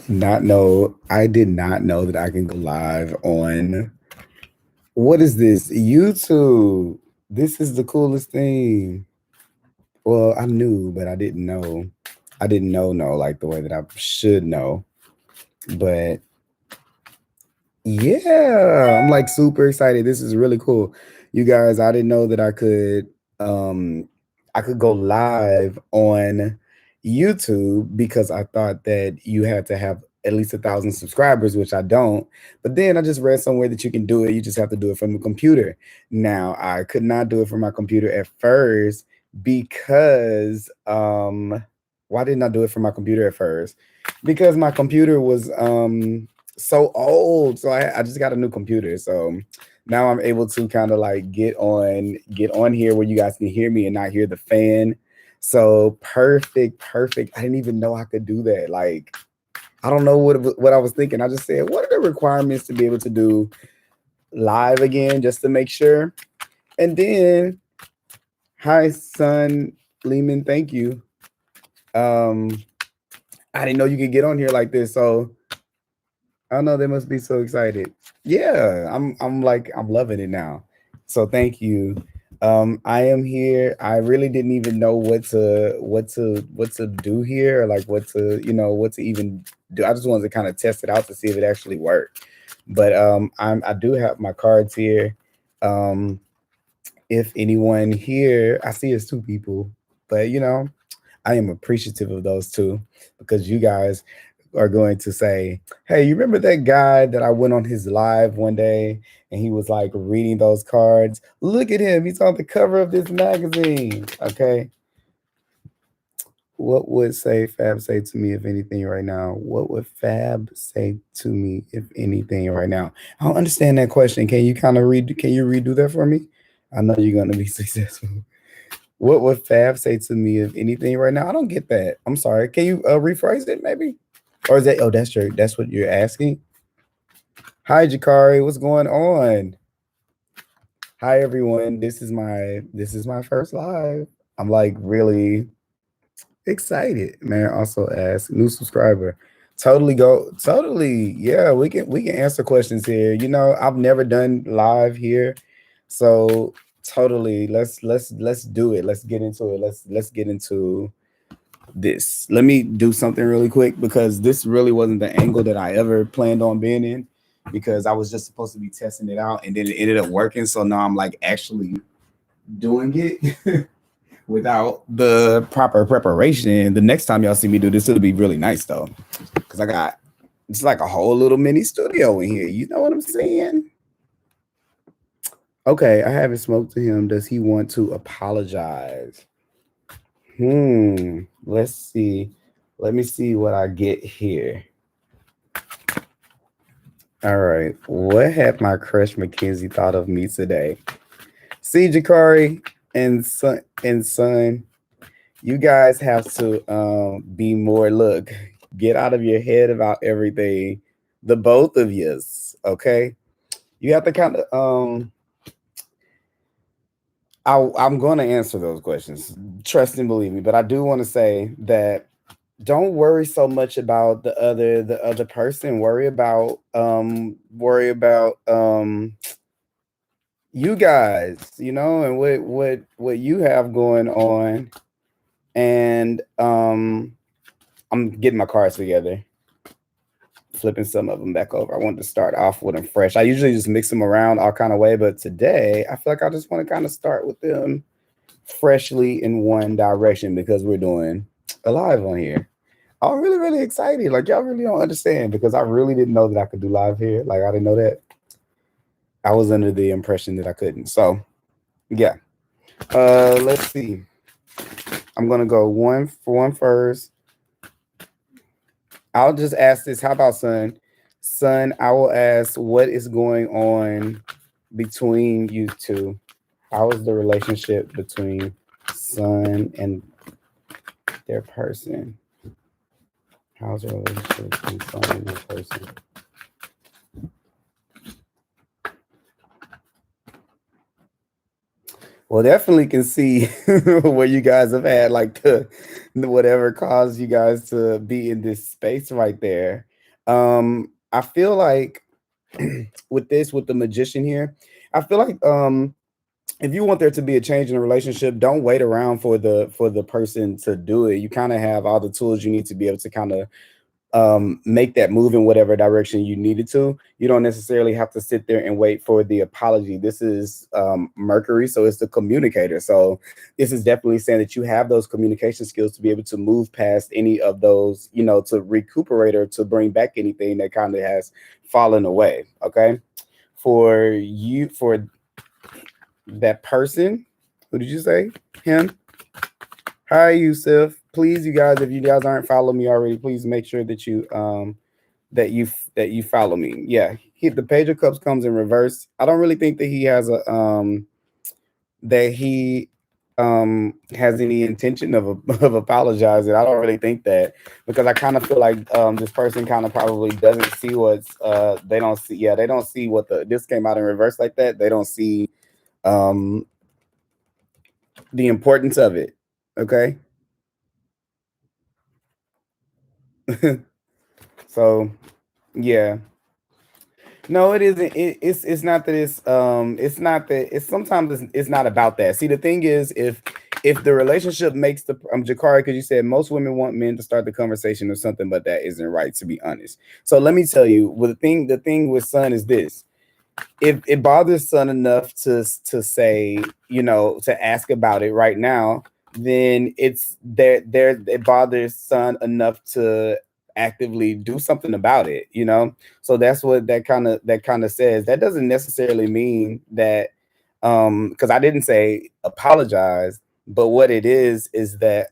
not know. I did not know that I can go live on, what is this? YouTube. This is the coolest thing. Well, I knew, but I didn't know. I didn't know like the way that I should know. But yeah, I'm like super excited. This is really cool. You guys, I didn't know that I could go live on YouTube because I thought that you had to have at least 1,000 subscribers, which I don't. But then I just read somewhere that you can do it. You just have to do it from the computer. Now, I could not do it from my computer at first because why didn't I do it from my computer at first? Because my computer was so old. So I just got a new computer. So now I'm able to kind of like get on here where you guys can hear me and not hear the fan. So perfect. I didn't even know I could do that. Like, I don't know what I was thinking. I just said, what are the requirements to be able to do live again, just to make sure. And then, hi, son Lehman, thank you. I didn't know you could get on here like this. So I know they must be so excited. Yeah, I'm loving it now. So thank you. I am here. I really didn't even know what to do here, or like what to even do. I just wanted to kind of test it out to see if it actually worked. But I do have my cards here. If anyone here, I see it's two people, but I am appreciative of those two because you guys are going to say, hey, you remember that guy that I went on his live one day and he was like reading those cards? Look at him. He's on the cover of this magazine. Okay. What would Fab say to me, if anything, right now? What would Fab say to me, if anything, right now? I don't understand that question. Can you redo that for me? I know you're going to be successful. What would Fab say to me, if anything, right now? I don't get that. I'm sorry. Can you rephrase it, maybe? Or is that? Oh, that's what you're asking. Hi, Jakari. What's going on? Hi, everyone. This is my first live. I'm like really excited, man. Also, ask new subscriber. Totally. Yeah, we can answer questions here. I've never done live here, so totally. Let's do it. Let's get into it. Let's get into this. Let me do something really quick because this really wasn't the angle that I ever planned on being in, because I was just supposed to be testing it out and then it ended up working. So now I'm like actually doing it without the proper preparation. The next time y'all see me do this, it'll be really nice though, because it's like a whole little mini studio in here. You know what I'm saying? Okay, I haven't spoke to him. Does he want to apologize? Let's see. Let me see what I get here. All right. What had my crush Mackenzie thought of me today? See, Jakari and son, you guys have to be more, look, get out of your head about everything. The both of yous, okay? You have to kind of I'm going to answer those questions. Trust and believe me, but I do want to say that don't worry so much about the other person. Worry about you guys, and what you have going on. And I'm getting my cards together, flipping some of them back over. I wanted to start off with them fresh. I usually just mix them around all kind of way, but today I feel like I just want to kind of start with them freshly in one direction because we're doing a live on here. I'm really, really excited. Like, y'all really don't understand because I really didn't know that I could do live here. Like, I didn't know that. I was under the impression that I couldn't. So, yeah. Let's see. I'm going to go one for one first. I'll just ask this. How about son? Son, I will ask, what is going on between you two? How is the relationship between son and their person? How's the relationship between son and their person? Well, definitely can see where you guys have had like the whatever caused you guys to be in this space right there. I feel like with the magician here, I feel like if you want there to be a change in a relationship, don't wait around for the person to do it. You kind of have all the tools you need to be able to kind of make that move in whatever direction you needed to. You don't necessarily have to sit there and wait for the apology. This is Mercury, so it's the communicator. So this is definitely saying that you have those communication skills to be able to move past any of those, you know, to recuperate or to bring back anything that kind of has fallen away. Okay. For you, for that person, who did you say? Him? Hi, Yusuf. Please, you guys, if you guys aren't following me already, please make sure that you that you follow me. Yeah, the Page of Cups comes in reverse. I don't really think that he has a that he has any intention of of apologizing. I don't really think that, because I kind of feel like this person kind of probably doesn't see what's they don't see. Yeah, they don't see what this came out in reverse like that. They don't see um the importance of it. Okay. So yeah. No, it isn't. It's not that it's not that it's sometimes it's not about that. See, the thing is, if the relationship makes the Jakari, because you said most women want men to start the conversation or something, but that isn't right, to be honest. So let me tell you, well, the thing with Sun is this: if it bothers Sun enough to say, you know, to ask about it right now, then it's there it bothers Sun enough to actively do something about it, you know. So that's what that kind of says. That doesn't necessarily mean that because I didn't say apologize, but what it is that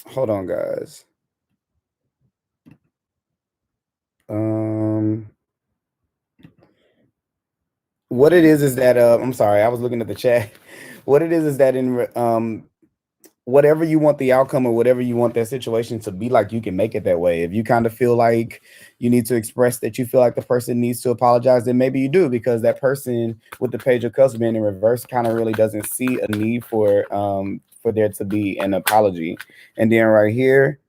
hold on, guys. um What it is that I'm sorry, I was looking at the chat. What it is that in whatever you want the outcome or whatever you want that situation to be like, you can make it that way. If you kind of feel like you need to express that you feel like the person needs to apologize, then maybe you do, because that person with the Page of Cups being in reverse kind of really doesn't see a need for there to be an apology. And then right here,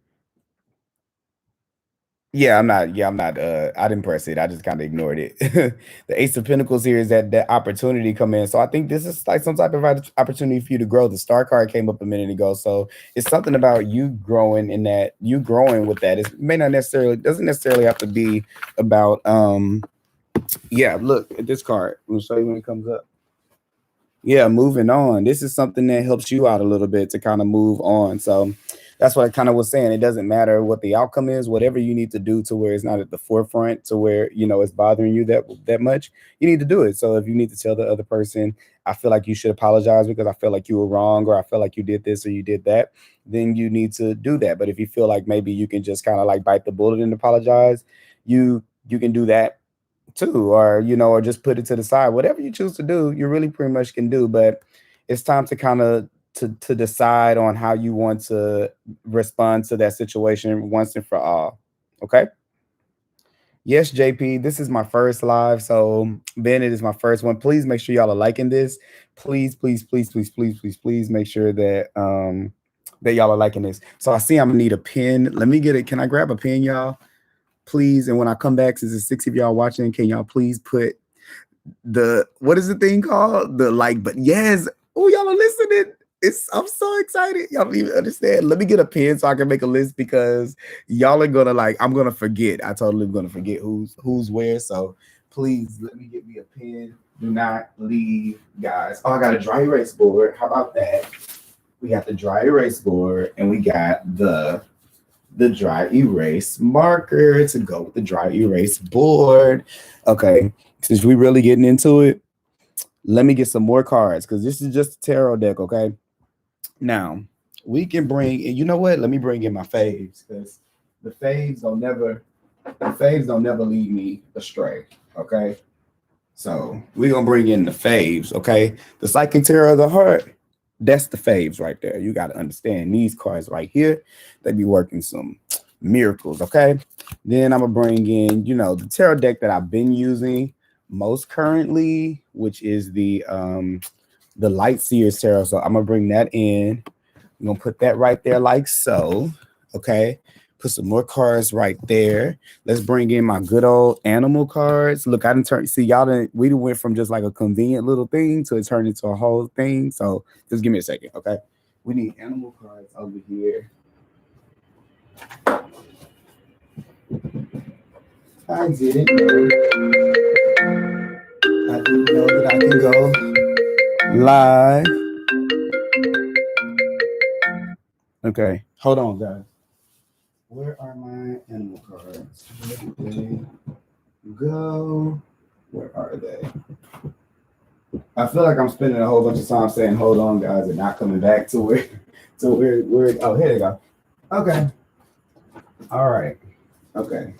yeah, I'm not. Yeah, I'm not. I didn't press it. I just kind of ignored it. The Ace of Pentacles here is that opportunity come in. So I think this is like some type of opportunity for you to grow. The Star card came up a minute ago, so it's something about you growing in that. You growing with that. It may not necessarily doesn't necessarily have to be about. Yeah, look at this card. I'll show you when it comes up. Yeah, moving on. This is something that helps you out a little bit to kind of move on. So that's what I kind of was saying. It doesn't matter what the outcome is, whatever you need to do to where it's not at the forefront, to where, you know, it's bothering you that much, you need to do it. So if you need to tell the other person, I feel like you should apologize because I feel like you were wrong, or I feel like you did this or you did that, then you need to do that. But if you feel like maybe you can just kind of like bite the bullet and apologize, you can do that too, or you know, or just put it to the side. Whatever you choose to do, you really pretty much can do. But it's time to kind of to decide on how you want to respond to that situation once and for all. Okay. Yes, JP, this is my first live. So Bennett is my first one. Please make sure y'all are liking this. Please, please, please, please, please, please, please make sure that that y'all are liking this. So I see I'm gonna need a pen. Let me get it. Can I grab a pen, y'all? Please. And when I come back, since there's 6 of y'all watching, can y'all please put what is the thing called? The like, but yes. Oh, y'all are listening. I'm so excited. Y'all don't even understand. Let me get a pen so I can make a list, because y'all are gonna like, I'm gonna forget. I totally am gonna forget who's where. So please let me get me a pen. Do not leave, guys. Oh, I got a dry erase board. How about that? We got the dry erase board, and we got the dry erase marker to go with the dry erase board. Okay, since we really getting into it, let me get some more cards, because this is just a tarot deck. Okay, now we can bring in, you know what? Let me bring in my faves, because the faves don't never lead me astray. Okay, so we're gonna bring in the faves. Okay, the Psychic Tarot of the Heart. That's the faves right there. You got to understand these cards right here. They be working some miracles. Okay. Then I'm gonna bring in, you know, the tarot deck that I've been using most currently, which is the Light Seers tarot. So I'm gonna bring that in. We're gonna put that right there like so. Okay. Put some more cards right there. Let's bring in my good old animal cards. Look, I didn't turn. See, y'all didn't. We went from just like a convenient little thing to it turned into a whole thing. So just give me a second, okay? We need animal cards over here. I didn't know. I didn't know that I can go live. Okay, hold on, guys. Where are my animal cards? Where did they go? Where are they? I feel like I'm spending a whole bunch of time saying "hold on, guys" and not coming back to where, Oh, here they go. Okay. All right. Okay.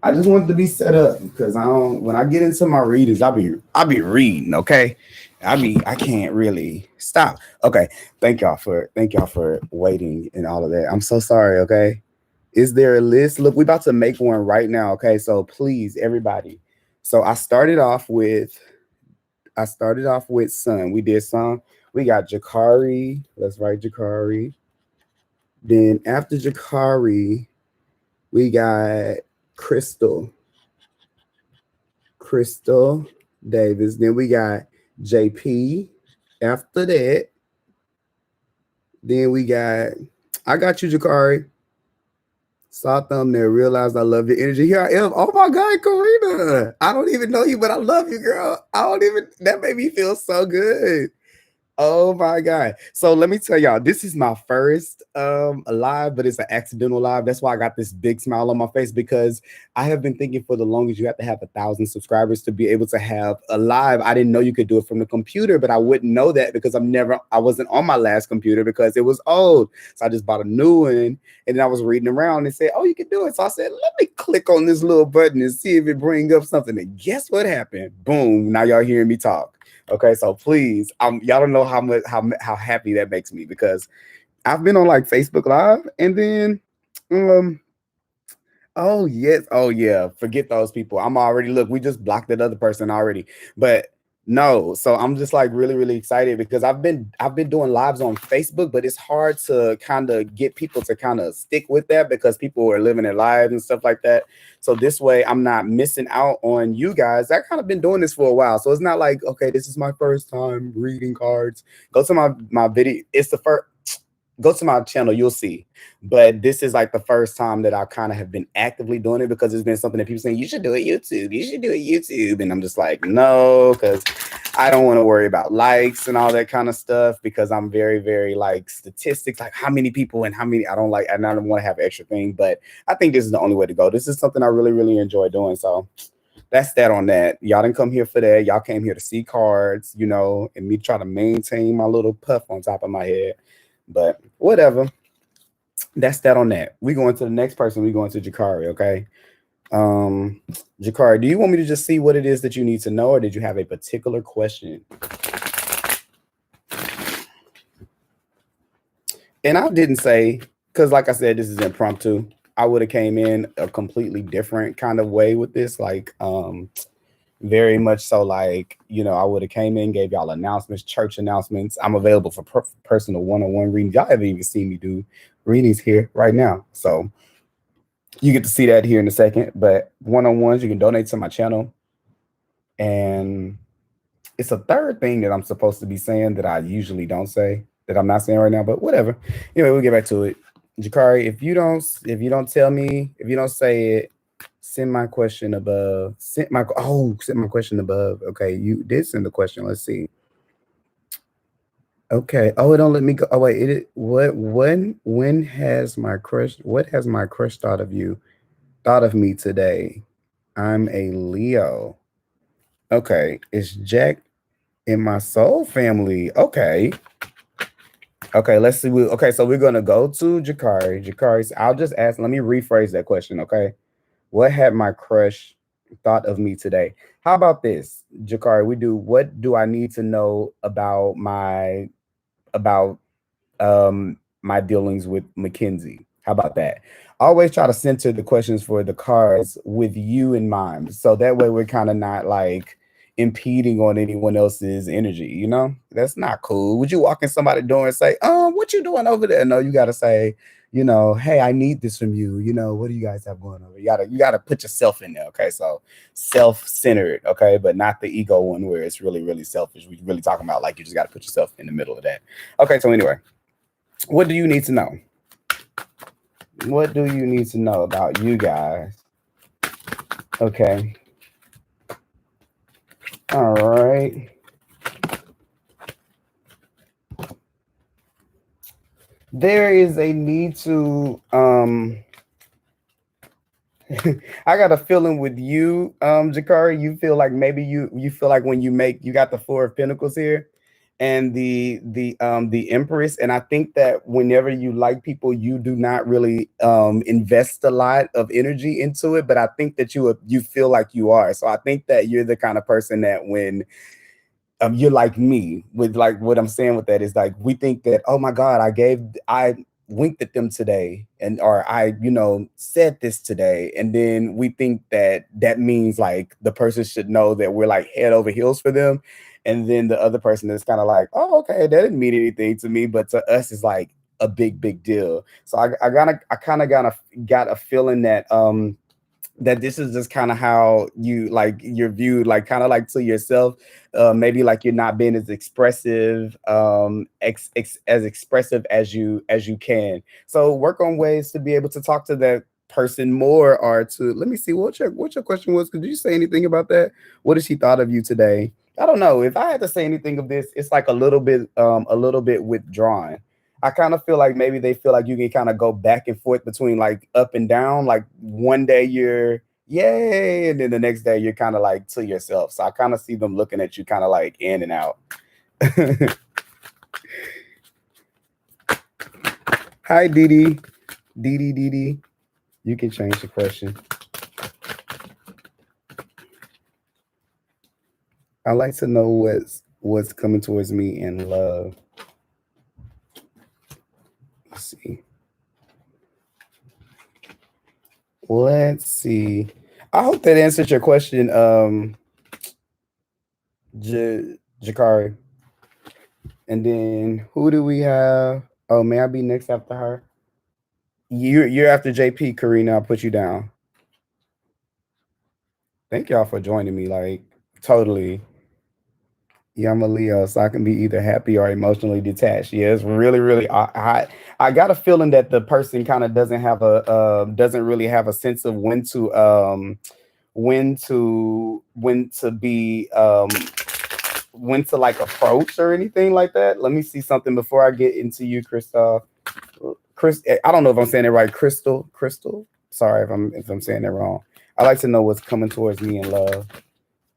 I just wanted to be set up because I don't. When I get into my readings, I'll be reading. Okay. I can't really stop. Okay. Thank y'all for waiting and all of that. I'm so sorry. Okay. Is there a list? Look, we're about to make one right now. Okay. So please, everybody. So I started off with Sun. We did Sun. We got Jakari. Let's write Jakari. Then after Jakari, we got Crystal Davis. Then we got JP. After that, then we got, I got you, Jakari. Saw thumbnail, realized I love your energy. Here I am. Oh my God, Karina. I don't even know you, but I love you, girl. That made me feel so good. Oh my God. So let me tell y'all, this is my first live, but it's an accidental live. That's why I got this big smile on my face, because I have been thinking for the longest you have to have 1,000 subscribers to be able to have a live. I didn't know you could do it from the computer, but I wouldn't know that because I wasn't on my last computer because it was old. So I just bought a new one, and then I was reading around and said, oh, you can do it. So I said, let me click on this little button and see if it brings up something. And guess what happened? Boom. Now y'all hearing me talk. Okay, so please, y'all don't know how happy that makes me, because I've been on like Facebook Live, and then oh yeah, forget those people. We just blocked that other person already. But no, so I'm just like really, really excited because I've been doing lives on Facebook, but it's hard to kind of get people to kind of stick with that because people are living their lives and stuff like that. So this way I'm not missing out on you guys. I've kind of been doing this for a while. So it's not like, okay, this is my first time reading cards. Go to my video. Go to my channel, you'll see. But this is like the first time that I kind of have been actively doing it, because it's been something that people saying, you should do it YouTube. You should do it YouTube. And I'm just like, no, because I don't want to worry about likes and all that kind of stuff, because I'm very, very like statistics, like how many people and how many I don't like. And I don't want to have extra thing, but I think this is the only way to go. This is something I really, really enjoy doing. So that's that on that. Y'all didn't come here for that. Y'all came here to see cards, and me try to maintain my little puff on top of my head. But whatever. That's that on that. We going to the next person. We going to Jakari, okay? Jakari, do you want me to just see what it is that you need to know, or did you have a particular question? And I didn't say, because like I said, this is impromptu. I would have came in a completely different kind of way with this, like very much so, like, I would have came in, gave y'all announcements, church announcements. I'm available for personal one-on-one readings. Y'all haven't even seen me do readings here right now, so you get to see that here in a second. But one-on-ones, you can donate to my channel. And it's a third thing that I'm supposed to be saying that I usually don't say, that I'm not saying right now, but whatever. Anyway, we'll get back to it. Jakari, if you don't tell me, if you don't say it, send my question above. Send my question above. Okay, you did send the question. Let's see. Okay. Oh, it don't let me go. Oh wait, when has my crush? What has my crush thought of you? Thought of me today? I'm a Leo. Okay, it's Jack in my soul family. Okay. Okay, let's see. Okay, so we're gonna go to Jakari. Jakari, I'll just ask. Let me rephrase that question. Okay. What had my crush thought of me today? How about this, Jakari? What do I need to know about my dealings with Mackenzie? How about that? Always try to center the questions for the cards with you in mind. So that way we're kind of not like, impeding on anyone else's energy, you know? That's not cool. Would you walk in somebody's door and say, what you doing over there? No, you gotta say, hey, I need this from you. What do you guys have going on? You gotta put yourself in there. Okay. So self-centered, okay, but not the ego one where it's really, really selfish. We're really talking about like you just gotta put yourself in the middle of that. Okay, so anyway, what do you need to know? What do you need to know about you guys? Okay. All right. There is a need to I got a feeling with you, Jakari, you feel like maybe you feel like when you got the Four of Pentacles here and the Empress, and I think that whenever you like people, you do not really invest a lot of energy into it, but I think that you feel like you are. So I think that you're the kind of person that when you're like me with like what I'm saying with that is like we think that, oh my God, I winked at them today or I said this today, and then we think that that means like the person should know that we're like head over heels for them, and then the other person is kind of like, oh, okay, that didn't mean anything to me, but to us it's like a big deal. So I kind of got a feeling that that this is just kind of how you're viewed, like kind of like to yourself, maybe like you're not being as expressive, as expressive as you can. So work on ways to be able to talk to that person more, or to let me see what your question was. Did you say anything about that? What has she thought of you today? I don't know if I had to say anything of this. It's like a little bit withdrawn. I kind of feel like maybe they feel like you can kind of go back and forth between like up and down. Like one day you're yay, and then the next day you're kind of like to yourself. So I kind of see them looking at you kind of like in and out. Hi, Dee Dee. You can change the question. I like to know what's coming towards me in love. Let's see. Let's see. I hope that answered your question, Jakari. And then who do we have? Oh, may I be next after her? You're after JP, Karina. I'll put you down. Thank y'all for joining me. Like totally. Yeah, I'm a Leo, so I can be either happy or emotionally detached. Yeah, it's really, really. I got a feeling that the person kind of doesn't really have a sense of when to be when to like approach or anything like that. Let me see something before I get into you, Christoph. I don't know if I'm saying it right. Crystal. Sorry if I'm saying it wrong. I like to know what's coming towards me in love.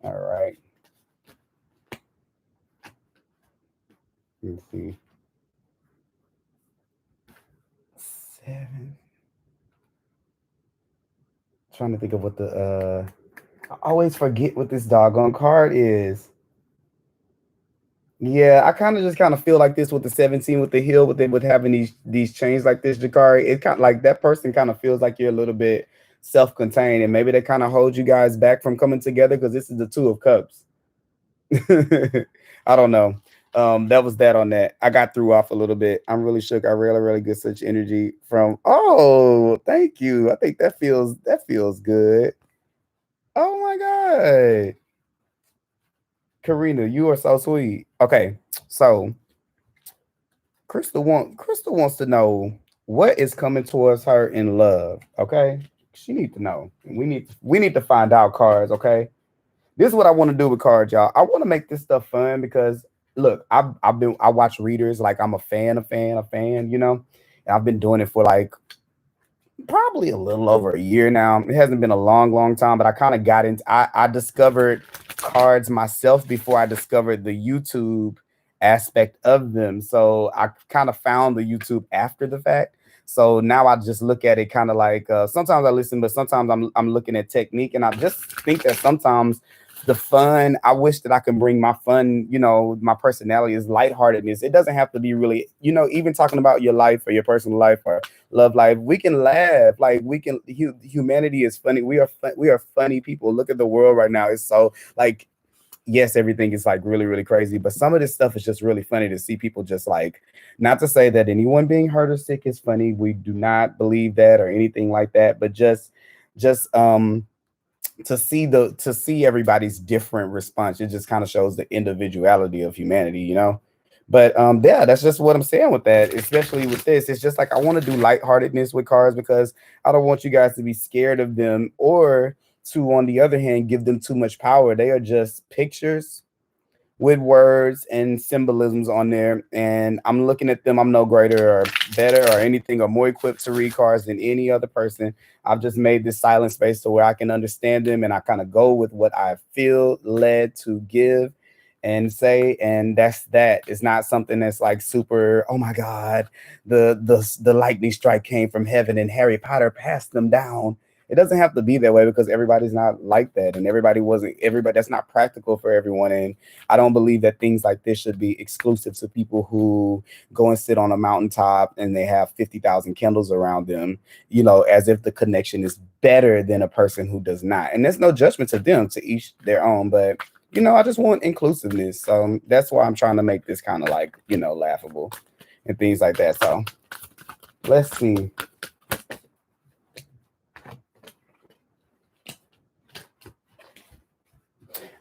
All right. Let's see. 7. Trying to think of what I always forget what this doggone card is. Yeah, I kind of feel like this with the 17 with the heel with having these chains like this, Jakari. It kind of like that person kind of feels like you're a little bit self-contained, and maybe they kind of hold you guys back from coming together because this is the 2 of Cups. I don't know. That was that on that. I got threw off a little bit. I'm really shook. I really get such energy from. Oh, thank you. I think that feels good. Oh my God. Karina, you are so sweet. Okay, so Crystal wants to know what is coming towards her in love. Okay, she needs to know. We need to find out, cards. Okay, this is what I want to do with cards, y'all. I want to make this stuff fun because look, I watch readers, like I'm a fan, you know, and I've been doing it for like probably a little over a year now. It hasn't been a long time, but I kind of got into I discovered cards myself before I discovered the YouTube aspect of them. So I kind of found the YouTube after the fact. So now I just look at it kind of like sometimes I listen, but sometimes I'm looking at technique, and I just think that sometimes the fun, I wish that I can bring my fun, you know, my personality is lightheartedness. It doesn't have to be really, you know, even talking about your life or your personal life or love life. We can laugh, like humanity is funny. We are funny people. Look at the world right now. It's so like yes, everything is like really, really crazy, but some of this stuff is just really funny to see people just like, not to say that anyone being hurt or sick is funny. We do not believe that or anything like that, but just to see everybody's different response, it just kind of shows the individuality of humanity, you know. But yeah, that's just what I'm saying with that, especially with this. It's just like I want to do lightheartedness with cards because I don't want you guys to be scared of them, or to, on the other hand, give them too much power. They are just pictures with words and symbolisms on there, and I'm looking at them. I'm no greater or better or anything or more equipped to read cards than any other person. I've just made this silent space to where I can understand them, and I kind of go with what I feel led to give and say, and that's that. It's not something that's like super, oh my god, the lightning strike came from heaven and Harry Potter passed them down. It doesn't have to be that way because everybody's not like that, and everybody, that's not practical for everyone. And I don't believe that things like this should be exclusive to people who go and sit on a mountaintop and they have 50,000 candles around them, you know, as if the connection is better than a person who does not. And there's no judgment to them, to each their own, but you know, I just want inclusiveness. So that's why I'm trying to make this kind of like, you know, laughable and things like that. So let's see.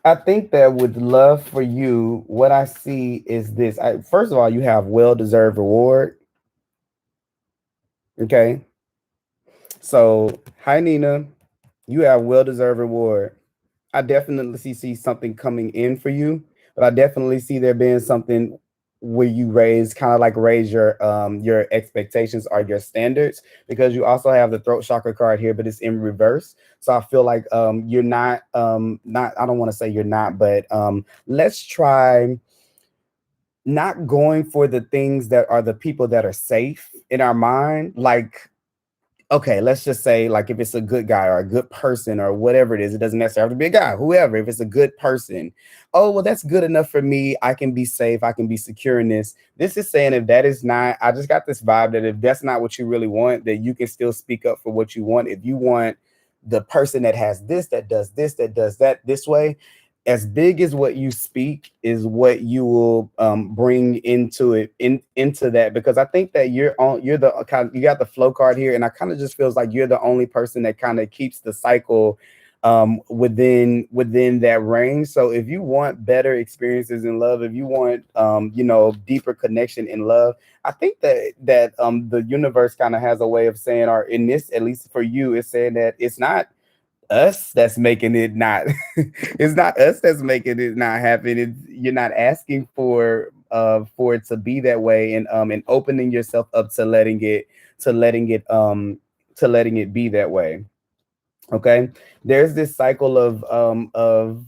I think that with love for you, what I see is this. First of all, you have well-deserved reward. Okay. So, hi, Nina. You have well-deserved reward. I definitely see something coming in for you, but I definitely see there being something where you raise your expectations or your standards, because you also have the throat chakra card here, but it's in reverse. So I feel like you're not, I don't want to say you're not, but let's try not going for the things that are the people that are safe in our mind, like, okay, let's just say, like, if it's a good guy or a good person or whatever it is, it doesn't necessarily have to be a guy, whoever, if it's a good person, oh, well, that's good enough for me. I can be safe. I can be secure in this. This is saying, if that is not, I just got this vibe that if that's not what you really want, that you can still speak up for what you want. If you want the person that has this, that does this, that does that this way, as big as what you speak is what you will bring into it, into that, because I think that you're the kind, you got the flow card here, and I kind of just feels like you're the only person that kind of keeps the cycle within that range. So if you want better experiences in love, if you want you know, deeper connection in love, I think that the universe kind of has a way of saying, or in this, at least for you, it's saying that it's not us that's making it not it's not us that's making it not happen. You're not asking for it to be that way, and opening yourself up to letting it be that way. Okay, there's this cycle of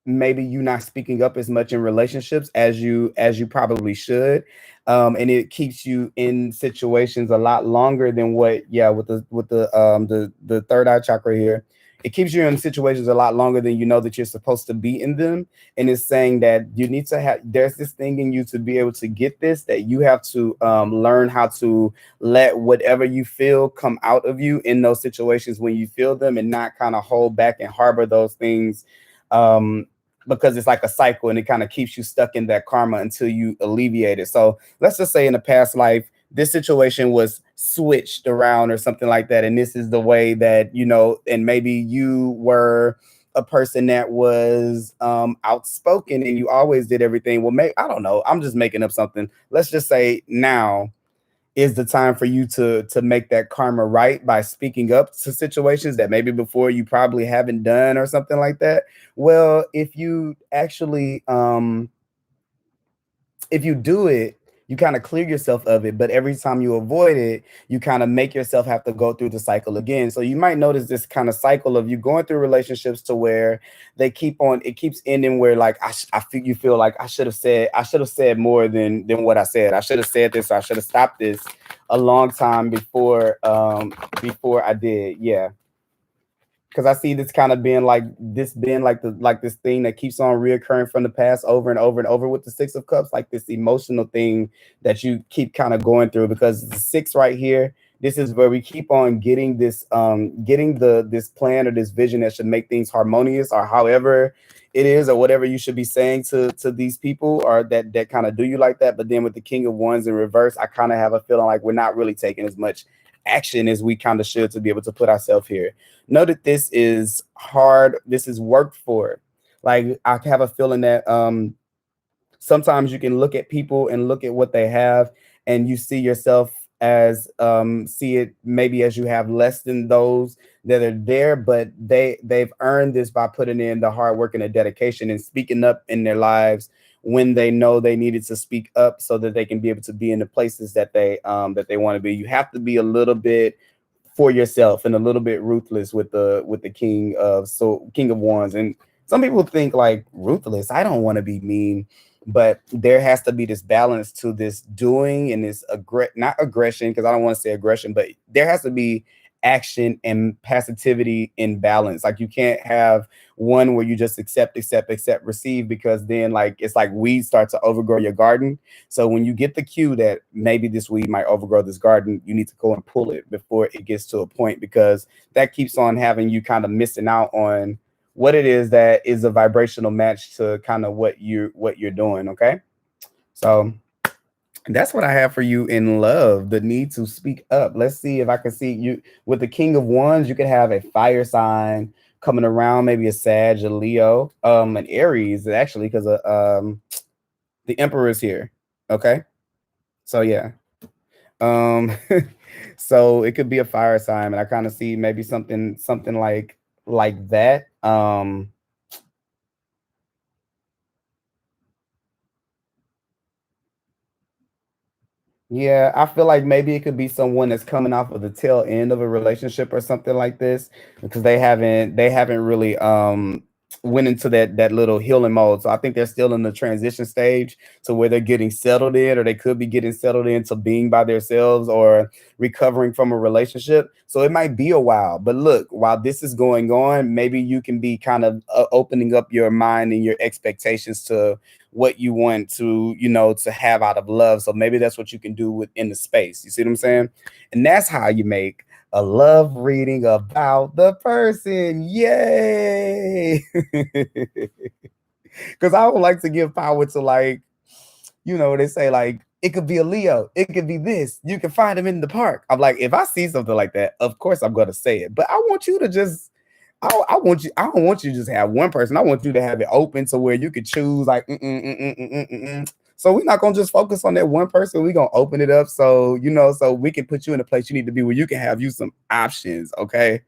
maybe you not speaking up as much in relationships as you probably should, and it keeps you in situations a lot longer than what, yeah, with the third eye chakra here, it keeps you in situations a lot longer than you know that you're supposed to be in them. And it's saying that you need to have, there's this thing in you to be able to get this, that you have to learn how to let whatever you feel come out of you in those situations when you feel them, and not kind of hold back and harbor those things, because it's like a cycle and it kind of keeps you stuck in that karma until you alleviate it. So let's just say in a past life, this situation was switched around or something like that, and this is the way that, you know, and maybe you were a person that was outspoken and you always did everything. Well, maybe, I don't know, I'm just making up something. Let's just say now is the time for you to make that karma right by speaking up to situations that maybe before you probably haven't done or something like that. Well, if you do it, you kind of clear yourself of it, but every time you avoid it, you kind of make yourself have to go through the cycle again. So you might notice this kind of cycle of you going through relationships to where it keeps ending where, like, I feel, you feel like I should have said more than what I said. I should have said this, or I should have stopped this a long time before I did. Yeah. Because I see this kind of being like this thing that keeps on reoccurring from the past over and over and over with the Six of Cups, like this emotional thing that you keep kind of going through. Because the six right here, This is where we keep on getting this, this plan or this vision that should make things harmonious, or however it is, or whatever you should be saying to these people, or that kind of do you like that. But then with the King of Wands in reverse, I kind of have a feeling like we're not really taking as much action as we kind of should to be able to put ourselves here. Know that this is hard. This is worked for. Like, I have a feeling that sometimes you can look at people and look at what they have, and you see yourself as see it maybe as you have less than those that are there, but they've earned this by putting in the hard work and the dedication and speaking up in their lives when they know they needed to speak up, so that they can be able to be in the places that they want to be. You have to be a little bit for yourself and a little bit ruthless with the King of Wands. And some people think like, ruthless, I don't want to be mean, but there has to be this balance to this doing and this not aggression, because I don't want to say aggression, but there has to be action and passivity in balance. Like, you can't have one where you just accept, receive, because then like it's like weeds start to overgrow your garden. So when you get the cue that maybe this weed might overgrow this garden, you need to go and pull it before it gets to a point, because that keeps on having you kind of missing out on what it is that is a vibrational match to kind of what you're doing. Okay, so that's what I have for you in love, the need to speak up. Let's see if I can see you with the King of Wands. You could have a fire sign coming around, maybe a Sag, a Leo, an Aries, actually, because the Emperor is here. Okay, so yeah, so it could be a fire sign, and I kind of see maybe something like that. Yeah, I feel like maybe it could be someone that's coming off of the tail end of a relationship or something like this, because they haven't really went into that little healing mode. So I think they're still in the transition stage to where they're getting settled in, or they could be getting settled into being by themselves or recovering from a relationship. So it might be a while. But look, while this is going on, maybe you can be kind of opening up your mind and your expectations to what you want to, to have out of love. So maybe that's what you can do within the space. You see what I'm saying? And that's how you make a love reading about the person. Yay! Because I would like to give power to, like, they say like it could be a Leo, it could be this. You can find him in the park. I'm like, if I see something like that, of course I'm gonna say it. But I want you to just I want you. I don't want you to just have one person. I want you to have it open to where you could choose. Like, so we're not gonna just focus on that one person. We're gonna open it up, so so we can put you in a place you need to be, where you can have you some options. Okay.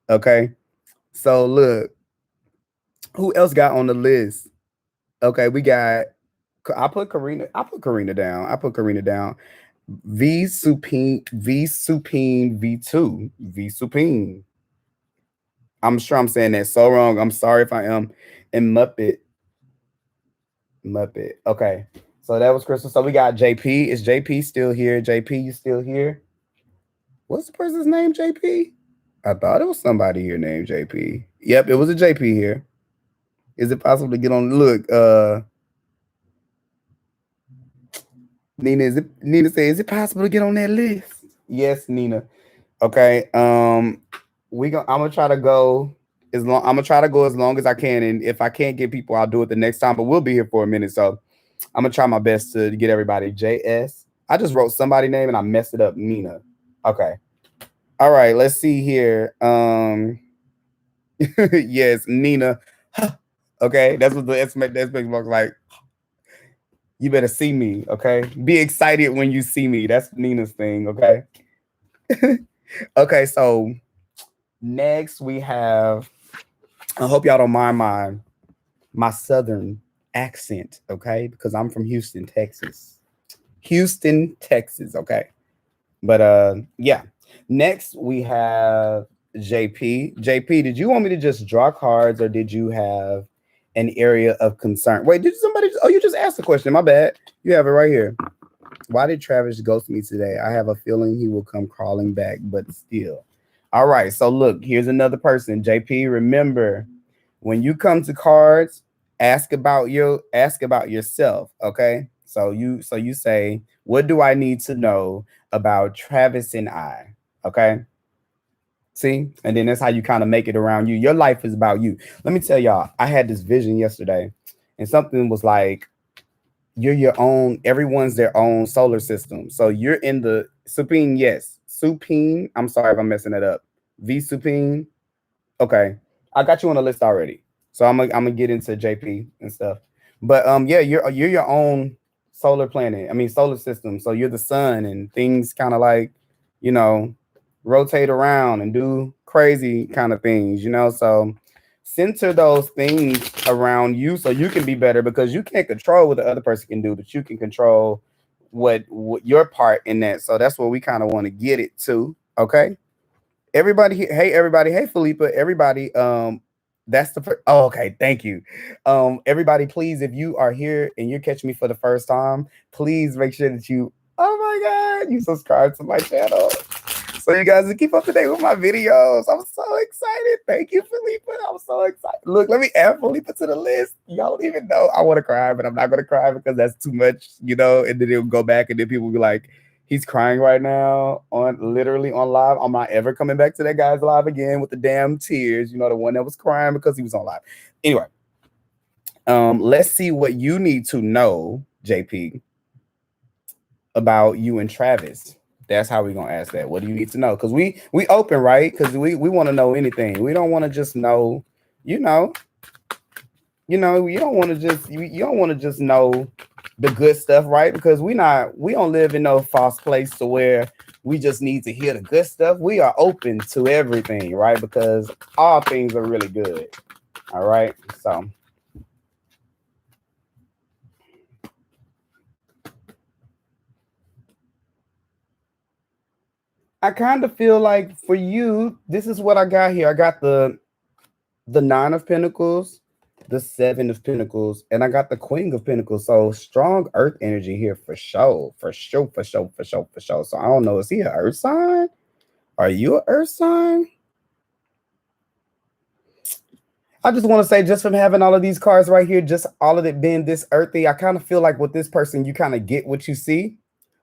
Okay. So look, who else got on the list? Okay, we got. I put Karina. I put Karina down. I put Karina down. V Supine. V Supine. V2. V Supine. I'm sure I'm saying that so wrong. I'm sorry if I am. And Muppet. Muppet. Okay. So that was Crystal. So we got JP. Is JP still here? JP, you still here? What's the person's name, JP? I thought it was somebody here named JP. Yep, it was a JP here. Is it possible to get on? Look, Nina, Nina says, is it possible to get on that list? Yes, Nina. Okay. I'm gonna try to go as long as I can. And if I can't get people, I'll do it the next time. But we'll be here for a minute. So I'm gonna try my best to get everybody. JS. I just wrote somebody's name and I messed it up. Nina. Okay. All right, let's see here. Yes, Nina. Okay, that's what the exclamation mark like. You better see me, okay? Be excited when you see me. That's Nina's thing, okay? Okay, so next we have, I hope y'all don't mind my southern accent, okay? Because I'm from Houston, Texas. Houston, Texas, okay? But yeah. Next we have JP. JP, did you want me to just draw cards, or did you have an area of concern? Wait, did somebody? Oh, you just asked the question. My bad. You have it right here. Why did Travis ghost me today? I have a feeling he will come crawling back, but still. All right. So look, here's another person. JP, remember, when you come to cards, ask about yourself. Okay. So you say, what do I need to know about Travis and I. Okay. See, and then that's how you kind of make it around you. Your life is about you. Let me tell y'all, I had this vision yesterday, and something was like, you're your own, everyone's their own solar system. So you're in the Supine, yes. Supine. I'm sorry if I'm messing it up. V Supine. Okay. I got you on the list already. So I'm gonna get into JP and stuff. But yeah, you're your own solar planet. I mean solar system. So you're the sun and things kind of like, you know, rotate around and do crazy kind of things, you know. So center those things around you so you can be better, because you can't control what the other person can do, but you can control what your part in that. So that's what we kind of want to get it to. Okay. Everybody, hey everybody, hey Felipa, everybody. That's the oh, okay, thank you. Everybody, please, if you are here and you're catching me for the first time, please make sure that you, oh my god, you subscribe to my channel so you guys can keep up to date with my videos. I'm so excited. Thank you, Felipa. I'm so excited. Look, let me add Felipa to the list. Y'all don't even know. I want to cry, but I'm not gonna cry because that's too much, you know. And then it'll go back, and then people will be like, he's crying right now on literally on live. I'm not ever coming back to that guy's live again with the damn tears. You know, the one that was crying because he was on live. Anyway, let's see what you need to know, JP, about you and Travis. That's how we're gonna ask that. What do you need to know? Because we open, right? Because we want to know anything. We don't want to just know, you know, you don't want to just you don't want to just know the good stuff, right? Because we don't live in no false place to where we just need to hear the good stuff. We are open to everything, right? Because all things are really good. All right. So I kind of feel like for you, this is what I got here. I got the Nine of Pentacles, the Seven of Pentacles, and I got the Queen of Pentacles. So strong earth energy here for sure, for sure, for sure, for sure, for sure. So I don't know, is he an earth sign? Are you an earth sign? I just want to say, just from having all of these cards right here, just all of it being this earthy, I kind of feel like with this person, you kind of get what you see.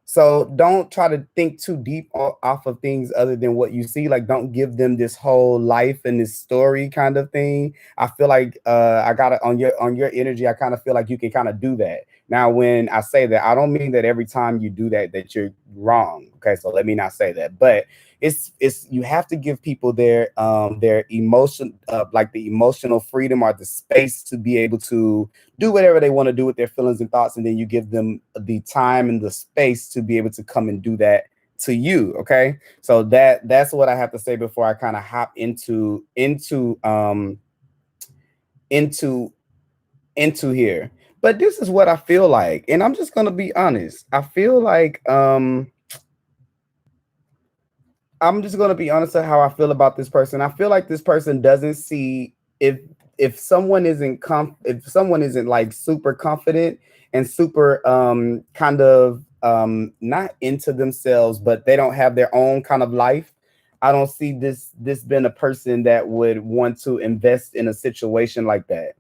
So don't try to think too deep off of things other than what you see. Like, don't give them this whole life and this story kind of thing. I feel like I got it on your energy. I kind of feel like you can kind of do that. Now, when I say that, I don't mean that every time you do that you're wrong. Okay, so let me not say that, but it's you have to give people their emotion, like the emotional freedom or the space to be able to do whatever they want to do with their feelings and thoughts, and then you give them the time and the space to be able to come and do that to you. Okay, so that's what I have to say before I kind of hop into here. But this is what I feel like, and I'm just gonna be honest. I feel like I'm just gonna be honest with how I feel about this person. I feel like this person doesn't see if someone isn't if someone isn't like super confident and super kind of not into themselves, but they don't have their own kind of life. I don't see this being a person that would want to invest in a situation like that.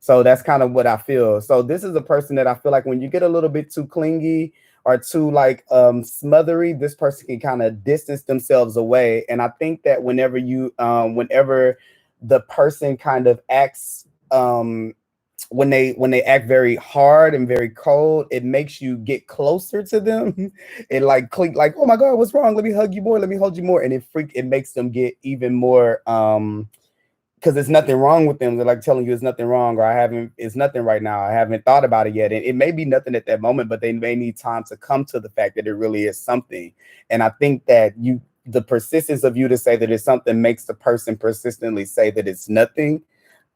So that's kind of what I feel. So this is a person that I feel like when you get a little bit too clingy or too like smothery, this person can kind of distance themselves away. And I think that whenever the person kind of acts when they act very hard and very cold, it makes you get closer to them and like click like, oh my god, what's wrong? Let me hug you more, let me hold you more. And it makes them get even more because there's nothing wrong with them. They're like telling you it's nothing wrong, or it's nothing right now. I haven't thought about it yet. And it may be nothing at that moment, but they may need time to come to the fact that it really is something. And I think that the persistence of you to say that it's something makes the person persistently say that it's nothing.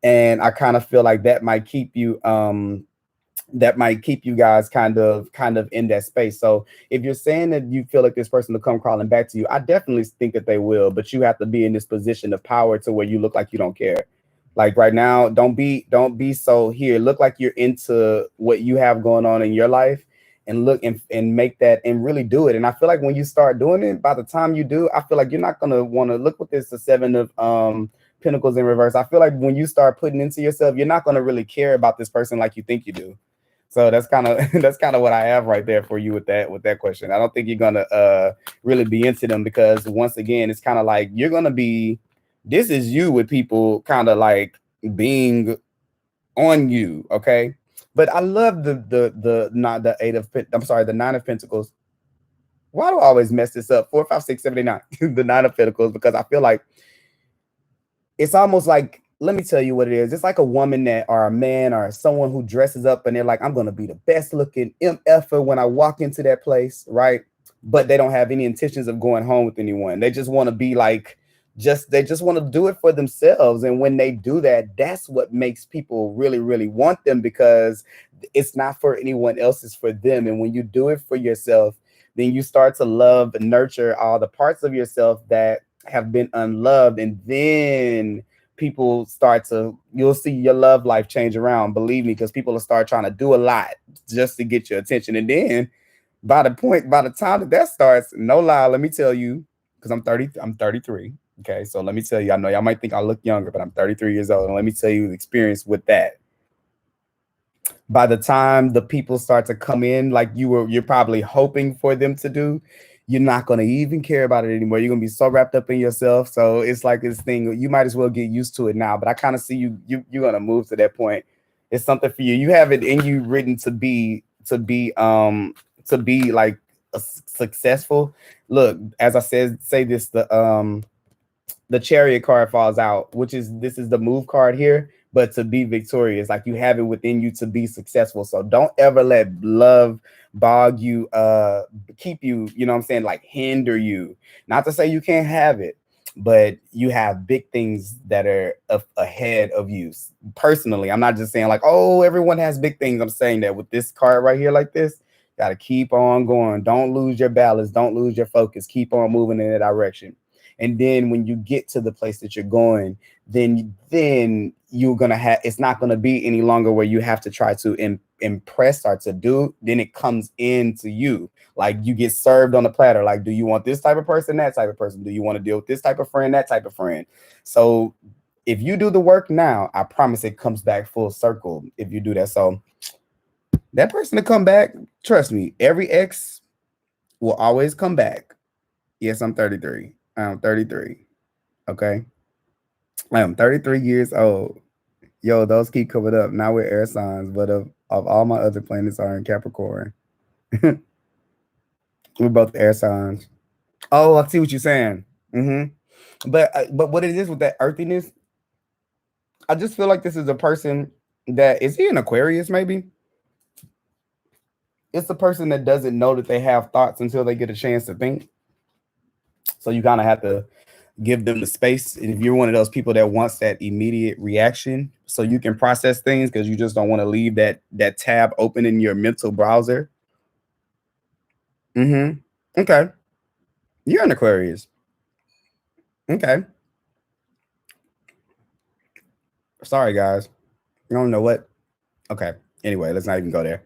And I kind of feel like that might keep you guys kind of in that space. So if you're saying that you feel like this person will come crawling back to you, I definitely think that they will, but you have to be in this position of power to where you look like you don't care. Like right now, don't be so here. Look like you're into what you have going on in your life, and look and make that and really do it. And I feel like when you start doing it, by the time you do, I feel like you're not gonna want to look with this, the Seven of Pentacles in reverse. I feel like when you start putting into yourself, you're not gonna really care about this person like you think you do. So that's kind of that's kind of what I have right there for you with that question. I don't think you're gonna really be into them because once again, it's kind of like you're gonna be. This is you with people kind of like being on you, okay? But I love the not the eight of I'm sorry, the nine of pentacles. Why do I always mess this up? 4, 5, 6, 7, 8, 9. The nine of pentacles, because I feel like it's almost like, let me tell you what it is. It's like a woman that or a man or someone who dresses up and they're like, I'm gonna be the best looking MFer when I walk into that place, right? But they don't have any intentions of going home with anyone. They just want to be like they just want to do it for themselves. And when they do that, that's what makes people really, really want them because it's not for anyone else, it's for them. And when you do it for yourself, then you start to love and nurture all the parts of yourself that have been unloved. And then people start to, you'll see your love life change around, believe me, because people will start trying to do a lot just to get your attention. And then by the time that starts, no lie, let me tell you, because I'm 33. Okay, so let me tell you, I know y'all might think I look younger, but I'm 33 years old. And let me tell you the experience with that. By the time the people start to come in, like you're probably hoping for them to do, you're not going to even care about it anymore. You're going to be so wrapped up in yourself. So it's like this thing, you might as well get used to it now. But I kind of see you're going to move to that point. It's something for you. You have it in you written to be like successful. Look, as I say this, the Chariot card falls out, which is this is the move card here, but to be victorious, like you have it within you to be successful. So don't ever let love bog you, keep you, you know what I'm saying, like hinder you. Not to say you can't have it, but you have big things that are ahead of you. Personally, I'm not just saying like, oh, everyone has big things. I'm saying that with this card right here like this, got to keep on going. Don't lose your balance. Don't lose your focus. Keep on moving in that direction. And then when you get to the place that you're going, then you're gonna have, it's not gonna be any longer where you have to try to impress or to do. Then it comes into you, like you get served on a platter. Like, do you want this type of person, that type of person? Do you want to deal with this type of friend, that type of friend? So if you do the work now, I promise it comes back full circle if you do that. So that person to come back, trust me, every ex will always come back. Yes, I'm 33. I'm 33. Okay. I am 33 years old. Yo, those keep coming up. Now we're air signs, but of all my other planets are in Capricorn. We're both air signs. Oh, I see what you're saying. But what it is with that earthiness, I just feel like this is a person that is he an Aquarius, maybe? It's the person that doesn't know that they have thoughts until they get a chance to think. So you kind of have to give them the space. And if you're one of those people that wants that immediate reaction so you can process things because you just don't want to leave that tab open in your mental browser. Okay. You're an Aquarius. Okay. Sorry, guys. I don't know what. Okay. Anyway, let's not even go there.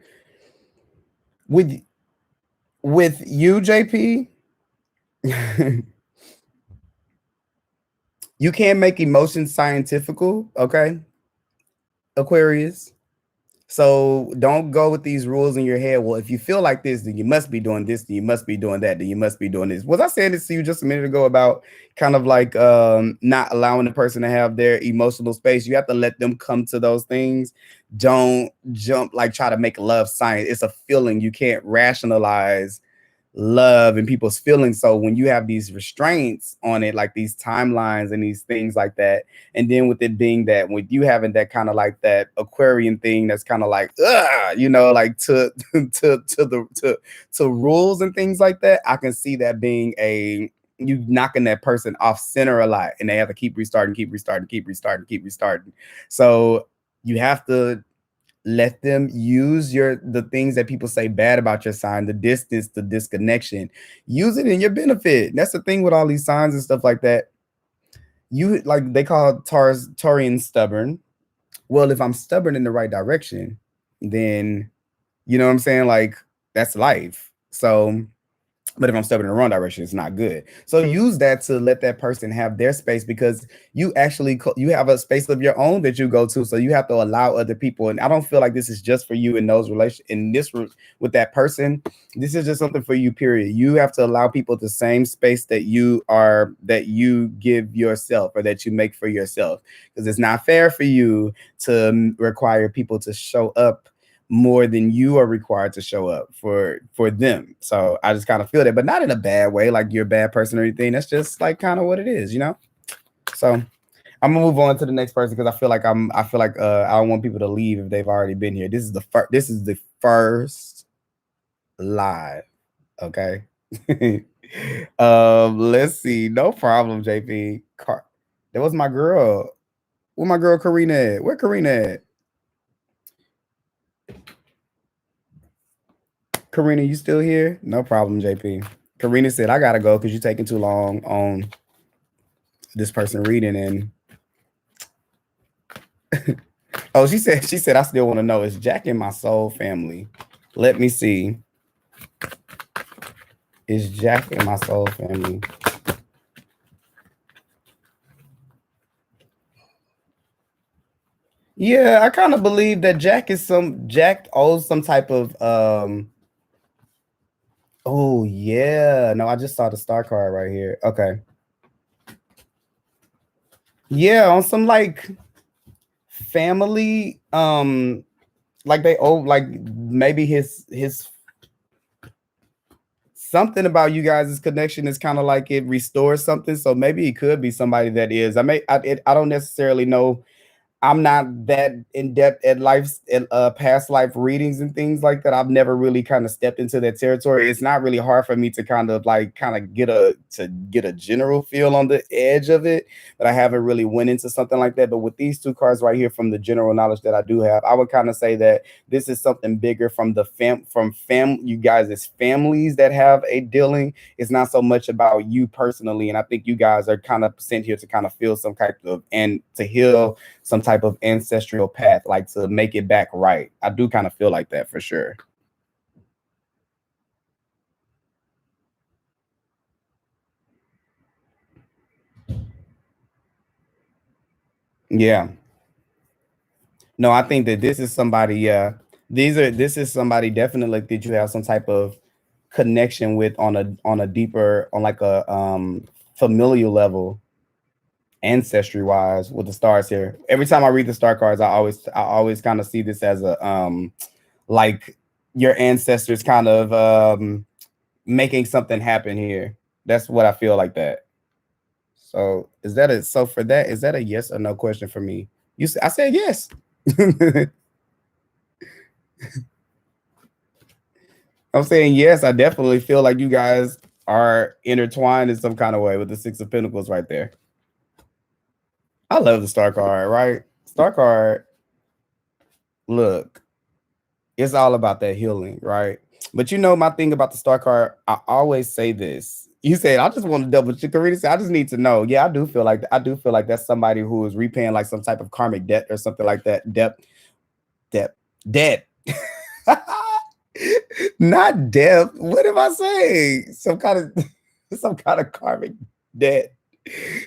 With you, JP, you can't make emotions scientifical, okay? Aquarius. So don't go with these rules in your head. Well, if you feel like this, then you must be doing this, then you must be doing that, then you must be doing this. Was I saying this to you just a minute ago about kind of like not allowing the person to have their emotional space? You have to let them come to those things. Don't jump, like try to make love science. It's a feeling. You can't rationalize love and people's feelings. So when you have these restraints on it, like these timelines and these things like that, and then with it being that with you having that kind of like that Aquarian thing that's kind of like you know, like to rules and things like that, I can see that being you knocking that person off center a lot, and they have to keep restarting. So you have to let them use the things that people say bad about your sign, the distance, the disconnection. Use it in your benefit. That's the thing with all these signs and stuff like that. You like they call Taurian stubborn. Well, if I'm stubborn in the right direction, then you know what I'm saying? Like that's life. So But if I'm stepping in the wrong direction, it's not good. So use that to let that person have their space, because you actually you have a space of your own that you go to. So you have to allow other people. And I don't feel like this is just for you in those relations, in this with that person. This is just something for you, period. You have to allow people the same space that you give yourself, or that you make for yourself, because it's not fair for you to require people to show up more than you are required to show up for them. So I just kind of feel that, but not in a bad way, like you're a bad person or anything. That's just like kind of what it is, you know? So I'm gonna move on to the next person, because I feel like I don't want people to leave if they've already been here. This is the first live. Okay. Let's see. No problem, JP. That was my girl. Where my girl Karina at? Where Karina at? Karina, you still here? No problem, JP. Karina said, I gotta go because you're taking too long on this person reading. And oh, she said, I still want to know, is Jack in my soul family? Let me see. Is Jack in my soul family? Yeah, I kind of believe that Jack owes some type of oh yeah. No, I just saw the star card right here. Okay. Yeah, on some like family, like they owe, like maybe his something about you guys' connection is kind of like it restores something. So maybe it could be somebody that is. I don't necessarily know. I'm not that in depth at past life readings and things like that. I've never really kind of stepped into that territory. It's not really hard for me to kind of get a general feel on the edge of it, but I haven't really went into something like that. But with these two cards right here, from the general knowledge that I do have, I would kind of say that this is something bigger from you guys as families that have a dealing. It's not so much about you personally, and I think you guys are kind of sent here to kind of feel some type of, and to heal some type of ancestral path, like to make it back right. I do kind of feel like that for sure. Yeah. No, I think that this is somebody, yeah. This is somebody definitely that you have some type of connection with on a deeper, on like a familial level, ancestry wise, with the stars here. Every time I read the star cards, I always kind of see this as a like your ancestors kind of making something happen here. That's what I feel like that. So is that is that a yes or no question for me? I said yes. I'm saying yes. I definitely feel like you guys are intertwined in some kind of way with the Six of Pentacles right there. I love the star card, right? Star card. Look, it's all about that healing, right? But you know, my thing about the star card, I always say this. You said, I just want to double check. Karina said, I just need to know. Yeah, I do feel like that's somebody who is repaying like some type of karmic debt or something like that. Debt. Not debt. What am I saying? Some kind of karmic debt.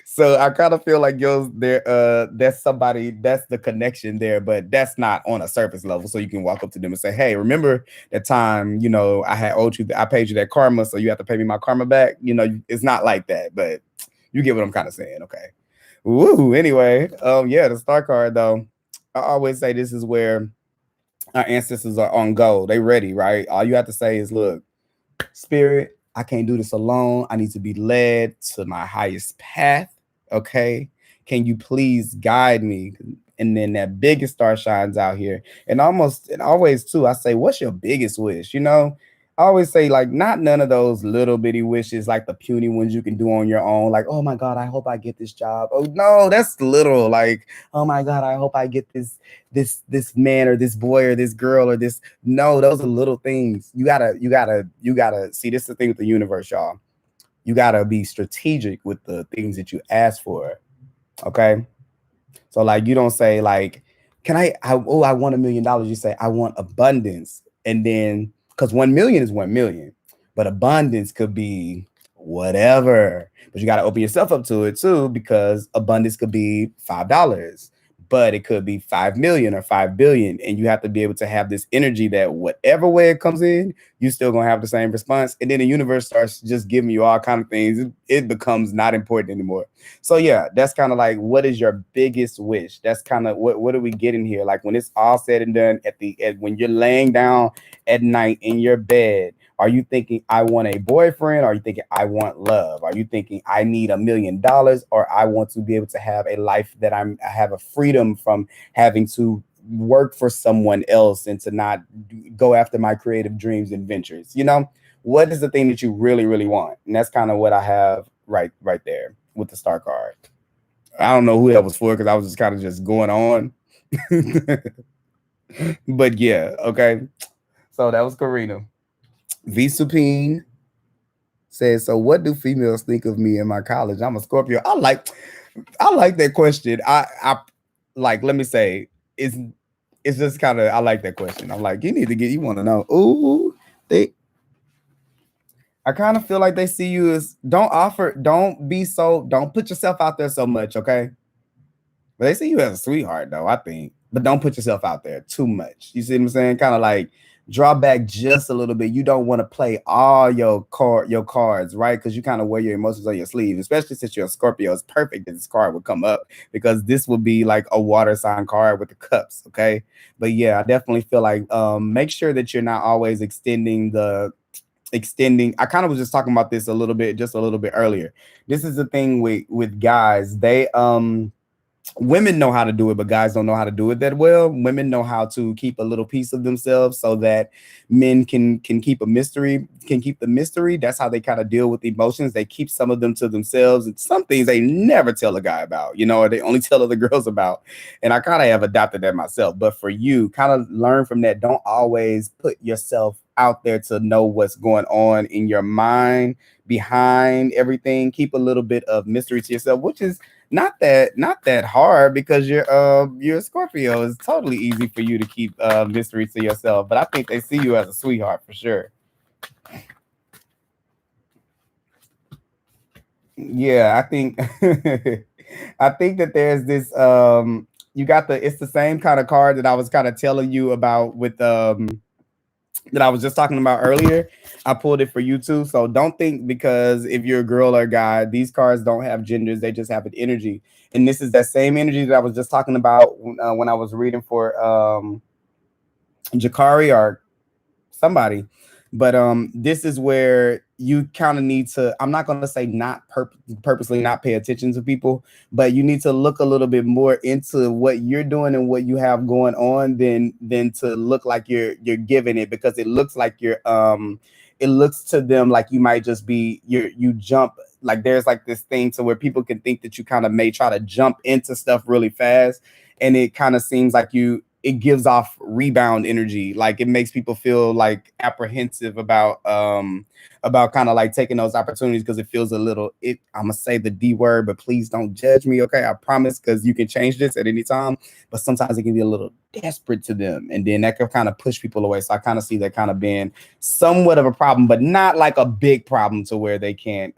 So I kind of feel like that's somebody, that's the connection there, but that's not on a surface level. So you can walk up to them and say, hey, remember that time, I paid you that karma, so you have to pay me my karma back. It's not like that, but you get what I'm kind of saying. Okay. Woo. Anyway, yeah, the star card though. I always say this is where our ancestors are on go. They ready, right? All you have to say is, look, spirit, I can't do this alone. I need to be led to my highest path. Okay. Can you please guide me? And then that biggest star shines out here. And always too, I say, what's your biggest wish? I always say, like, not none of those little bitty wishes, like the puny ones you can do on your own. Like, oh my God, I hope I get this job. Oh no, that's little. Like, oh my God, I hope I get this man or this boy or this girl or this. No, those are little things. You gotta see. This is the thing with the universe, y'all. You gotta be strategic with the things that you ask for. Okay. So like, you don't say like, I want $1 million. You say, I want abundance. And then, because 1 million is 1 million. But abundance could be whatever. But you got to open yourself up to it too, because abundance could be $5, but it could be 5 million or 5 billion. And you have to be able to have this energy that whatever way it comes in, you still gonna have the same response. And then the universe starts just giving you all kind of things. It becomes not important anymore. So yeah, that's kind of like, what is your biggest wish? That's kind of what are we getting here? Like when it's all said and done, when you're laying down at night in your bed, are you thinking I want a boyfriend? Are you thinking I want love? Are you thinking I need $1 million, or I want to be able to have a life that I have a freedom from having to work for someone else and to not go after my creative dreams and ventures? What is the thing that you really, really want? And that's kind of what I have right there with the star card. I don't know who that was for, because I was just kind of just going on. But yeah, okay. So that was Karina. V Supine says, so what do females think of me in my college? I'm a Scorpio. I like that question. I like, let me say, it's just kind of, I like that question. I'm like, you want to know. Ooh, I kind of feel like they see you as, don't put yourself out there so much, okay? But they see you as a sweetheart, though, I think. But don't put yourself out there too much. You see what I'm saying? Kind of like draw back just a little bit. You don't want to play all your cards, right? Because you kind of wear your emotions on your sleeve, especially since you're a Scorpio. It's perfect that this card would come up, because this would be like a water sign card with the cups, okay? But yeah, I definitely feel like make sure that you're not always extending. I kind of was just talking about this a little bit earlier. This is the thing with guys. They women know how to do it, but guys don't know how to do it that well. Women know how to keep a little piece of themselves so that men can keep the mystery. That's how they kind of deal with emotions. They keep some of them to themselves, and some things they never tell a guy about, or they only tell other girls about. And I kind of have adopted that myself. But for you, kind of learn from that. Don't always put yourself out there to know what's going on in your mind behind everything. Keep a little bit of mystery to yourself, which is not that hard, because you're a Scorpio. It's totally easy for you to keep mystery to yourself. But I think they see you as a sweetheart for sure. Yeah, I think I think that there's this it's the same kind of card that I was kind of telling you about with that I was just talking about earlier. I pulled it for you too. So don't think because if you're a girl or a guy, these cards don't have genders. They just have an energy. And this is that same energy that I was just talking about when I was reading for Jakari or somebody. But this is where you kind of need to, I'm not going to say not purposely not pay attention to people, but you need to look a little bit more into what you're doing and what you have going on than to look like you're giving it, because it looks like it looks to them like you might just be, you jump, like there's like this thing to where people can think that you kind of may try to jump into stuff really fast. And it kind of seems like it gives off rebound energy. Like it makes people feel like apprehensive about kind of like taking those opportunities, because it feels a little, I'm gonna say the D word, but please don't judge me, okay? I promise, because you can change this at any time. But sometimes it can be a little desperate to them, and then that can kind of push people away. So I kind of see that kind of being somewhat of a problem, but not like a big problem to where they can't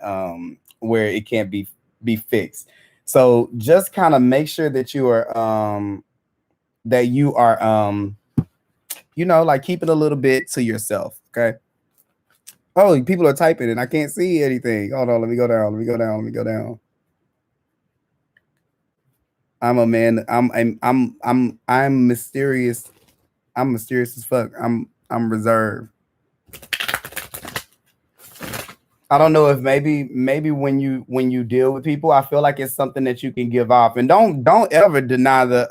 where it can't be fixed. So just kind of make sure that you are like keep it a little bit to yourself, okay? Oh, people are typing and I can't see anything. Hold on, let me go down. I'm a man. I'm mysterious. I'm mysterious as fuck. I'm reserved. I don't know if maybe when you deal with people, I feel like it's something that you can give off. And don't ever deny the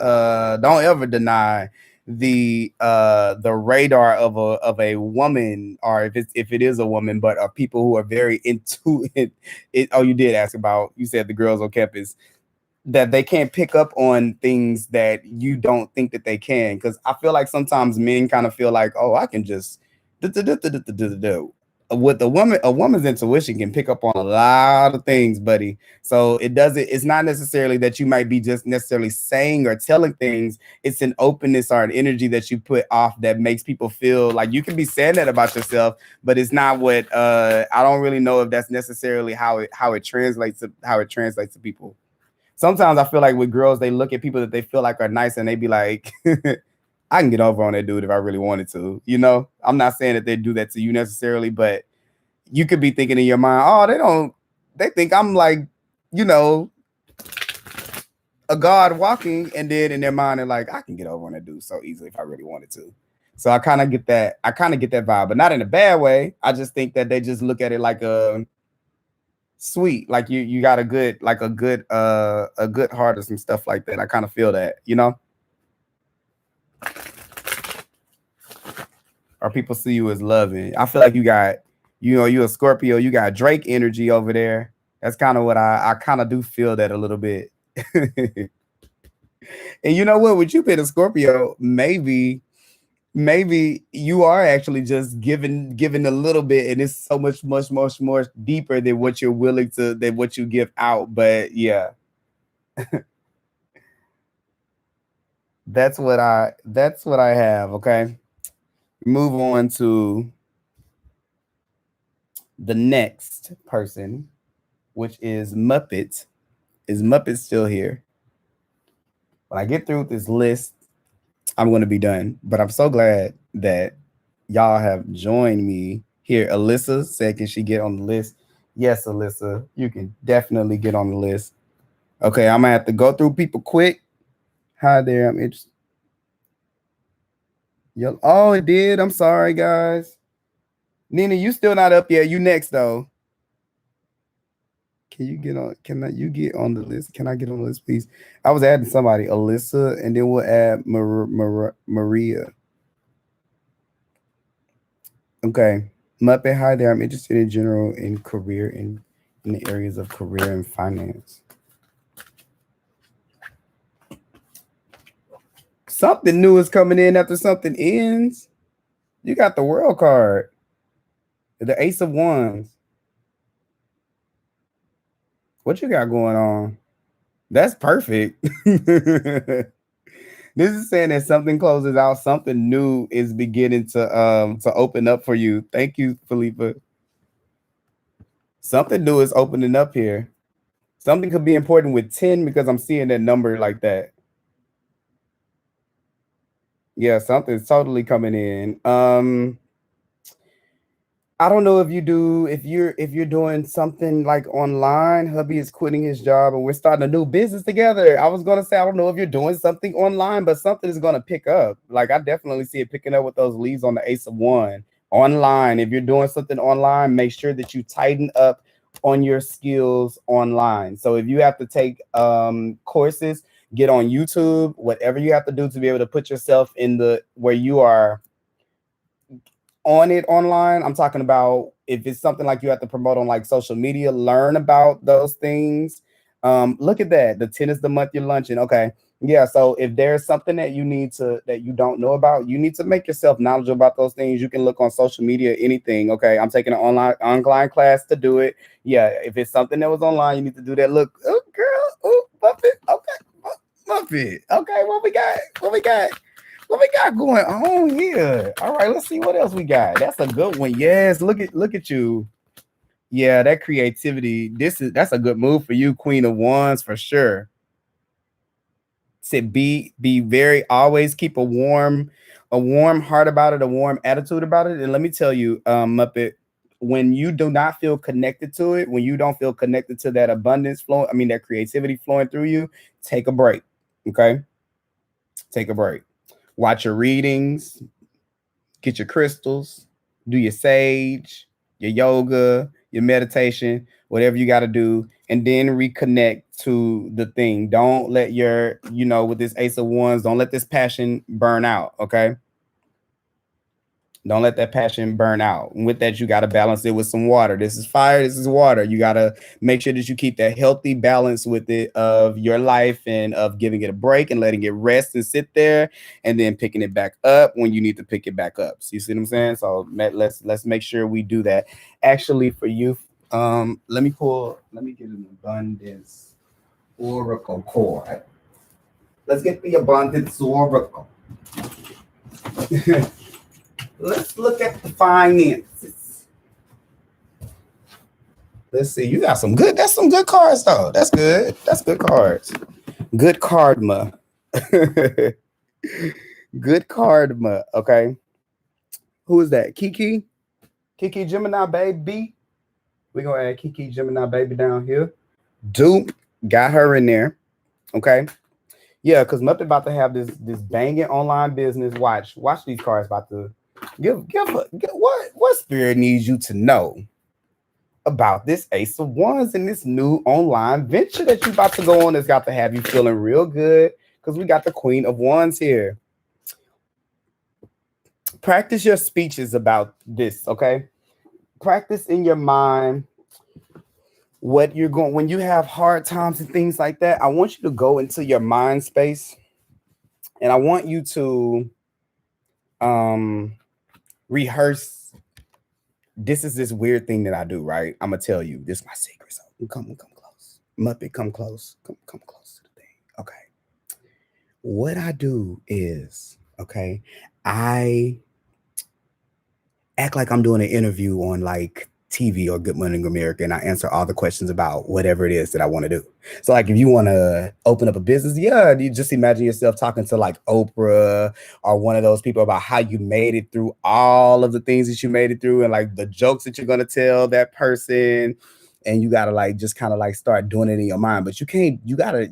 radar of a woman, or if it is a woman, but are people who are very into it. Oh, you did ask about, you said the girls on campus, that they can't pick up on things that you don't think that they can. Because I feel like sometimes men kind of feel like, oh, I can just with a woman's intuition can pick up on a lot of things, buddy. So it's not necessarily that you might be just necessarily saying or telling things. It's an openness or an energy that you put off that makes people feel like you can be saying that about yourself, but it's not what I don't really know if that's necessarily how it translates to people. Sometimes I feel like with girls, they look at people that they feel like are nice and they be like, I can get over on that dude if I really wanted to. You know, I'm not saying that they do that to you necessarily, but you could be thinking in your mind, oh, they think I'm like, you know, a god walking, and then in their mind they're like, I can get over on that dude so easily if I really wanted to. So I kind of get that vibe, but not in a bad way. I just think that they just look at it like a sweet, like you got a good heart or some stuff like that. I kind of feel that, you know. Or people see you as loving. I feel like you got, you a Scorpio, you got Drake energy over there. That's kind of what I kind of do feel that a little bit. And you know what? With you being a Scorpio, maybe you are actually just giving a little bit, and it's so much more deeper than what you're willing to, than what you give out. But yeah. That's what I have. Okay. Move on to the next person, which is Muppet. Is Muppet still here? When I get through with this list, I'm going to be done. But I'm so glad that y'all have joined me here. Alyssa said, can she get on the list? Yes, Alyssa, you can definitely get on the list. Okay, I'm going to have to go through people quick. Hi there, I'm interested. Oh, it did. I'm sorry, guys. Nina, you still not up yet. You next, though. Can you get on? You get on the list? Can I get on the list, please? I was adding somebody, Alyssa, and then we'll add Maria. Okay. Muppet, hi there. I'm interested in general in career in the areas of career and finance. Something new is coming in after something ends. You got the World card. The Ace of Wands. What you got going on? That's perfect. This is saying that something closes out, something new is beginning to open up for you. Thank you, Philippa. Something new is opening up here. Something could be important with 10 because I'm seeing that number like that. Yeah, something's totally coming in. I don't know if you're doing something like online. Hubby is quitting his job and we're starting a new business together. I was gonna say, I don't know if you're doing something online, but something is gonna pick up. Like I definitely see it picking up with those leads on the Ace of One. Online, if you're doing something online, make sure that you tighten up on your skills online. So if you have to take courses, get on YouTube, whatever you have to do to be able to put yourself in where you are on it online. I'm talking about if it's something like you have to promote on like social media, learn about those things. Look at that. The 10 is the month you're launching. Okay. Yeah. So if there's something that you don't know about, you need to make yourself knowledgeable about those things. You can look on social media, anything. Okay. I'm taking an online class to do it. Yeah. If it's something that was online, you need to do that. Look, oh girl, oh Muppet. Okay. Muppet. Okay. What we got? What we got going on here? All right, let's see what else we got. That's a good one. Yes, look at you. Yeah, that creativity. That's a good move for you, Queen of Wands, for sure. Said be very, always keep a warm heart about it, a warm attitude about it. And let me tell you, Muppet, when you do not feel connected to it, when you don't feel connected to that abundance flow, that creativity flowing through you, take a break. Okay, take a break. Watch your readings, get your crystals, do your sage, your yoga, your meditation, whatever you got to do, and then reconnect to the thing. Don't let with this Ace of Wands, don't let this passion burn out, okay? Don't let that passion burn out. And with that, you got to balance it with some water. This is fire. This is water. You got to make sure that you keep that healthy balance with it of your life and of giving it a break and letting it rest and sit there and then picking it back up when you need to pick it back up. So you see what I'm saying? So let's make sure we do that. Actually, for you, let me get an abundance oracle card. Let's get the abundance oracle. Let's look at the finances. Let's see. You got some good. That's some good cards, though. That's good. That's good cards. Good cardma. Good cardma. Okay. Who is that? Kiki? Kiki Gemini baby. We're gonna add Kiki Gemini baby down here. Dupe. Got her in there. Okay. Yeah, because Muppet about to have this banging online business. Watch these cards about to give what spirit needs you to know about this Ace of Wands and this new online venture that you about to go on that's got to have you feeling real good, because we got the Queen of Wands here. Practice your speeches about this, okay? Practice in your mind what you're going when you have hard times and things like that. I want you to go into your mind space and I want you to rehearse. This is this weird thing that I do, right? I'm gonna tell you. This is my secret. So come close. Muppet, come close. Come close to the thing. Okay. What I do is, okay, I act like I'm doing an interview on like TV or Good Morning America, and I answer all the questions about whatever it is that I want to do. So like if you want to open up a business, yeah, you just imagine yourself talking to like Oprah or one of those people about how you made it through all of the things that you made it through and like the jokes that you're going to tell that person. And you got to like just kind of like start doing it in your mind, but you can't, you got to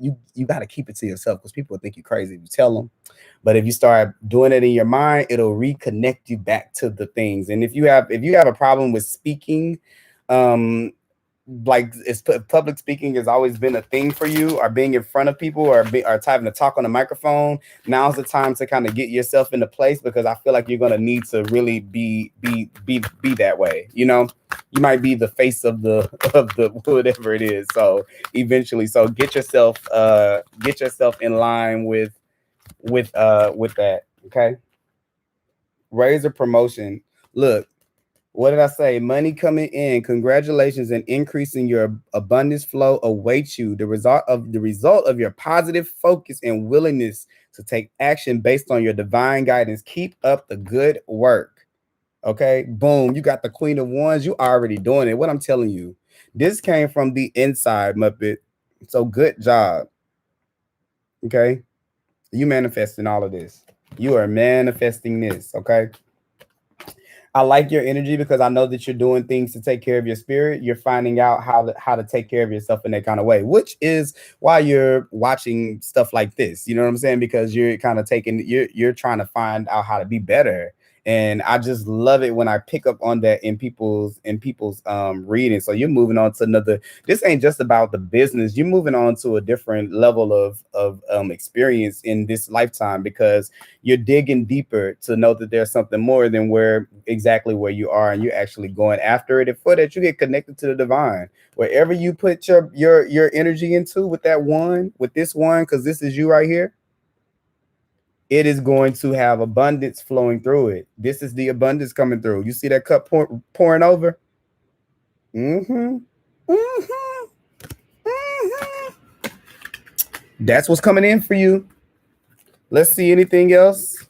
keep it to yourself because people will think you crazy if you tell them. But if you start doing it in your mind, it'll reconnect you back to the things. And if you have a problem with speaking, like public speaking has always been a thing for you, or being in front of people, or having to talk on a microphone, now's the time to kind of get yourself into place, because I feel like you're gonna need to really be that way. You know, you might be the face of the whatever it is. So eventually, so get yourself in line with that. Okay. Raise a promotion. Look, what did I say? Money coming in. Congratulations, and increasing your abundance flow awaits you. The result of your positive focus and willingness to take action based on your divine guidance. Keep up the good work. Okay. Boom. You got the Queen of Wands. You already doing it. What I'm telling you. This came from the inside, Muppet. So good job. Okay. You manifesting all of this. You are manifesting this, okay? I like your energy because I know that you're doing things to take care of your spirit. You're finding out how to take care of yourself in that kind of way, which is why you're watching stuff like this. You know what I'm saying? Because you're kind of you're trying to find out how to be better. And I just love it when I pick up on that in people's reading. So you're moving on to another. This ain't just about the business. You're moving on to a different level of experience in this lifetime, because you're digging deeper to know that there's something more than exactly where you are, and you're actually going after it. And for that, you get connected to the divine. Wherever you put your energy into with this one, because this is you right here, it is going to have abundance flowing through it. This is the abundance coming through. You see that cup pouring over? Mm-hmm. Mm-hmm. Mm-hmm. That's what's coming in for you. Let's see anything else.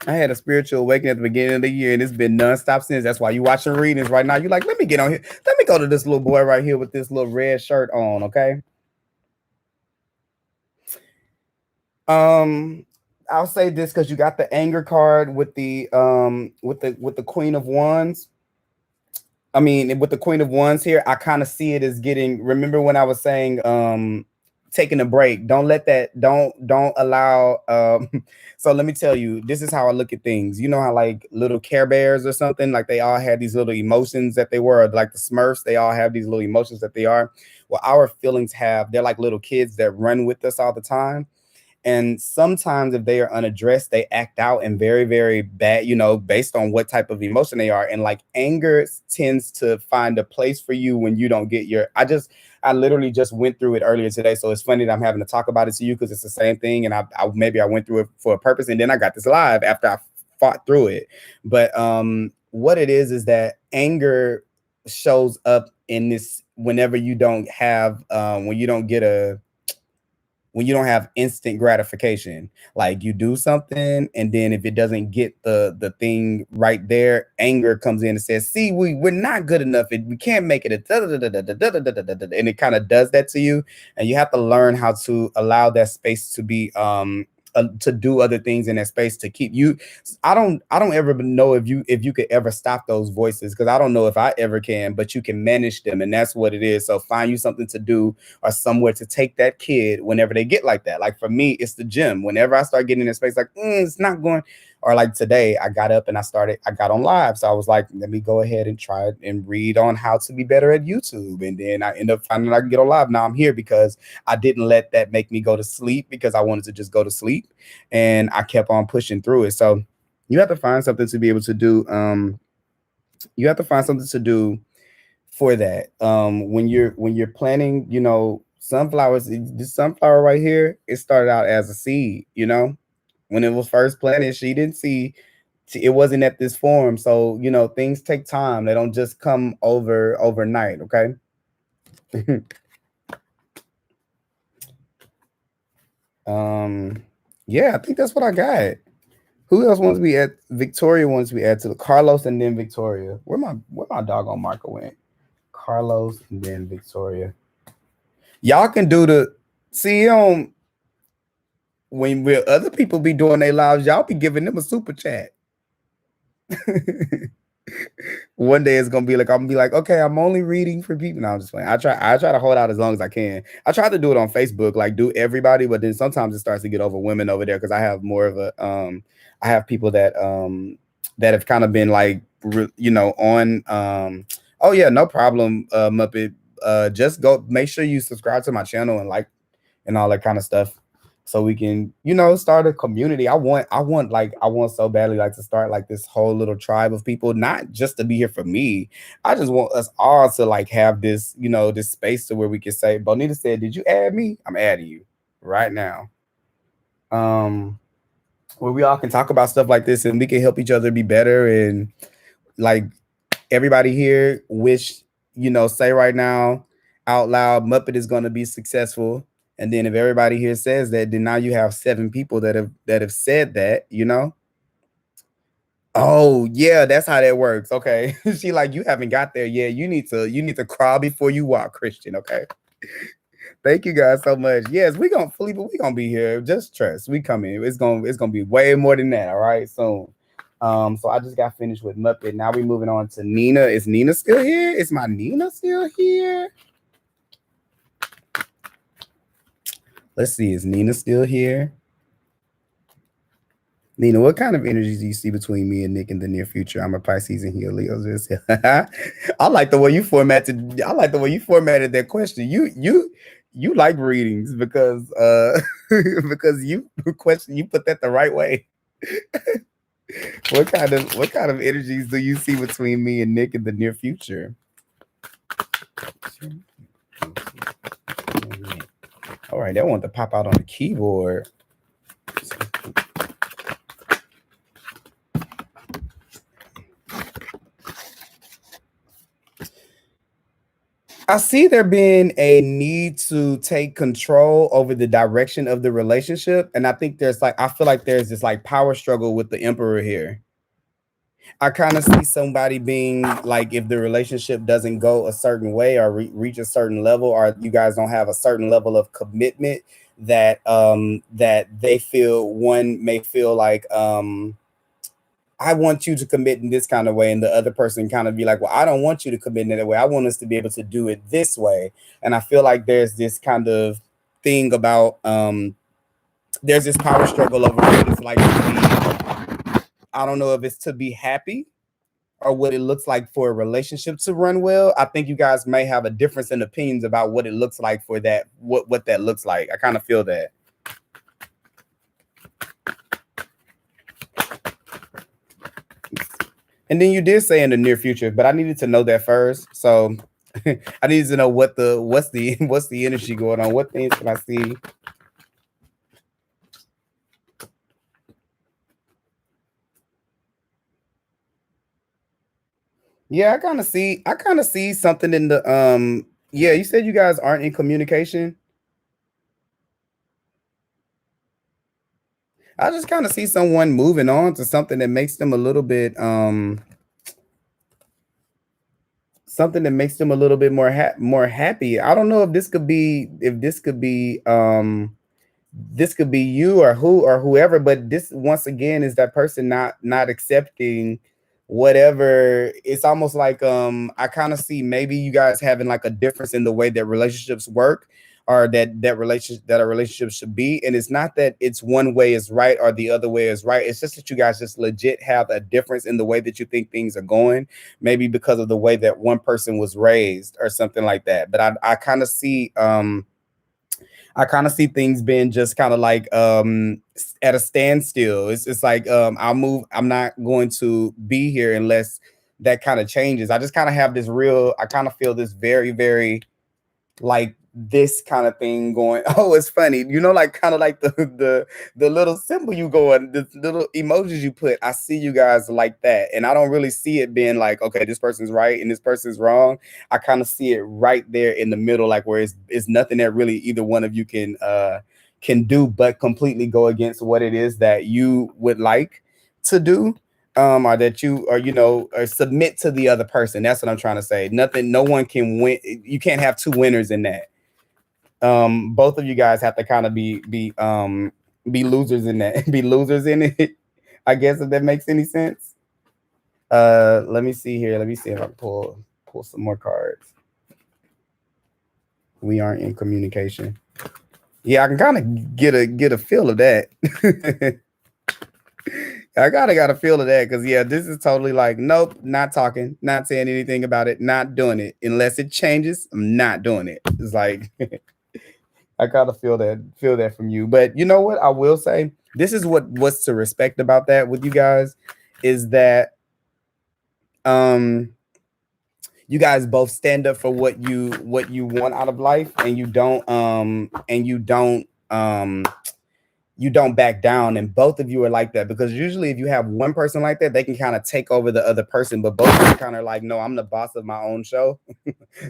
I had a spiritual awakening at the beginning of the year, and it's been nonstop since. That's why you watching readings right now. You're like, let me get on here. Let me go to this little boy right here with this little red shirt on, okay? I'll say this because you got the anger card with the Queen of Wands. I mean, with the Queen of Wands here, I kind of see it as getting. Remember when I was saying taking a break? Don't let that. Don't allow. So let me tell you, this is how I look at things. You know how like little Care Bears or something, like they all had these little emotions that they were, like the Smurfs. They all have these little emotions that they are. Well, our feelings they're like little kids that run with us all the time. And sometimes if they are unaddressed, they act out in very, very bad, based on what type of emotion they are. And like anger tends to find a place for you when you don't get your, I literally just went through it earlier today. So it's funny that I'm having to talk about it to you because it's the same thing. And maybe I went through it for a purpose, and then I got this live after I fought through it. But what it is that anger shows up in this whenever you don't have when you don't have instant gratification. Like you do something, and then if it doesn't get the thing right there, anger comes in and says, see, we're not good enough, we can't make it, and it kind of does that to you. And you have to learn how to allow that space to be to do other things in that space to keep you. I don't ever know if you could ever stop those voices, because I don't know if I ever can, but you can manage them, and that's what it is. So find you something to do or somewhere to take that kid whenever they get like that. Like for me, it's the gym. Whenever I start getting in a space like it's not going, or like today I got up and I got on live, so I was like, let me go ahead and try it and read on how to be better at YouTube. And then I end up finding I can get on live. Now I'm here because I didn't let that make me go to sleep, because I wanted to just go to sleep, and I kept on pushing through it. So you have to find something to be able to do. You have to find something to do for that. When you're planting, sunflowers, this sunflower right here, it started out as a seed. When it was first planted, she didn't see, it wasn't at this form. So things take time. They don't just come overnight. Okay. Yeah, I think that's what I got. Who else wants to be at? Victoria wants to be added to the Carlos, and then Victoria. Where my doggone marker went? Carlos and then Victoria. Y'all can do the when other people be doing their lives, y'all be giving them a super chat. One day it's gonna be like, I'm gonna be like, okay, I'm only reading for people. No, I'm just playing. I try to hold out as long as I can. I try to do it on Facebook, like do everybody, but then sometimes it starts to get overwhelming over there, because I have more of a I have people that have kind of been like on oh yeah, no problem, Muppet. Just go make sure you subscribe to my channel and like and all that kind of stuff, so we can start a community. I want so badly like to start like this whole little tribe of people, not just to be here for me. I just want us all to like have this this space to where we can say, Bonita said, did you add me? I'm adding you right now, where we all can talk about stuff like this, and we can help each other be better. And like everybody here say right now out loud, Muppet is going to be successful. And then if everybody here says that, then now you have 7 people that have said that. Oh yeah, that's how that works. Okay. She like, you haven't got there yet. You need to crawl before you walk, Christian. Okay. Thank you guys so much. Yes, we're gonna be here. Just trust. We coming. It's gonna be way more than that. All right, soon. So I just got finished with Muppet. Now we're moving on to Nina. Is Nina still here? Is my Nina still here? Let's see. Is Nina still here? Nina, what kind of energies do you see between me and Nick in the near future? I'm a Pisces and he a Leo. I like the way you formatted. I like the way you formatted that question. You like readings because because you put that the right way. What kind of energies do you see between me and Nick in the near future? All right, that one to pop out on the keyboard. I see there being a need to take control over the direction of the relationship. And I think I feel like there's this like power struggle with the Emperor here. I kind of see somebody being like, if the relationship doesn't go a certain way or reach a certain level, or you guys don't have a certain level of commitment, that that they feel, one may feel like I want you to commit in this kind of way, and the other person kind of be like, well, I don't want you to commit in that way. I want us to be able to do it this way. And I feel like there's this kind of thing about there's this power struggle over what it's like to be, I don't know if it's to be happy or what it looks like for a relationship to run well. I think you guys may have a difference in opinions about what it looks like for that, what that looks like. I kind of feel that. And then you did say in the near future, but I needed to know that first. So I needed to know what's the what's the energy going on. What things can I see? Yeah, I kind of see something in the yeah, you said you guys aren't in communication. I just kind of see someone moving on to something that makes them a little bit something that makes them a little bit more happy. I don't know if this could be you or whoever, but this once again is that person not accepting whatever. It's almost like I kind of see maybe you guys having like a difference in the way that relationships work, or that a relationship should be. And it's not that it's one way is right or the other way is right. It's just that you guys just legit have a difference in the way that you think things are going, maybe because of the way that one person was raised or something like that. But I kind of see things being just kind of like at a standstill. It's like I'm not going to be here unless that kind of changes. I just kind of have this real, I kind of feel this very, very like this kind of thing going. Oh, it's funny, like kind of like the little symbol you go and the little emojis you put. I see you guys like that, and I don't really see it being like, okay, this person's right and this person's wrong. I kind of see it right there in the middle, like where it's nothing that really either one of you can do but completely go against what it is that you would like to do, or that you or submit to the other person. That's what I'm trying to say. No one can win. You can't have two winners in that. Both of you guys have to kind of be losers in that. Be losers in it. I guess, if that makes any sense. Let me see here. Let me see if I can pull some more cards. We aren't in communication. Yeah, I can kind of get a feel of that. I got a feel of that, because yeah, this is totally like, nope, not talking, not saying anything about it, not doing it unless it changes. I'm not doing it. It's like I kind of feel that from you. But you know what? I will say this is what's to respect about that with you guys is that you guys both stand up for what you want out of life, and you don't back down. And both of you are like that, because usually if you have one person like that, they can kind of take over the other person, but both of you kind of like, no, I'm the boss of my own show.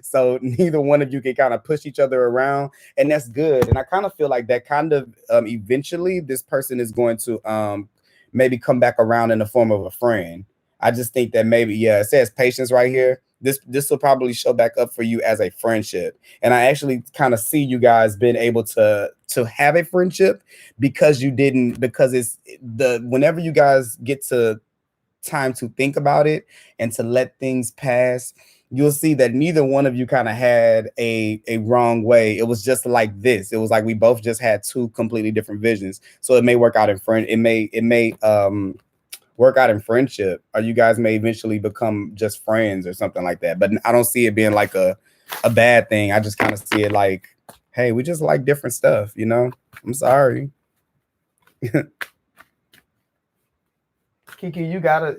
So neither one of you can kind of push each other around, and that's good. And I kind of feel like that kind of eventually this person is going to maybe come back around in the form of a friend. I just think that maybe, yeah, it says patience right here. This will probably show back up for you as a friendship. And I actually kind of see you guys being able to have a friendship, because it's whenever you guys get to time to think about it and to let things pass, you'll see that neither one of you kind of had a wrong way. It was just like this. It was like we both just had two completely different visions. So it may work out in work out in friendship, or you guys may eventually become just friends or something like that. But I don't see it being like a bad thing. I just kind of see it like, hey, we just like different stuff, I'm sorry. Kiki, you gotta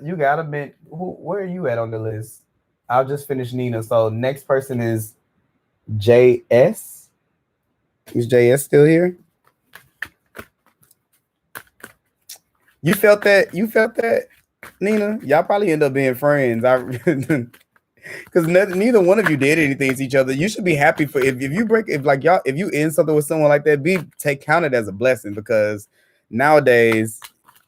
where are you at on the list? I'll just finish Nina. So next person is JS. Is JS still here? You felt that? Nina? Y'all probably end up being friends. Because neither one of you did anything to each other. You should be happy for if you end something with someone like that, count it as a blessing, because nowadays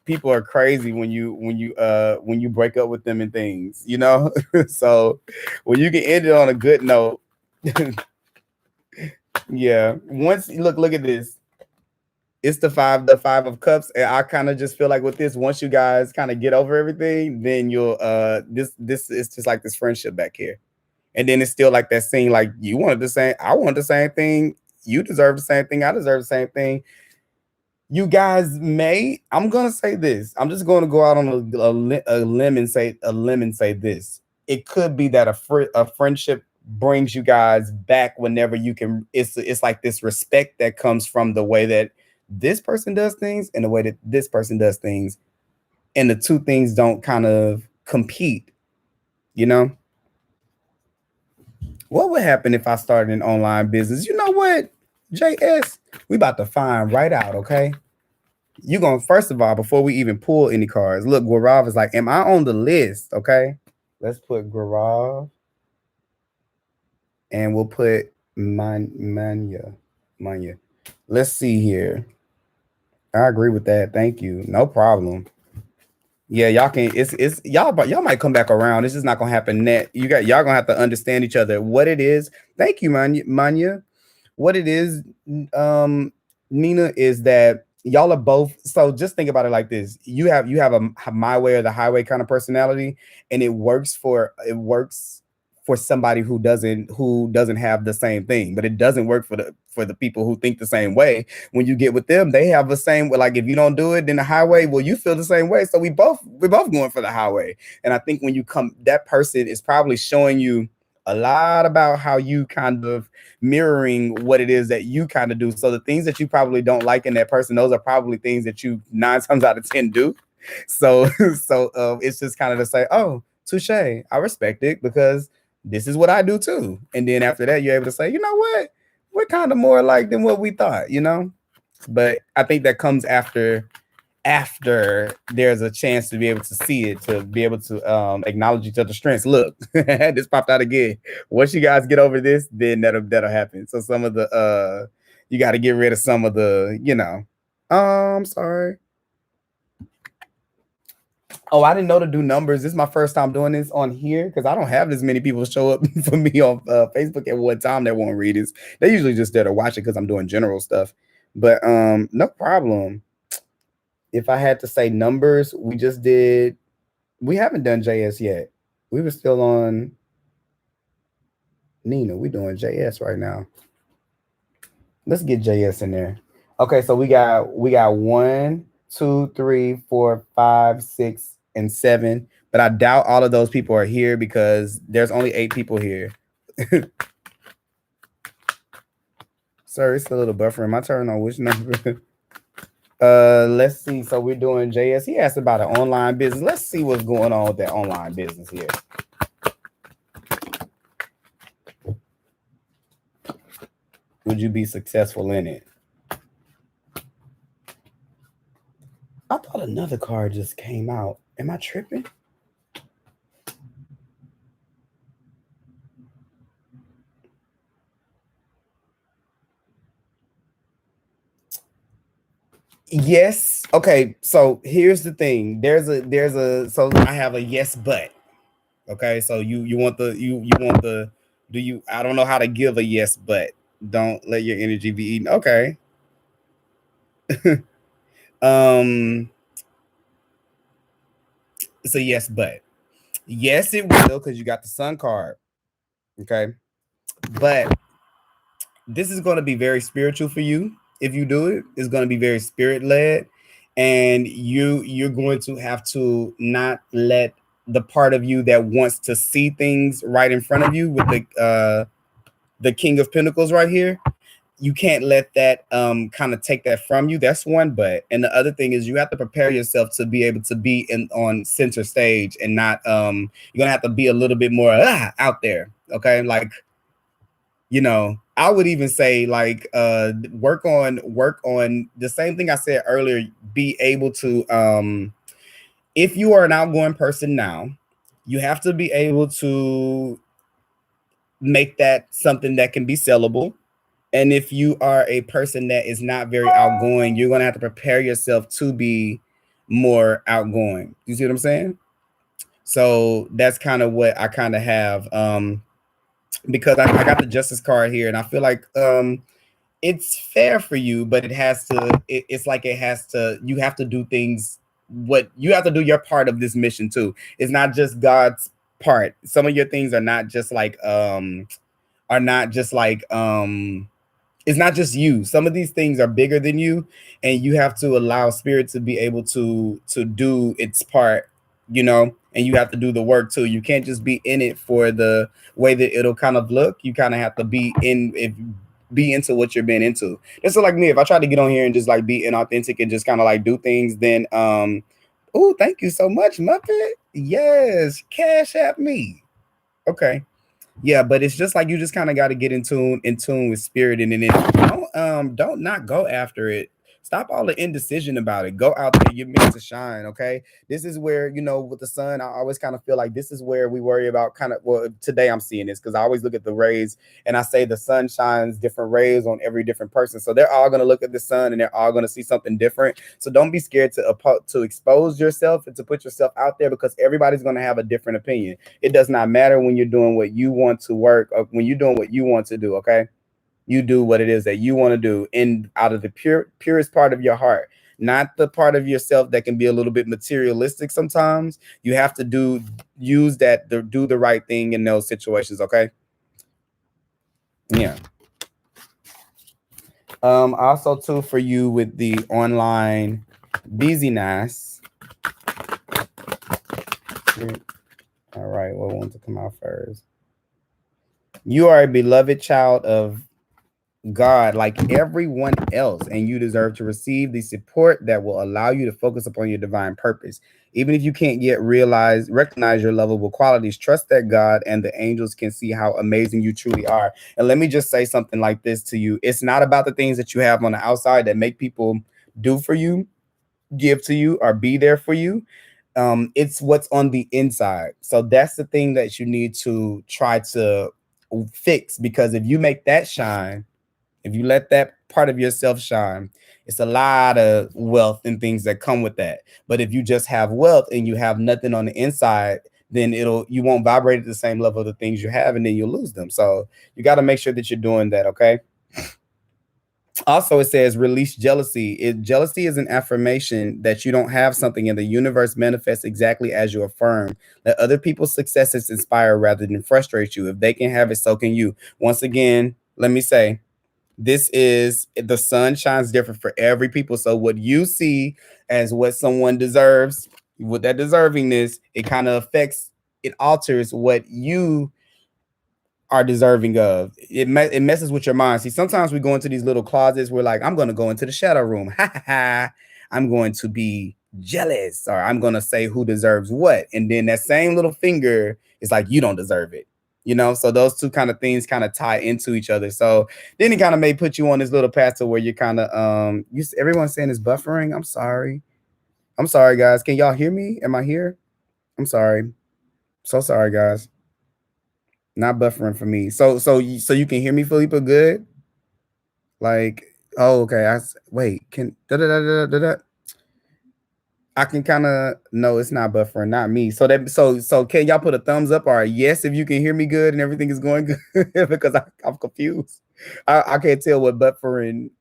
people are crazy when you break up with them and things, So when you can end it on a good note, yeah. Look at this. It's the five of cups, and I kind of just feel like with this, once you guys kind of get over everything, then you'll this is just like this friendship back here. And then it's still like that scene, like you wanted the same, I want the same thing, you deserve the same thing, I deserve the same thing. You guys I'm gonna say this, I'm just going to go out on a limb and say this. It could be that a friendship brings you guys back whenever you can. It's like this respect that comes from the way that this person does things and the way that this person does things, and the two things don't kind of compete, you know? What would happen if I started an online business? You know what, JS? We about to find right out, okay? You gonna, first of all, before we even pull any cards, look, Gaurav is like, am I on the list? Okay. Let's put Gaurav and we'll put Manya. Let's see here. I agree with that. Thank you. No problem. Yeah, y'all can. It's y'all, but y'all might come back around. It's just not gonna happen. Net. Y'all gonna have to understand each other. What it is. Thank you, Manya. What it is, Nina, is that y'all are both. So just think about it like this: you have a my way or the highway kind of personality, and it works for somebody who doesn't have the same thing, but it doesn't work for the people who think the same way. When you get with them, they have the same, like if you don't do it, then the highway, well, you feel the same way. So we're both going for the highway. And I think when you come, that person is probably showing you a lot about how you kind of mirroring what it is that you kind of do. So the things that you probably don't like in that person, those are probably things that you 9 times out of 10 do. So it's just kind of to say, oh, touche, I respect it because this is what I do too. And then after that, you're able to say, you know what, we're kind of more alike than what we thought, you know? But I think that comes after there's a chance to be able to see it, to be able to acknowledge each other's strengths. Look, this popped out again. Once you guys get over this, then that'll happen. So some of the you got to get rid of some of the, you know. I'm sorry. Oh, I didn't know to do numbers. This is my first time doing this on here because I don't have as many people show up for me on Facebook at one time that won't read this. They usually just there to watch it because I'm doing general stuff. But no problem. If I had to say numbers, we haven't done JS yet. We were still on Nina. We're doing JS right now. Let's get JS in there. Okay, so we got 1, 2, 3, 4, 5, 6, and 7. But I doubt all of those people are here because there's only 8 people here. Sorry, it's a little buffering. My turn on which number? Let's see. So we're doing JS. He asked about an online business. Let's see what's going on with that online business here. Would you be successful in it? I thought another card just came out. Am I tripping? Yes. Okay. So here's the thing. So I have a yes, but. Okay. So you want the I don't know how to give a yes, but don't let your energy be eaten. Okay. It's a yes, but. Yes, it will, because you got the sun card. Okay. But this is going to be very spiritual for you. If you do it, it's going to be very spirit led. And you're going to have to not let the part of you that wants to see things right in front of you with the King of Pentacles right here. You can't let that kind of take that from you. That's one. But and the other thing is you have to prepare yourself to be able to be on center stage and not you're gonna have to be a little bit more out there. Okay, like, you know, I would even say like work on the same thing I said earlier. Be able to if you are an outgoing person now, you have to be able to make that something that can be sellable. And if you are a person that is not very outgoing, you're going to have to prepare yourself to be more outgoing. You see what I'm saying? So that's kind of what I kind of have because I got the Justice card here, and I feel like it's fair for you, but it has to, it's like it has to, you have to do things, what you have to do your part of this mission too. It's not just God's part. Some of your things are not just like it's not just you. Some of these things are bigger than you, and you have to allow spirit to be able to do its part, you know, and you have to do the work too. You can't just be in it for the way that it'll kind of look. You kind of have to be into what you're being into. It's like me. If I try to get on here and just like be inauthentic and just kind of like do things, then oh, thank you so much, Muppet. Yes, cash at me. Okay. Yeah, but it's just like you just kind of got to get in tune with spirit, and then don't not go after it. Stop all the indecision about it. Go out there. You're meant to shine. Okay. This is where, with the sun, I always kind of feel like this is where we worry about kind of, well, today I'm seeing this because I always look at the rays and I say the sun shines different rays on every different person. So they're all going to look at the sun and they're all going to see something different. So don't be scared to expose yourself and to put yourself out there, because everybody's going to have a different opinion. It does not matter when you're doing what you want to work, or when you're doing what you want to do. Okay. You do what it is that you want to do, in out of the purest part of your heart, not the part of yourself that can be a little bit materialistic. Sometimes you have to do the right thing in those situations. Okay. Yeah. Also too, for you with the online busyness. All right, what wants to come out first? You are a beloved child of God, like everyone else, and you deserve to receive the support that will allow you to focus upon your divine purpose. Even if you can't yet recognize your lovable qualities, trust that God and the angels can see how amazing you truly are. And let me just say something like this to you. It's not about the things that you have on the outside that make people do for you, give to you, or be there for you. It's what's on the inside. So that's the thing that you need to try to fix, because if you make that shine, if you let that part of yourself shine, it's a lot of wealth and things that come with that. But if you just have wealth and you have nothing on the inside, then you won't vibrate at the same level of the things you have, and then you'll lose them. So you got to make sure that you're doing that. Okay. Also, it says release jealousy. Jealousy is an affirmation that you don't have something, and the universe manifests exactly as you affirm. Let other people's successes inspire rather than frustrate you. If they can have it, so can you. Once again, let me say, this is the sun shines different for every people. So what you see as what someone deserves, with that deservingness, it kind of affects, it alters what you are deserving of. It messes with your mind. See, sometimes we go into these little closets. We're like, I'm going to go into the shadow room. I'm going to be jealous, or I'm going to say who deserves what. And then that same little finger is like, you don't deserve it. So those two kind of things kind of tie into each other. So then it kind of may put you on this little path to where you're kind of, everyone's saying it's buffering. I'm sorry. Guys. Can y'all hear me? Am I here? I'm sorry. So sorry, guys. Not buffering for me. So you can hear me, Felipa, good? Like, oh, okay. Wait, can I can kind of, no, it's not buffering, not me. So can y'all put a thumbs up or a yes if you can hear me good and everything is going good? Because I'm confused. I can't tell what buffering.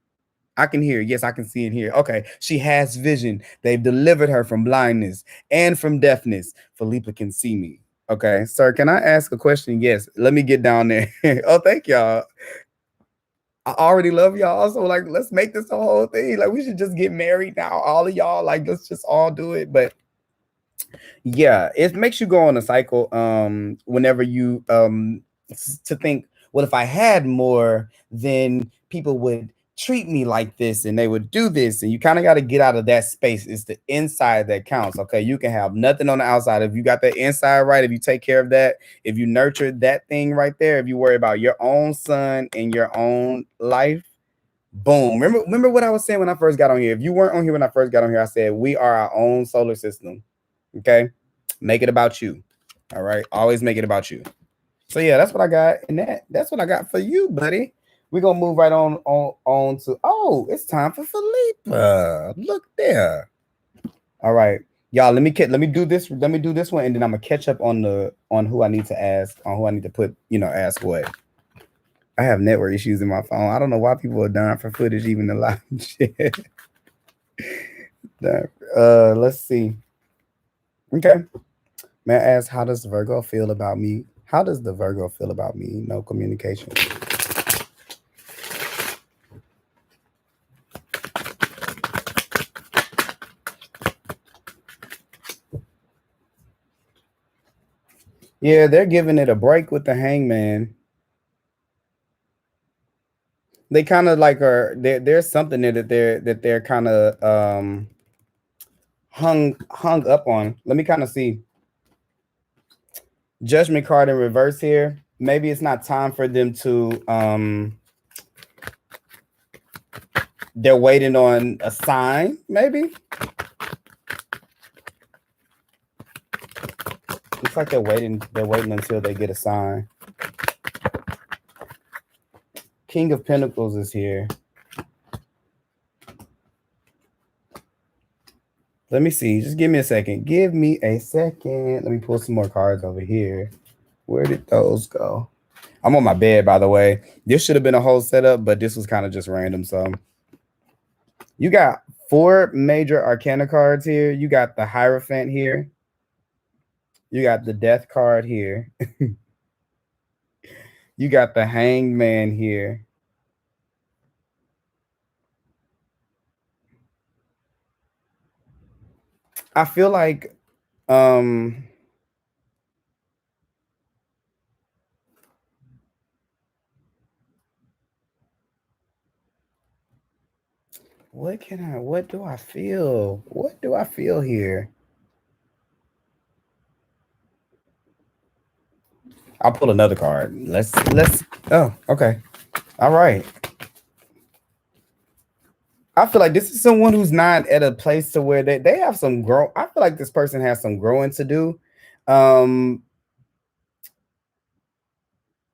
I can hear. Yes, I can see and hear. Okay. She has vision. They've delivered her from blindness and from deafness. Felipa can see me. Okay. Sir, can I ask a question? Yes. Let me get down there. Oh, thank y'all. I already love y'all. So, like, let's make this a whole thing. Like, we should just get married now. All of y'all. Like, let's just all do it. But yeah, it makes you go on a cycle. Whenever you to think, what if I had more, then people would treat me like this and they would do this, and you kind of got to get out of that space. It's the inside that counts. Okay, you can have nothing on the outside. If you got the inside right, if you take care of that, if you nurture that thing right there, if you worry about your own son and your own life, boom. Remember what I was saying when I first got on here. If you weren't on here when I first got on here, I said we are our own solar system. Okay, make it about you. All right, always make it about you. So yeah, that's what I got, and that's what I got for you, buddy. We're gonna move right on to, oh, it's time for Felipa. Look there. All right, y'all. Let me do this. Let me do this one, and then I'm gonna catch up on who I need to ask, on who I need to put. Ask what. I have network issues in my phone. I don't know why people are dying for footage, even the live shit. Let's see. Okay. May I ask, how does Virgo feel about me? How does the Virgo feel about me? No communication. Yeah, they're giving it a break with the Hangman. They kind of like there's something there that they're kind of hung up on. Let me kind of see. Judgment card in reverse here. Maybe it's not time for them to they're waiting on a sign, maybe. Looks like they're waiting until they get a sign. King of Pentacles is here. Let me see. Just give me a second. Give me a second. Let me pull some more cards over here. Where did those go? I'm on my bed, by the way. This should have been a whole setup, but this was kind of just random. So you got 4 major arcana cards here. You got the Hierophant here. You got the Death card here. You got the Hanged Man here. I feel like what do I feel? What do I feel here? I'll pull another card. Let's oh, okay. All right. I feel like this is someone who's not at a place to where they have some grow. I feel like this person has some growing to do. And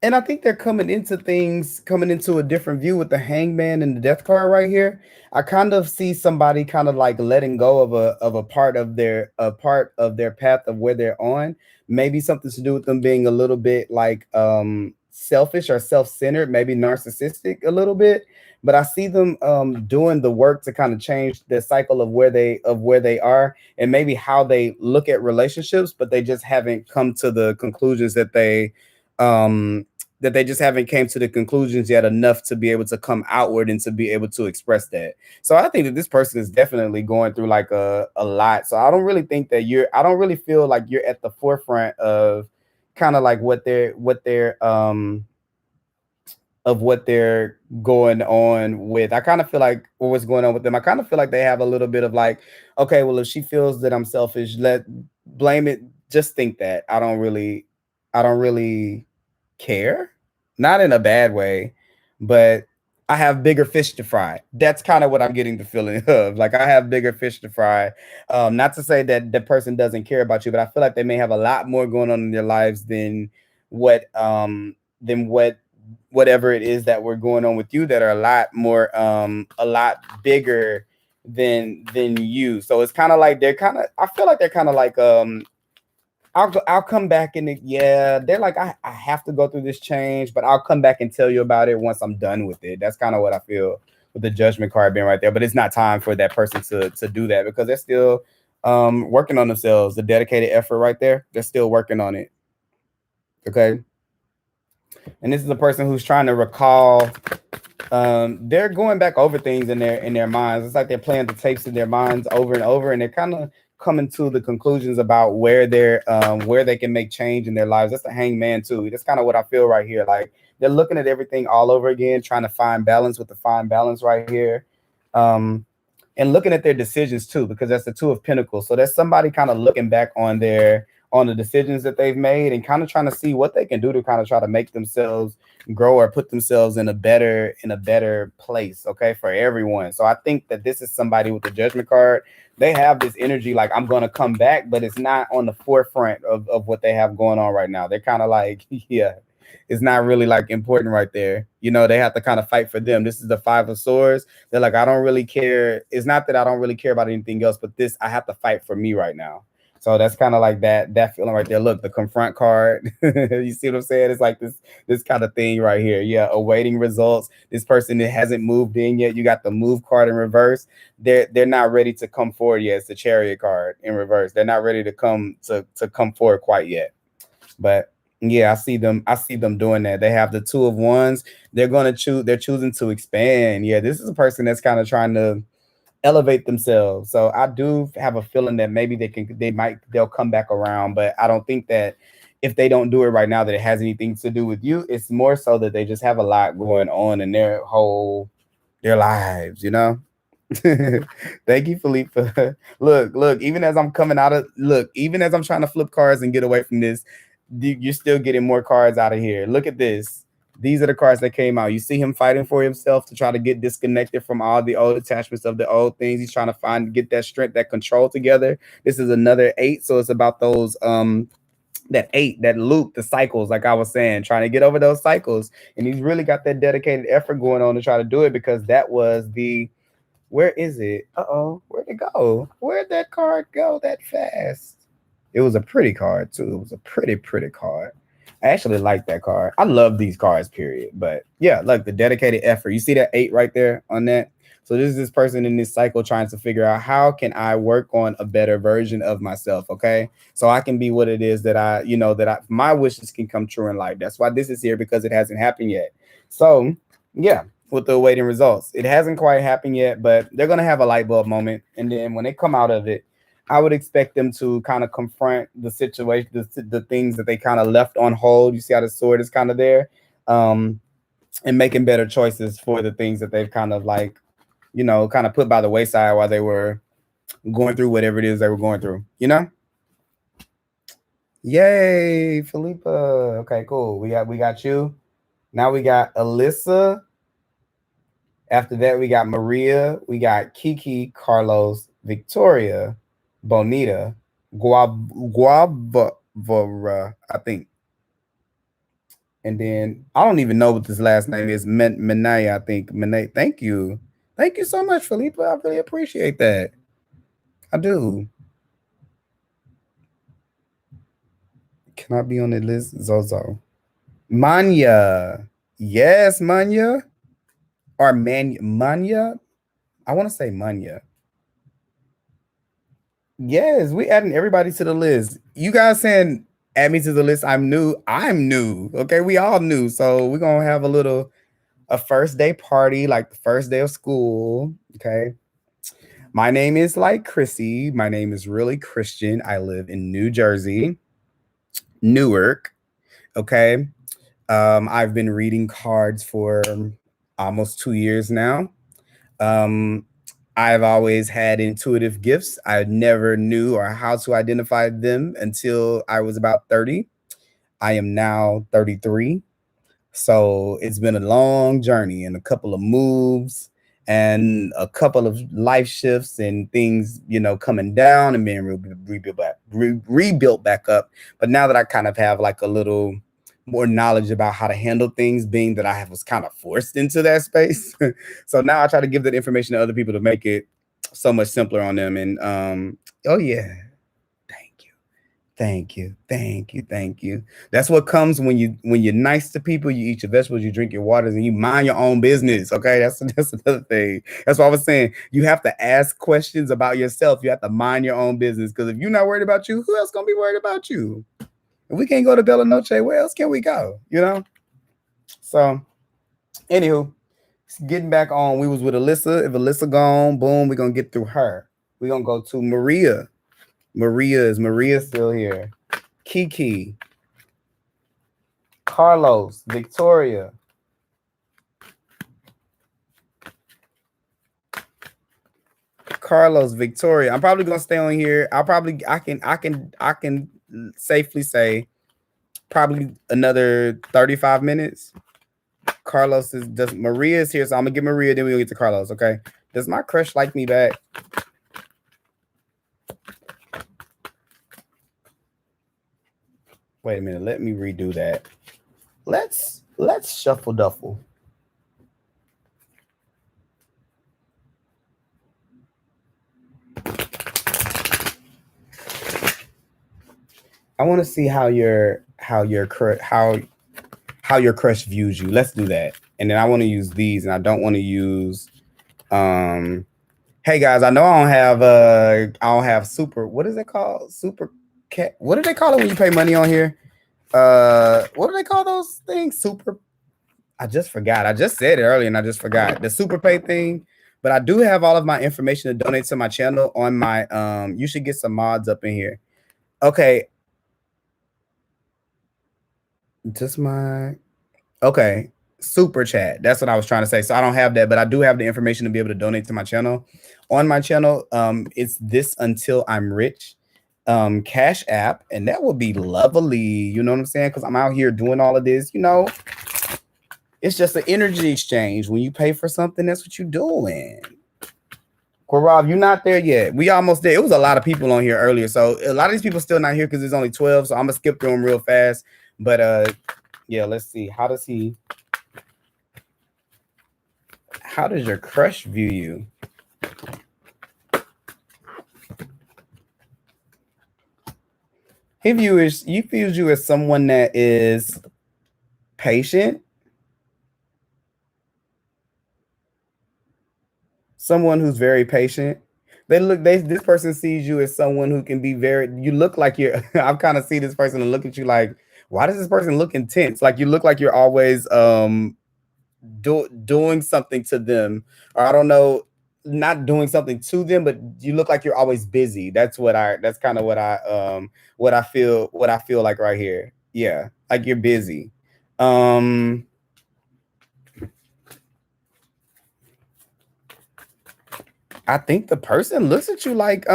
I think they're coming into a different view with the Hangman and the Death card right here. I kind of see somebody kind of like letting go of a part of their path of where they're on. Maybe something to do with them being a little bit like selfish or self-centered, maybe narcissistic a little bit. But I see them doing the work to kind of change the cycle of where they are and maybe how they look at relationships, but they just haven't come to the conclusions that they just haven't came to the conclusions yet enough to be able to come outward and to be able to express that. So I think that this person is definitely going through like a lot. So I don't really think that I don't really feel like you're at the forefront of kind of like what they're going on with. I kind of feel like what's going on with them. I kind of feel like they have a little bit of like, okay, well, if she feels that I'm selfish, blame it. Just think that I don't really care, not in a bad way, but I have bigger fish to fry. That's kind of what I'm getting the feeling of. Like I have bigger fish to fry. Not to say that the person doesn't care about you, but I feel like they may have a lot more going on in their lives than whatever it is that we're going on with you that are a lot bigger than you. So it's kind of like I feel like they're kind of like I'll come back and they're like, I have to go through this change, but I'll come back and tell you about it once I'm done with it. That's kind of what I feel with the Judgment card being right there. But it's not time for that person to do that because they're still working on themselves. The dedicated effort right there, they're still working on it. Okay. And this is a person who's trying to recall. They're going back over things in their minds. It's like they're playing the tapes in their minds over and over, and they're kind of coming to the conclusions about where they can make change in their lives. That's the Hangman too. That's kind of what I feel right here. Like they're looking at everything all over again, trying to find balance with the fine balance right here. And looking at their decisions too, because that's the Two of Pentacles. So there's somebody kind of looking back on the decisions that they've made and kind of trying to see what they can do to kind of try to make themselves grow or put themselves in a better place, okay, for everyone. So I think that this is somebody with the Judgment card. They have this energy like I'm gonna come back, but it's not on the forefront of what they have going on right now. They're kind of like, yeah, it's not really like important right there. You know, they have to kind of fight for them. This is the Five of Swords. They're like, I don't really care. It's not that I don't really care about anything else, but this, I have to fight for me right now. So that's kind of like that feeling right there. Look, the Confront card. You see what I'm saying? It's like this kind of thing right here. Yeah, awaiting results. This person that hasn't moved in yet. You got the Move card in reverse. They're not ready to come forward yet. It's the Chariot card in reverse. They're not ready to come forward quite yet. But yeah, I see them doing that. They have the Two of Wands. They're choosing to expand. Yeah, this is a person that's kind of trying to elevate themselves. So I do have a feeling that maybe they'll come back around, but I don't think that if they don't do it right now that it has anything to do with you. It's more so that they just have a lot going on in their lives, you know. Thank you, Philippe. Look, even as I'm trying to flip cards and get away from this, you're still getting more cards out of here. Look at this. These are the cards that came out. You see him fighting for himself to try to get disconnected from all the old attachments of the old things. He's trying to get that strength, that control together. This is another 8, so it's about those that 8, that loop, the cycles, like I was saying, trying to get over those cycles. And he's really got that dedicated effort going on to try to do it, because that was the, where is it? Where'd it go? Where'd that card go that fast? It was a pretty card too. It was a pretty card. I actually like that card. I love these cards, period. But yeah, like the dedicated effort. You see that 8 right there on that? So this is this person in this cycle trying to figure out, how can I work on a better version of myself, okay? So I can be what it is that my wishes can come true in life. That's why this is here, because it hasn't happened yet. So yeah, with the awaiting results. It hasn't quite happened yet, but they're going to have a light bulb moment. And then when they come out of it, I would expect them to kind of confront the situation, the things that they kind of left on hold. You see how the sword is kind of there, and making better choices for the things that they've kind of like, kind of put by the wayside while they were going through whatever it is they were going through, Yay, Philippa. Okay, cool. We got you. Now we got Alyssa. After that, we got Maria. We got Kiki, Carlos, Victoria, Bonita, Guavara, I think. And then I don't even know what this last name is. Menay, I think. Menay. Thank you. Thank you so much, Philippa. I really appreciate that. I do. Can I be on the list? Zozo. Manya. Yes, Manya. Or Manya. I want to say Manya. Yes, we adding everybody to the list. You guys saying add me to the list. I'm new. Okay, we all new. So we're gonna have a first day party, like the first day of school. Okay. My name is Thelightchrissy. My name is really Christian. I live in New Jersey, Newark. Okay. I've been reading cards for almost 2 years now. I've always had intuitive gifts. I never knew or how to identify them until I was about 30. I am now 33. So it's been a long journey and a couple of moves and a couple of life shifts and things, coming down and being rebuilt back up. But now that I kind of have like a little more knowledge about how to handle things, being that I was kind of forced into that space. So now I try to give that information to other people to make it so much simpler on them. And oh yeah, thank you. That's what comes when you're nice to people. You eat your vegetables, you drink your waters, and you mind your own business. Okay, that's another thing. That's what I was saying. You have to ask questions about yourself. You have to mind your own business, because if you're not worried about you, who else gonna be worried about you? If we can't go to Bella Noche, where else can we go? So, anywho, getting back on, we was with Alyssa. If Alyssa gone, boom, we're gonna get through her. We're gonna go to Maria. Is Maria still here? Kiki, Carlos, Victoria, I'm probably gonna stay on here. I can safely say probably another 35 minutes. Maria is here, so I'm gonna get Maria, then we'll get to Carlos. Okay. Does my crush like me back? Wait a minute, let me redo that. Let's shuffle duffle. I want to see how your crush views you. Let's do that. And then I want to use these, and I don't want to use hey guys, I know I don't have super, what is it called? Super cat. What do they call it when you pay money on here? What do they call those things? Super, I just forgot. I just said it earlier and I just forgot. The super pay thing. But I do have all of my information to donate to my channel on my you should get some mods up in here. Okay. Just my super chat. That's what I was trying to say. So I don't have that, but I do have the information to be able to donate to my channel. On my channel, it's This Until I'm Rich. Cash App, and that would be lovely. You know what I'm saying? Because I'm out here doing all of this. It's just an energy exchange. When you pay for something, that's what you're doing. Rob, you're not there yet. We almost there. It was a lot of people on here earlier, so a lot of these people still not here because there's only 12. So I'm gonna skip through them real fast. But yeah, let's see. How does your crush view you? He views you as someone that is patient, someone who's very patient. This person sees you as someone who can be you look like you're I've kind of see this person and look at you like, why does this person look intense? Like you look like you're always doing something to them, or I don't know, not doing something to them, but you look like you're always busy. That's kind of what I feel like right here. Yeah, like you're busy. I think the person looks at you like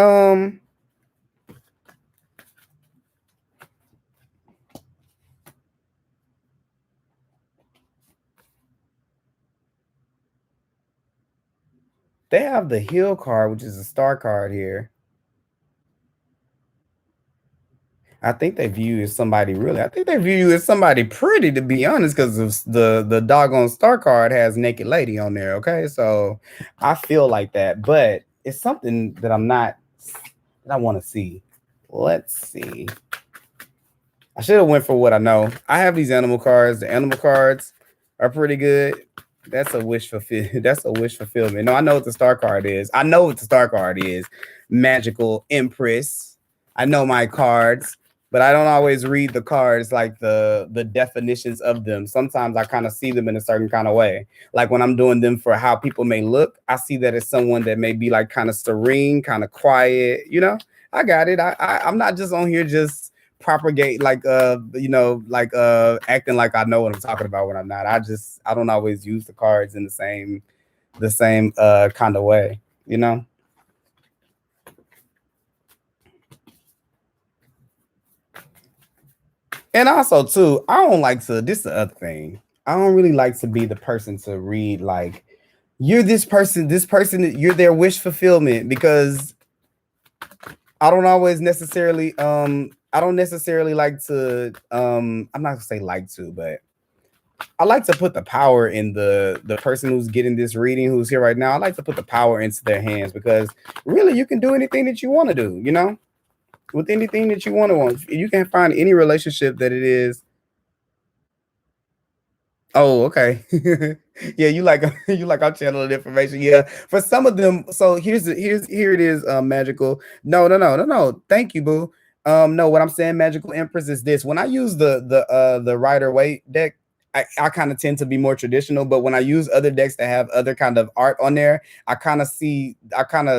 they have the Heal card, which is a star card here. I think they view you as somebody really. I think they view you as somebody pretty, to be honest, because the doggone star card has naked lady on there. Okay, so I feel like that, but it's something that I want to see. Let's see. I should have went for what I know. I have these animal cards. The animal cards are pretty good. That's a wish fulfillment. No, I know what the star card is. Magical Empress. I know my cards, but I don't always read the cards like the definitions of them. Sometimes I kind of see them in a certain kind of way. Like when I'm doing them for how people may look, I see that as someone that may be like kind of serene, kind of quiet. I got it. I'm not just on here just propagate like acting like I know what I'm talking about when I'm not. I don't always use the cards in the same kind of way, And also too, I don't like to, this is the other thing. I don't really like to be the person to read like you're this person, you're their wish fulfillment, because I don't always necessarily I don't necessarily like to I'm not gonna say like to, but I like to put the power in the person who's getting this reading, who's here right now. I like to put the power into their hands, because really you can do anything that you want to do, with anything that you want. You can find any relationship that it is. Oh, okay. Yeah, you like I'm channeling information. Yeah, for some of them. So here it is. Magical. No. Thank you, boo. No, what I'm saying, Magical Empress, is this. When I use the Rider Waite deck, I kind of tend to be more traditional, but when I use other decks that have other kind of art on there, I kind of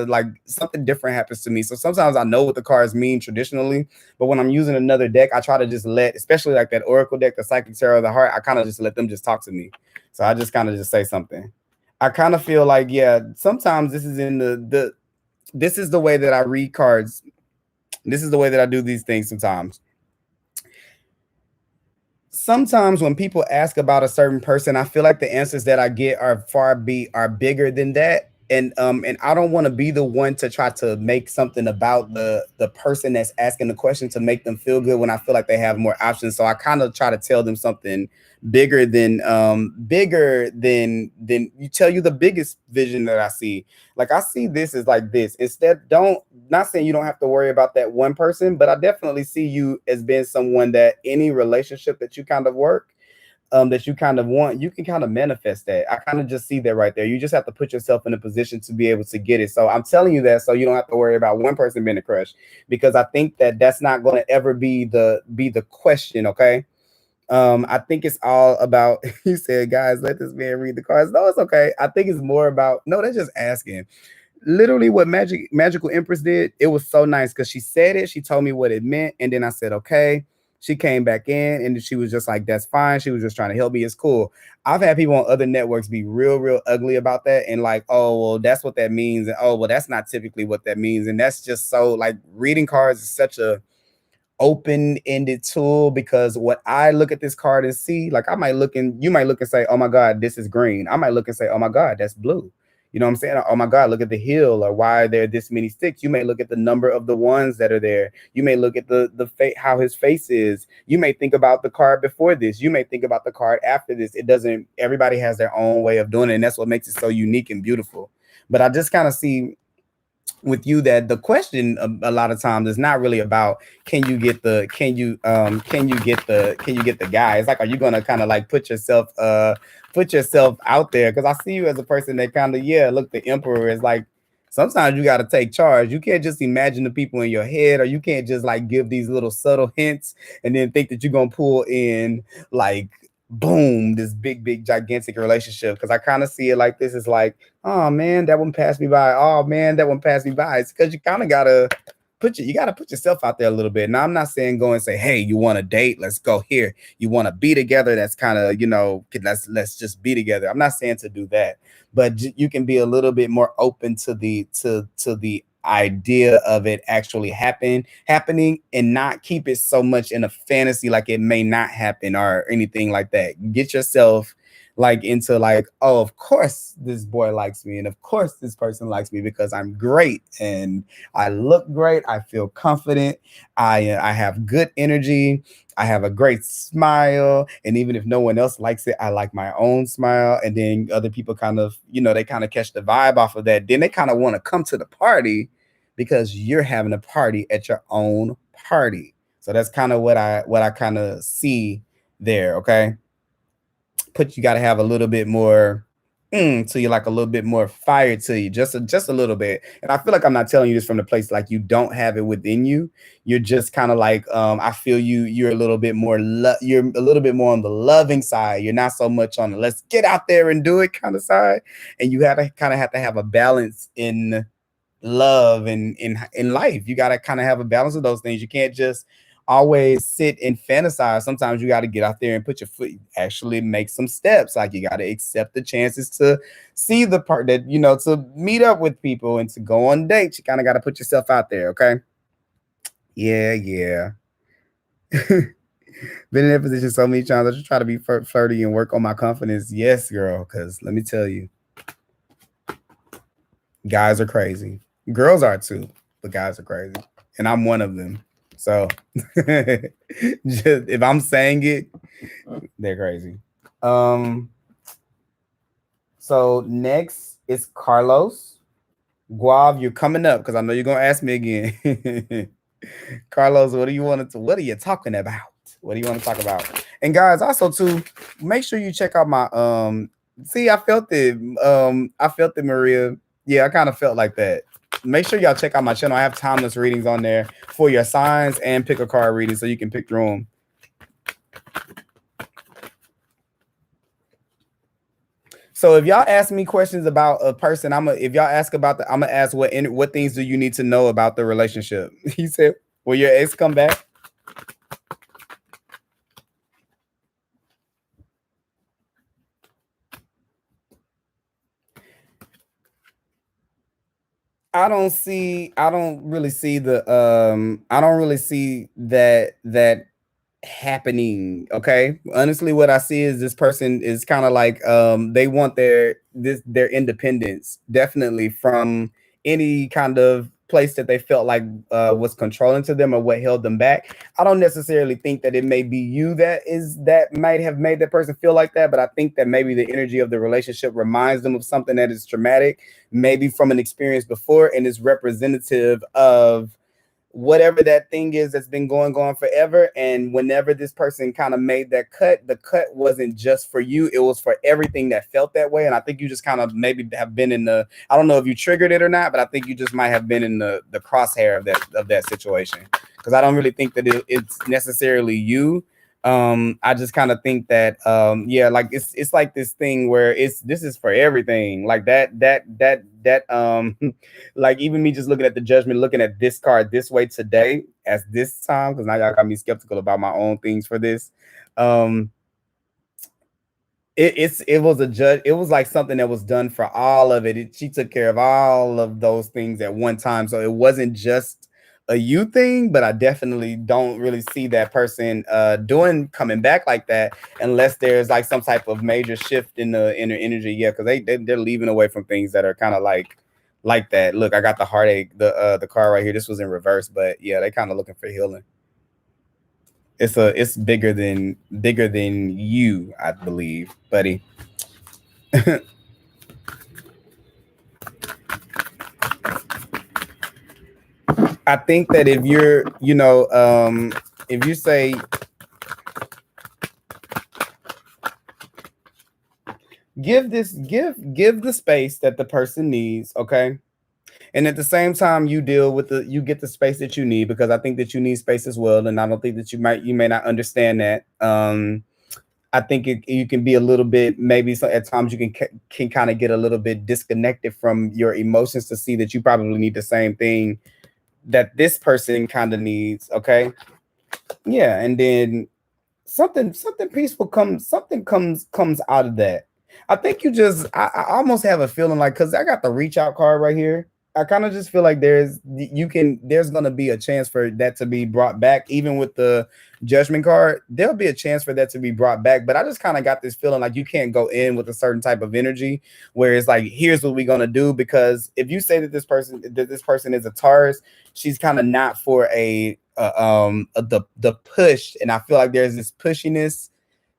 like something different happens to me. So sometimes I know what the cards mean traditionally, but when I'm using another deck, I try to just especially like that Oracle deck, the Psychic Tarot of the Heart, I kind of just let them just talk to me. So I just kind of just say something. I kind of feel like, yeah, sometimes this is this is the way that I read cards. This is the way that I do these things sometimes. Sometimes when people ask about a certain person, I feel like the answers that I get are bigger than that. And I don't want to be the one to try to make something about the person that's asking the question to make them feel good when I feel like they have more options. So I kind of try to tell them something bigger than you tell you the biggest vision that I see. Like I see this as like this. Instead, not saying you don't have to worry about that one person, but I definitely see you as being someone that any relationship that you kind of work, that you kind of want, you can kind of manifest that. I kind of just see that right there. You just have to put yourself in a position to be able to get it. So I'm telling you that so you don't have to worry about one person being a crush, because I think that that's not going to ever be the question. Okay. I think it's all about, you said, guys, let this man read the cards. No, it's okay. I think it's more about, no, they're just asking. Literally what Magical Empress did, it was so nice because she said it, she told me what it meant, and then I said, okay. She came back in and she was just like, that's fine. She was just trying to help me. It's cool. I've had people on other networks be real ugly about that and like, oh, well, that's what that means. And oh, well, that's not typically what that means. And that's just so like reading cards is such a open-ended tool, because what I look at this card and see, like I might look and you might look and say, oh my God, this is green. I might look and say, oh my God, that's blue. You know what I'm saying? Oh my God, look at the hill, or why are there this many sticks? You may look at the number of the ones that are there. You may look at the how his face is. You may think about the card before this. You may think about the card after this. It doesn't, everybody has their own way of doing it. And that's what makes it so unique and beautiful. But I just kind of see with you that the question a lot of times is not really about can you get the guy. It's like, are you gonna kind of like put yourself out there? Because I see you as a person that kind of, yeah, look, the emperor is like, sometimes you got to take charge. You can't just imagine the people in your head, or you can't just like give these little subtle hints and then think that you're gonna pull in like boom, this big gigantic relationship. Because I kind of see it like this is like, oh man, that one passed me by. Oh man, that one passed me by. It's because you kind of gotta put yourself out there a little bit. Now I'm not saying go and say, hey, you want to date, let's go here. You want to be together, that's kind of, you know, let's just be together. I'm not saying to do that, but you can be a little bit more open to the idea of it actually happening, and not keep it so much in a fantasy like it may not happen or anything like that. Get yourself like into like, oh, of course this boy likes me, and of course this person likes me because I'm great and I look great, I feel confident, I have good energy, I have a great smile, and even if no one else likes it, I like my own smile. And then other people kind of, you know, they kind of catch the vibe off of that. Then they kind of want to come to the party because you're having a party at your own party. So that's kind of what I kind of see there. Okay. You got to have a little bit more to you, like a little bit more fire to you, just a little bit. And I feel like I'm not telling you this from the place like you don't have it within you. You're just kind of like, I feel you're a little bit more you're a little bit more on the loving side. You're not so much on the let's get out there and do it kind of side. And you have to have a balance in love and in life. You got to kind of have a balance of those things. You can't just always sit and fantasize. Sometimes you got to get out there and put your foot, actually make some steps. Like you got to accept the chances to see the part that, you know, to meet up with people and to go on dates. You kind of got to put yourself out there. Okay. Yeah. Been in that position so many times. I just try to be flirty and work on my confidence. Yes, girl. Because let me tell you, guys are crazy. Girls are too, but guys are crazy. And I'm one of them. So just, if I'm saying it, they're crazy. So next is Carlos. Guav, you're coming up because I know you're gonna ask me again. Carlos, what are you talking about? What do you want to talk about? And guys, also too, make sure you check out my see, I felt it, Maria. Yeah, I kind of felt like that. Make sure y'all check out my channel. I have timeless readings on there for your signs and pick a card reading, so you can pick your own. So if y'all ask me questions about a person, if y'all ask about I'm gonna ask what things do you need to know about the relationship? He said, will your ex come back? I don't really see that happening. Okay. Honestly, what I see is this person is kind of like they want their independence, definitely, from any kind of place that they felt like was controlling to them or what held them back. I don't necessarily think that it may be you that might have made that person feel like that, but I think that maybe the energy of the relationship reminds them of something that is traumatic, maybe from an experience before, and is representative of whatever that thing is that's been going on forever. And whenever this person kind of made that cut, the cut wasn't just for you, it was for everything that felt that way. And I think you just kind of maybe have been in the, I don't know if you triggered it or not, but I think you just might have been in the crosshair of that situation. Because I don't really think that it's necessarily you, I just kind of think that yeah, like it's like this thing where this is for everything, like that like even me just looking at the judgment, looking at this card this way today as this time, because now y'all got me skeptical about my own things for this. um it was a judge. It was like something that was done for all of it. She took care of all of those things at one time, so it wasn't just a you thing. But I definitely don't really see that person doing coming back like that unless there's like some type of major shift in the inner energy. Yeah, because they're leaving away from things that are kind of like that. Look, I got the heartache, the card right here. This was in reverse, but yeah, they kind of looking for healing. It's bigger than you, I believe, buddy. I think that if you're, if you say give the space that the person needs, okay? And at the same time, you get the space that you need, because I think that you need space as well, and I don't think that you may not understand that. I think you can be a little bit, maybe so at times you can kind of get a little bit disconnected from your emotions to see that you probably need the same thing that this person kind of needs, okay? Yeah, and then something peaceful comes out of that. I think I almost have a feeling like, because I got the reach out card right here, I kind of just feel like there's gonna be a chance for that to be brought back. Even with the judgment card, there'll be a chance for that to be brought back. But I just kind of got this feeling like you can't go in with a certain type of energy where it's like, here's what we're gonna do. Because if you say that this person is a Taurus, she's kind of not for the push. And I feel like there's this pushiness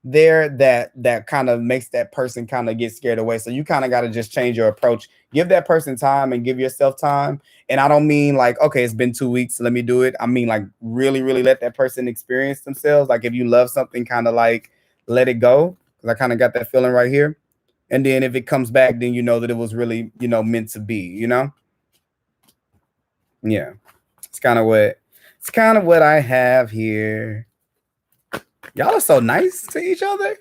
there that kind of makes that person kind of get scared away. So you kind of got to just change your approach. Give that person time and give yourself time. And I don't mean like, okay, it's been 2 weeks, let me do it. I mean like really, really let that person experience themselves. Like if you love something, kind of like let it go. Because I kind of got that feeling right here. And then if it comes back, then you know that it was really, meant to be. Yeah. It's kind of what I have here. Y'all are so nice to each other.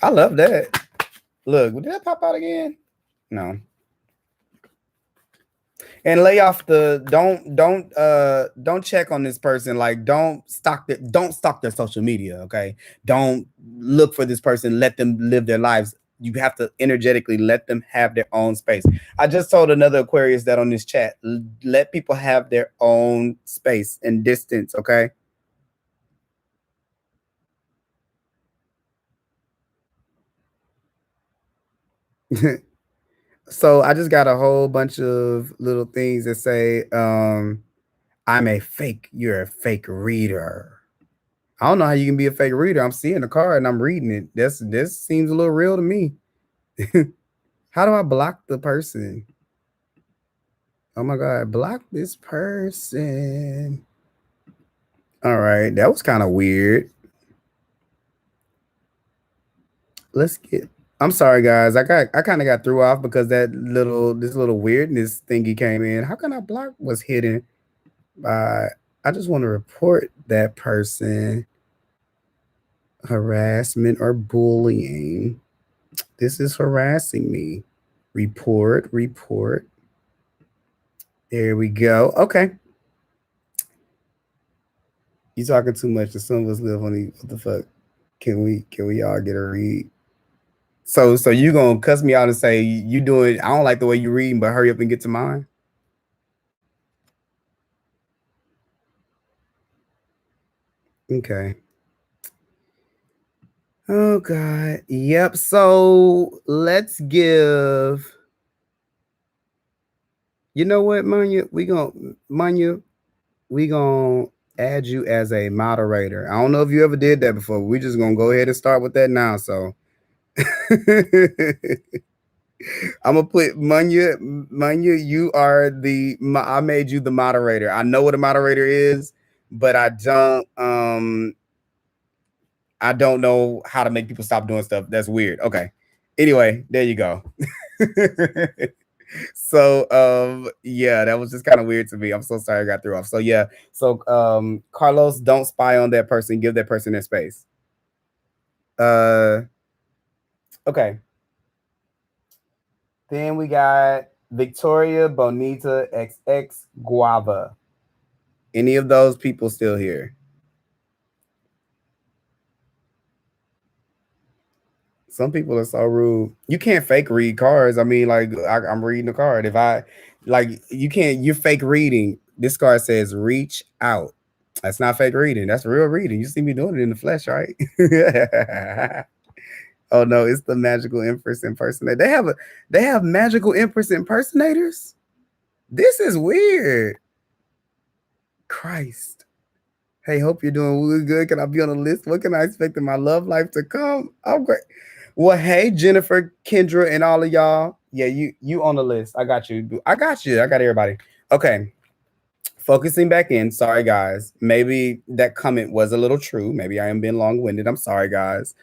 I love that. Look, did that pop out again? No. And lay off the don't check on this person. Like don't stalk their social media. Okay. Don't look for this person. Let them live their lives. You have to energetically let them have their own space. I just told another Aquarius that on this chat. Let people have their own space and distance. Okay. So I just got a whole bunch of little things that say, you're a fake reader. I don't know how you can be a fake reader. I'm seeing the card and I'm reading it. This seems a little real to me. How do I block the person? Oh my God, block this person. All right, that was kind of weird. I'm sorry guys. I kind of got threw off because this little weirdness thingy came in. How can I block what's hidden? I just want to report that person harassment or bullying. This is harassing me. Report. There we go. Okay. You talking too much. The some of us live on the what the fuck? Can we all get a read? So you gonna cuss me out and say you doing I don't like the way you reading, but hurry up and get to mine? Okay. Oh God. Yep. So let's give. You know what, Manya? We gonna add you as a moderator. I don't know if you ever did that before. We just gonna go ahead and start with that now. So I'm gonna put Manya. You are I made you the moderator. I know what a moderator is, but I don't know how to make people stop doing stuff. That's weird. Okay. Anyway, there you go. So yeah, that was just kind of weird to me. I'm so sorry I got through off. So yeah. So Carlos, don't spy on that person. Give that person their space. Okay. Then we got Victoria Bonita XX Guava. Any of those people still here? Some people are so rude. You can't fake read cards. I mean, like I'm reading the card. If I like, you can't. You're fake reading. This card says reach out. That's not fake reading. That's real reading. You see me doing it in the flesh, right? Oh no, it's the magical empress impersonator. They have magical empress impersonators. This is weird. Christ. Hey, hope you're doing really good. Can I be on the list? What can I expect in my love life to come? I'm great. Well, hey, Jennifer, Kendra, and all of y'all. Yeah, you on the list. I got you. I got you. I got everybody. Okay. Focusing back in. Sorry, guys. Maybe that comment was a little true. Maybe I am being long-winded. I'm sorry, guys.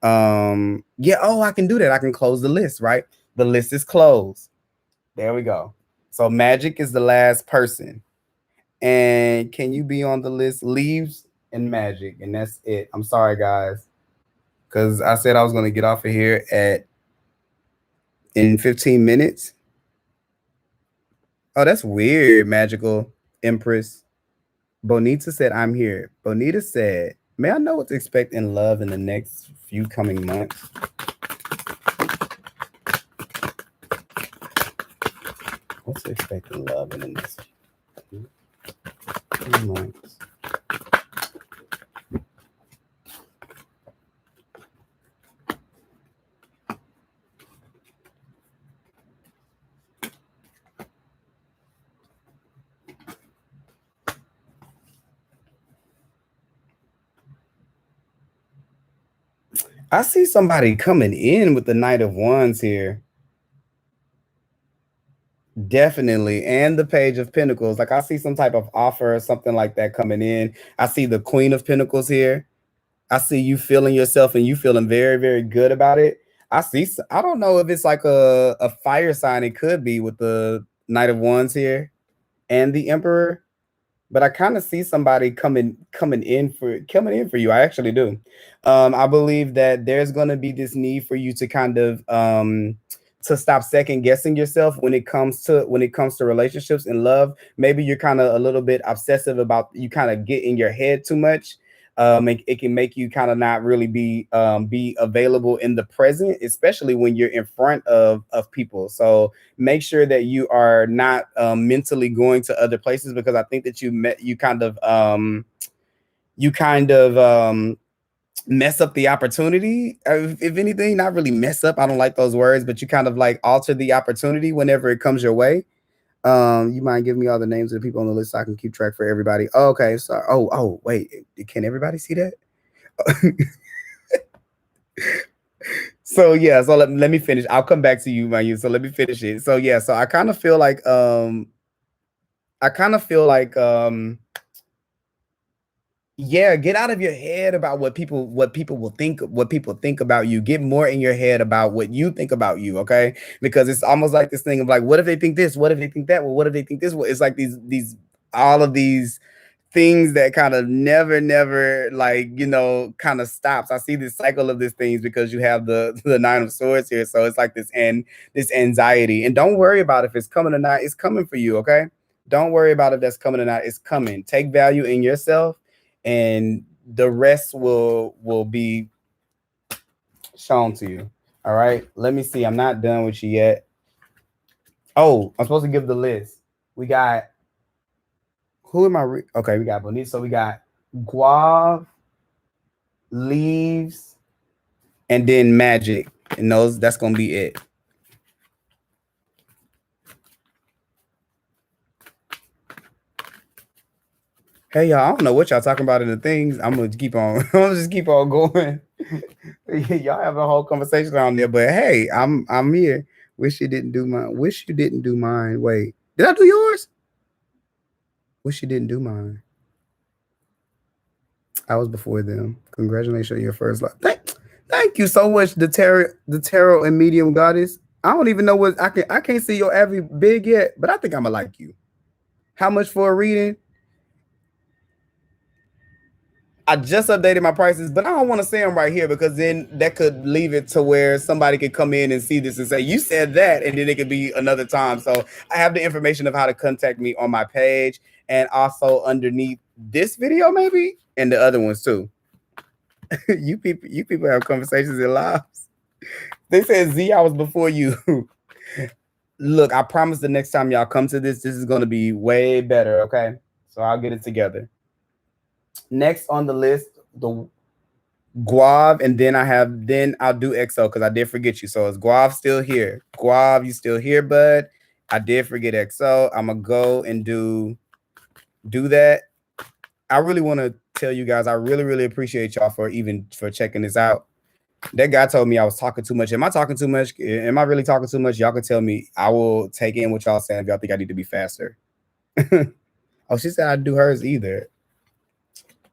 Yeah, oh, I can do that. I can close the list, right? The list is closed. There we go. So Magic is the last person. And can you be on the list? Leaves and Magic, and that's it. I'm sorry, guys, because I said I was going to get off of here in 15 minutes. Oh, that's weird. Magical Empress. Bonita said, "I'm here." Bonita said, "May I know what to expect in love in the next few coming months?" What's to expect in love in the next few months? I see somebody coming in with the Knight of Wands here. Definitely. And the Page of Pentacles. Like I see some type of offer or something like that coming in. I see the Queen of Pentacles here. I see you feeling yourself and you feeling very, very good about it. I don't know if it's like a fire sign. It could be with the Knight of Wands here and the Emperor. But I kind of see somebody coming in for you. I actually do. I believe that there's going to be this need for you to kind of to stop second guessing yourself when it comes to relationships and love. Maybe you're kind of a little bit obsessive about, you kind of get in your head too much. It can make you kind of not really be available in the present, especially when you're in front of people. So make sure that you are not mentally going to other places, because I think that you kind of mess up the opportunity. If anything, not really mess up, I don't like those words, but you kind of like alter the opportunity whenever it comes your way. You mind giving me all the names of the people on the list so I can keep track for everybody? Oh, okay, so wait, can everybody see that? So yeah, so let me finish. I'll come back to you, my you. So let me finish it. So yeah, so I kind of feel like yeah, get out of your head about what people will think about you. Get more in your head about what you think about you, okay? Because it's almost like this thing of like, what if they think this? What if they think that? Well, what if they think this? Well, it's like these all of these things that kind of never like, kind of stops. I see this cycle of these things because you have the Nine of Swords here. So it's like this anxiety. And don't worry about if it's coming or not. It's coming for you, okay? Don't worry about if that's coming or not. It's coming. Take value in yourself, and the rest will be shown to you. All right. Let me see. I'm not done with you yet. Oh, I'm supposed to give the list. We got, who am I? Okay, we got Bonita. So we got Guave, Leaves, and then Magic. And that's gonna be it. Hey y'all, I don't know what y'all talking about in the things. I'm gonna keep on. I'm gonna just keep on going. Y'all have a whole conversation on there, but hey, I'm here. Wish you didn't do mine. Wish you didn't do mine. Wait, did I do yours? Wish you didn't do mine. I was before them. Congratulations on your first life. Thank you so much, the tarot and medium goddess. I don't even know what I can't see your every big yet, but I think I'm gonna like you. How much for a reading? I just updated my prices, but I don't want to say them right here because then that could leave it to where somebody could come in and see this and say, you said that, and then it could be another time. So I have the information of how to contact me on my page and also underneath this video, maybe, and the other ones too. you people have conversations in lives. They said, Z, I was before you. Look, I promise the next time y'all come to this is going to be way better, okay? So I'll get it together. Next on the list, the Guav, and then I'll do XO because I did forget you. So is Guav still here? Guav, you still here, bud? I did forget XO. I'm gonna go and do that. I really want to tell you guys, I really appreciate y'all for checking this out. That guy told me I was talking too much. Am I talking too much? Am I really talking too much? Y'all can tell me. I will take in what y'all saying if y'all think I need to be faster. Oh, she said I'd do hers either.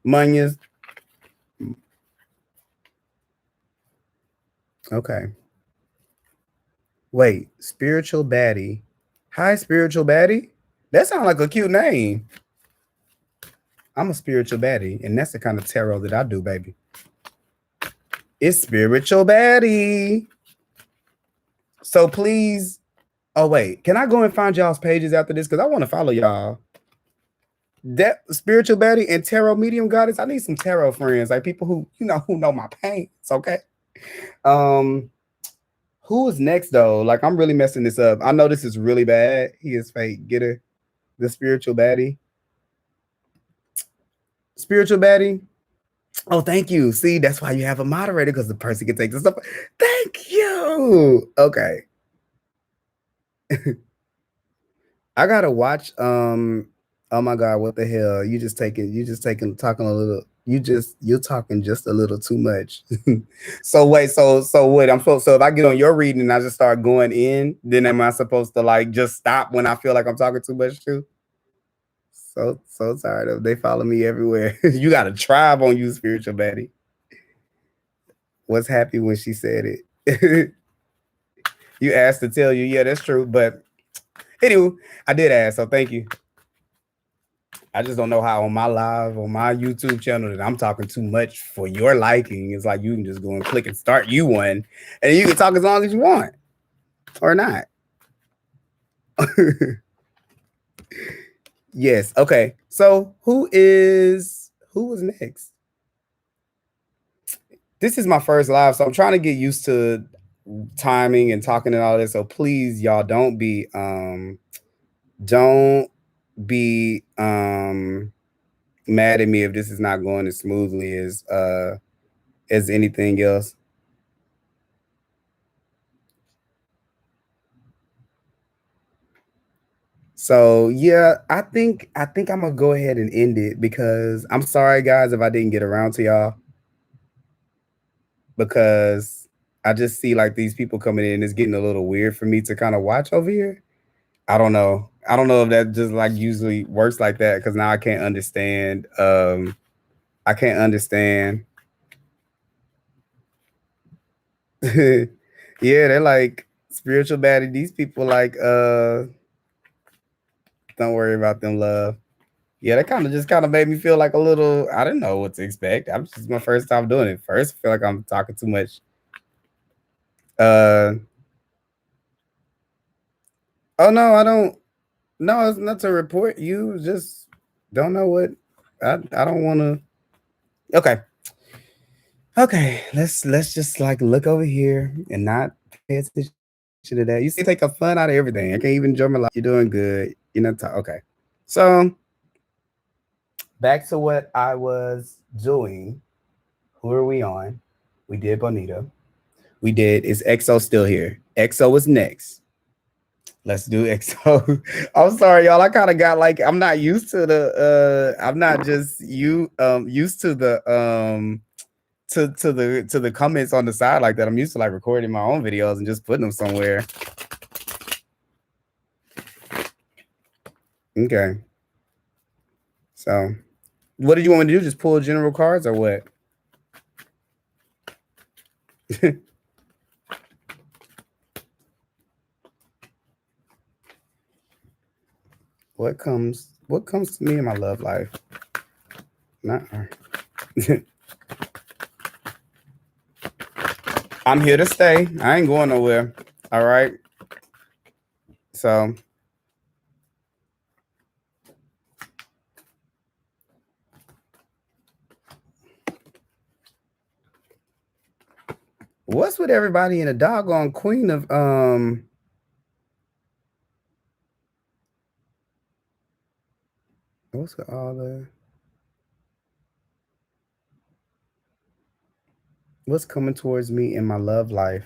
Munyas. Okay. Wait, spiritual baddie. Hi, spiritual baddie. That sounds like a cute name. I'm a spiritual baddie, and that's the kind of tarot that I do, baby. It's spiritual baddie. So please, oh wait, can I go and find y'all's pages after this? Because I want to follow y'all. That spiritual baddie and tarot medium goddess. I need some tarot friends, like people who know my pain. It's okay. Who is next though? Like I'm really messing this up. I know this is really bad. He is fake. Get her. The spiritual baddie. Spiritual baddie. Oh, thank you. See, that's why you have a moderator, because the person can take this stuff. Thank you. Okay. I gotta watch. Oh my God, what the hell? You're talking a little. You're talking just a little too much. So wait, so what? So if I get on your reading and I just start going in, then am I supposed to like just stop when I feel like I'm talking too much too? So tired of they follow me everywhere. You got a tribe on you, spiritual baddie. Was happy when she said it. You asked to tell you, yeah, that's true. But anyway, I did ask, so thank you. I just don't know how on my YouTube channel that I'm talking too much for your liking. It's like you can just go and click and start you one, and you can talk as long as you want, or not. Yes. Okay. So who was next? This is my first live, so I'm trying to get used to timing and talking and all this. So please, y'all, don't be mad at me if this is not going as smoothly as anything else. So yeah, I think I'm gonna go ahead and end it, because I'm sorry guys if I didn't get around to y'all, because I just see like these people coming in. It's getting a little weird for me to kind of watch over here. I don't know if that just like usually works like that, because now I can't understand. I can't understand. Yeah, they're like spiritual baddie. These people like don't worry about them, love. Yeah, that kind of made me feel like a little, I didn't know what to expect. I'm just my first time doing it. First, I feel like I'm talking too much. Oh no, I don't. No, it's not to report you. Just don't know what. I don't want to. Okay. Let's just like look over here and not pay attention to that. You see, take a fun out of everything. I can't even enjoy my life. You're doing good. You're not okay. So back to what I was doing. Who are we on? We did Bonita. We did. Is XO still here? XO is next. Let's do XO. I'm sorry, y'all. I kind of got like, I'm not used to the I'm not just used to the to the comments on the side like that. I'm used to like recording my own videos and just putting them somewhere. Okay. So what did you want me to do? Just pull general cards or what? What comes to me in my love life? Not her. I'm here to stay. I ain't going nowhere. All right. So what's with everybody in a doggone queen of what's with all the what's coming towards me in my love life?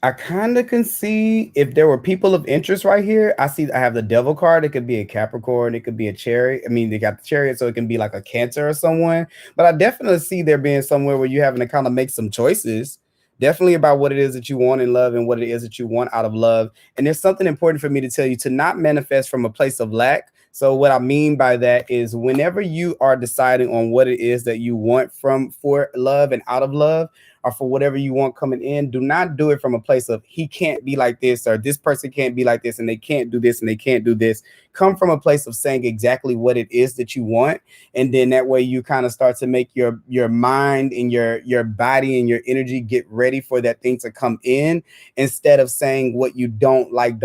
I kind of can see if there were people of interest right here. I have the devil card. It could be a Capricorn. It could be a chariot. I mean, they got the chariot, so it can be like a Cancer or someone. But I definitely see there being somewhere where you're having to kind of make some choices. Definitely about what it is that you want in love and what it is that you want out of love. And there's something important for me to tell you to not manifest from a place of lack. So what I mean by that is whenever you are deciding on what it is that you want for love and out of love, or for whatever you want coming in, do not do it from a place of he can't be like this or this person can't be like this and they can't do this and they can't do this. Come from a place of saying exactly what it is that you want, and then that way you kind of start to make your mind and your body and your energy get ready for that thing to come in, instead of saying what you don't like,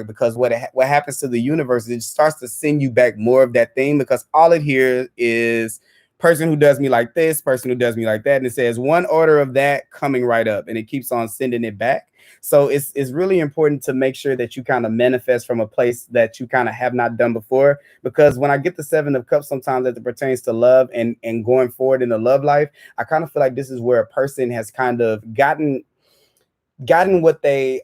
because what happens to the universe is it starts to send you back more of that thing, because all it hears is person who does me like this, person who does me like that. And it says one order of that coming right up, and it keeps on sending it back. So it's really important to make sure that you kind of manifest from a place that you kind of have not done before. Because when I get the 7 of Cups, sometimes as it pertains to love and going forward in the love life, I kind of feel like this is where a person has kind of gotten what they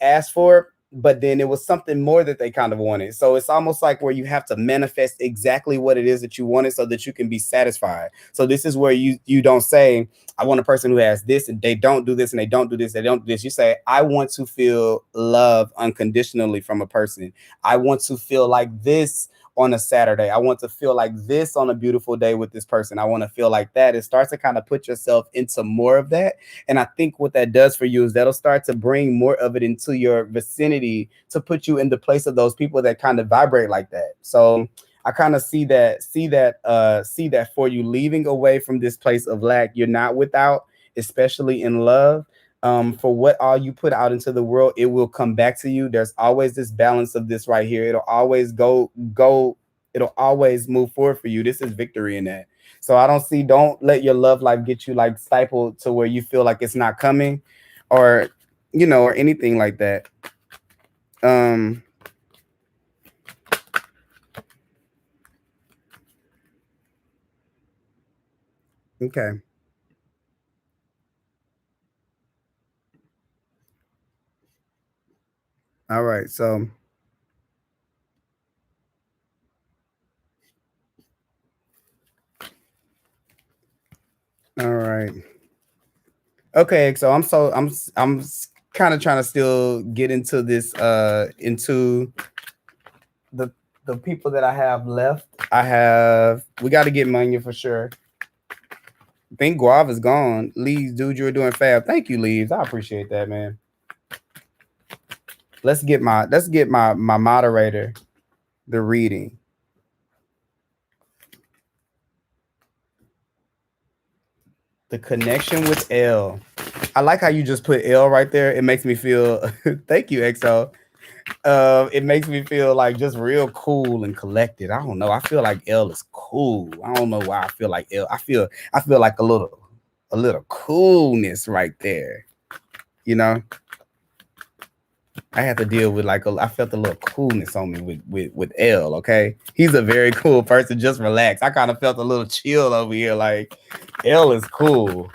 asked for, but then it was something more that they kind of wanted. So it's almost like where you have to manifest exactly what it is that you wanted so that you can be satisfied. So this is where you don't say, I want a person who has this and they don't do this and they don't do this, they don't do this. You say, I want to feel love unconditionally from a person. I want to feel like this on a Saturday. I want to feel like this on a beautiful day with this person. I want to feel like that. It starts to kind of put yourself into more of that. And I think what that does for you is that'll start to bring more of it into your vicinity to put you in the place of those people that kind of vibrate like that. So I kind of see that for you, leaving away from this place of lack. You're not without, especially in love. For what all you put out into the world, it will come back to you. There's always this balance of this right here. It'll always it'll always move forward for you. This is victory in that. So don't let your love life get you like stifled to where you feel like it's not coming, or or anything like that. Okay. All right. So all right. Okay, so I'm kind of trying to still get into this into the people that I have left. We got to get Manya for sure. I think Guava's gone. Leaves, dude, you were doing fab. Thank you, Leaves. I appreciate that, man. Let's get my moderator the reading. The connection with L. I like how you just put L right there. It makes me feel thank you, XO. It makes me feel like just real cool and collected. I don't know. I feel like L is cool. I don't know why I feel like L. I feel like a little coolness right there. You know, I had to deal with I felt a little coolness on me with L. Okay, he's a very cool person. Just relax. I kind of felt a little chill over here. Like L is cool.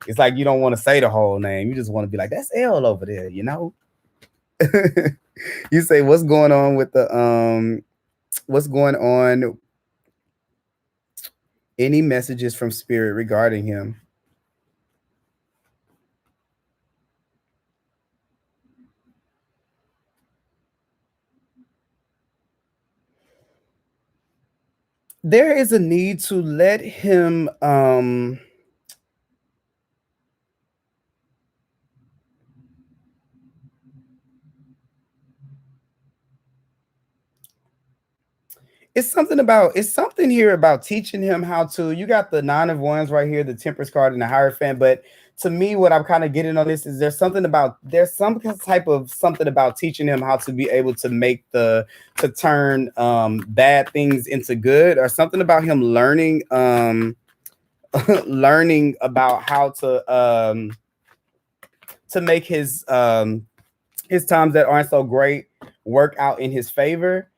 It's like you don't want to say the whole name. You just want to be like, that's L over there. You know. You say what's going on with the what's going on? Any messages from spirit regarding him? There is a need to let him it's something here about teaching him how to. You got the 9 of Wands right here, the Temperance card, and the Hierophant. But to me, what I'm kind of getting on this is there's some type of something about teaching him how to be able to to turn bad things into good, or something about him learning learning about how to make his times that aren't so great work out in his favor.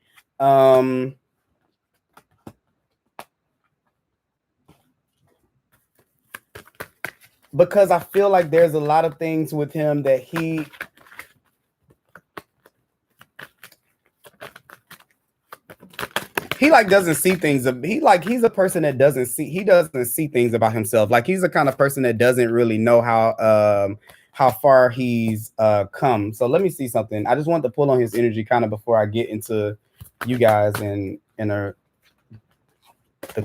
Because I feel like there's a lot of things with him that he like doesn't see things. He's a person that doesn't see things about himself. Like he's the kind of person that doesn't really know how far he's come. So let me see something. I just want to pull on his energy kind of before I get into you guys and the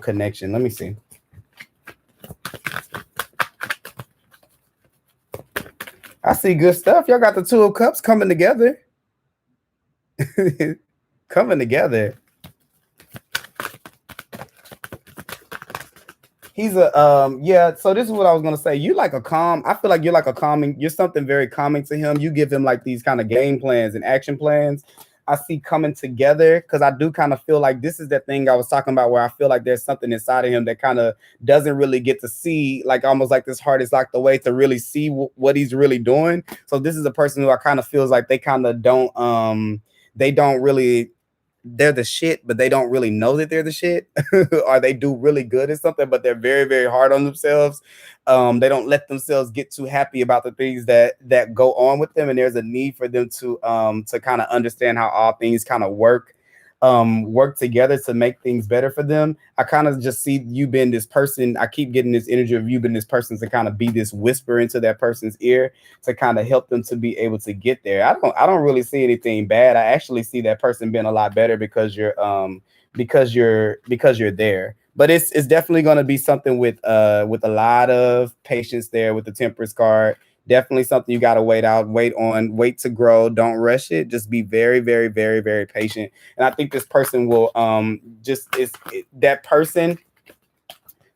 connection. Let me see. I see good stuff. Y'all got the 2 of Cups coming together. Coming together. He's a yeah, so this is what I was gonna say. You like a calm, I feel like you're like a calming, you're something very calming to him. You give him like these kind of game plans and action plans. I see coming together because I do kind of feel like this is that thing I was talking about where I feel like there's something inside of him that kind of doesn't really get to see, like almost like this heart is locked away to really see what he's really doing. So this is a person who I kind of feels like they kind of they don't really, they're the shit, but they don't really know that they're the shit, or they do really good at something, but they're very, very hard on themselves. They don't let themselves get too happy about the things that go on with them, and there's a need for them to kind of understand how all things kind of work together to make things better for them. I kind of just see you being this person. I keep getting this energy of you being this person to kind of be this whisper into that person's ear to kind of help them to be able to get there. I don't really see anything bad. I actually see that person being a lot better because you're there. But it's definitely going to be something with a lot of patience there with the Temperance card. Definitely something you got to wait to grow. Don't rush it. Just be very, very, very, very patient. And I think this person will that person,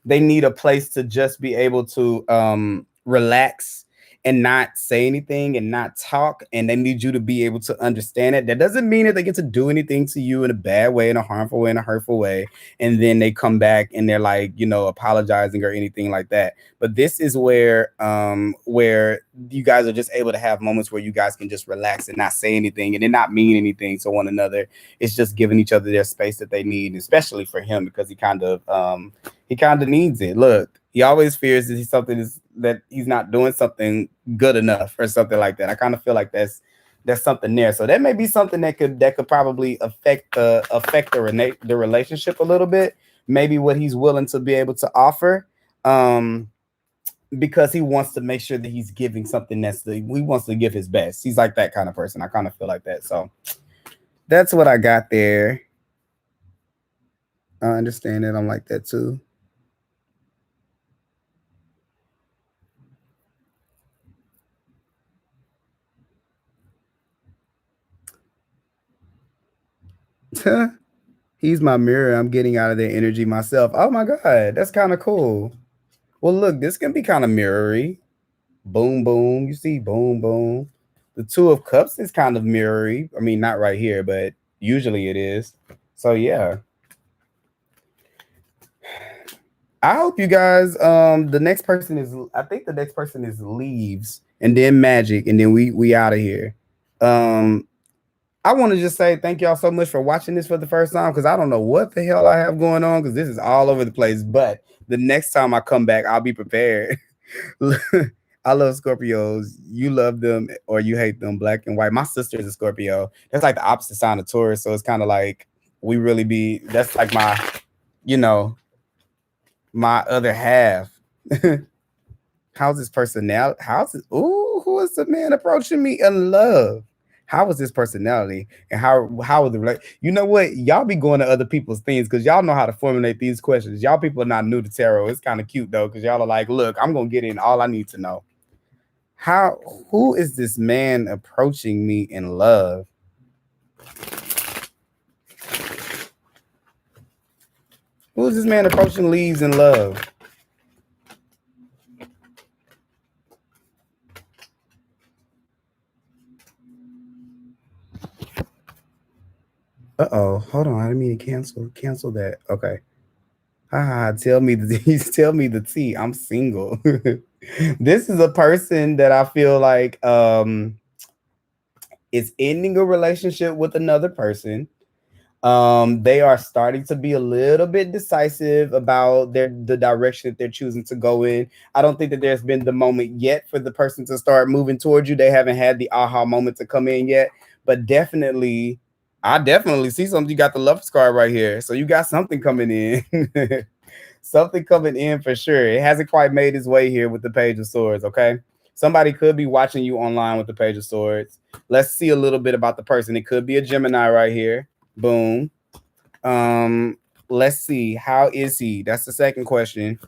they need a place to just be able to relax and not say anything and not talk. And they need you to be able to understand it. That doesn't mean that they get to do anything to you in a bad way, in a harmful way, in a hurtful way. And then they come back and they're like, apologizing or anything like that. But this is where you guys are just able to have moments where you guys can just relax and not say anything and then not mean anything to one another. It's just giving each other their space that they need, especially for him, because he kind of needs it. Look, he always fears that he's not doing something good enough or something like that. I kind of feel like that's something there. So that may be something that could probably affect the relationship a little bit. Maybe what he's willing to be able to offer, because he wants to make sure that he's giving something he wants to give his best. He's like that kind of person. I kind of feel like that. So that's what I got there. I understand that. I'm like that too. He's my mirror. I'm getting out of their energy myself. Oh my God, that's kind of cool. Well, look, this can be kind of mirrory. Boom, boom. You see, boom, boom. The 2 of Cups is kind of mirrory. I mean, not right here, but usually it is. So yeah. I hope you guys. I think the next person is Leaves, and then Magic, and then we out of here. I want to just say thank y'all so much for watching this for the first time, because I don't know what the hell I have going on, because this is all over the place. But the next time I come back, I'll be prepared. I love Scorpios. You love them or you hate them, black and white. My sister is a Scorpio. That's like the opposite sign of Taurus. So it's kind of like that's like my, my other half. How's his personality? Who is the man approaching me in love? How is his personality, and how is the you know what? Y'all be going to other people's things because y'all know how to formulate these questions. Y'all people are not new to tarot. It's kind of cute though, because y'all are like, look, I'm gonna get in all I need to know. Who is this man approaching me in love? Who is this man approaching leaves in love? Uh-oh. Hold on. I didn't mean to cancel that. Okay. Tell me tell me the tea. I'm single. This is a person that I feel like is ending a relationship with another person. They are starting to be a little bit decisive about the direction that they're choosing to go in. I don't think that there's been the moment yet for the person to start moving towards you. They haven't had the aha moment to come in yet, but definitely, I definitely see something. You got the love card right here, so you got something coming in. Something coming in for sure. It hasn't quite made its way here with the Page of Swords. Okay, somebody could be watching you online with the Page of Swords. Let's see a little bit about the person. It could be a Gemini right here. Boom. Let's see. How is he? That's the second question.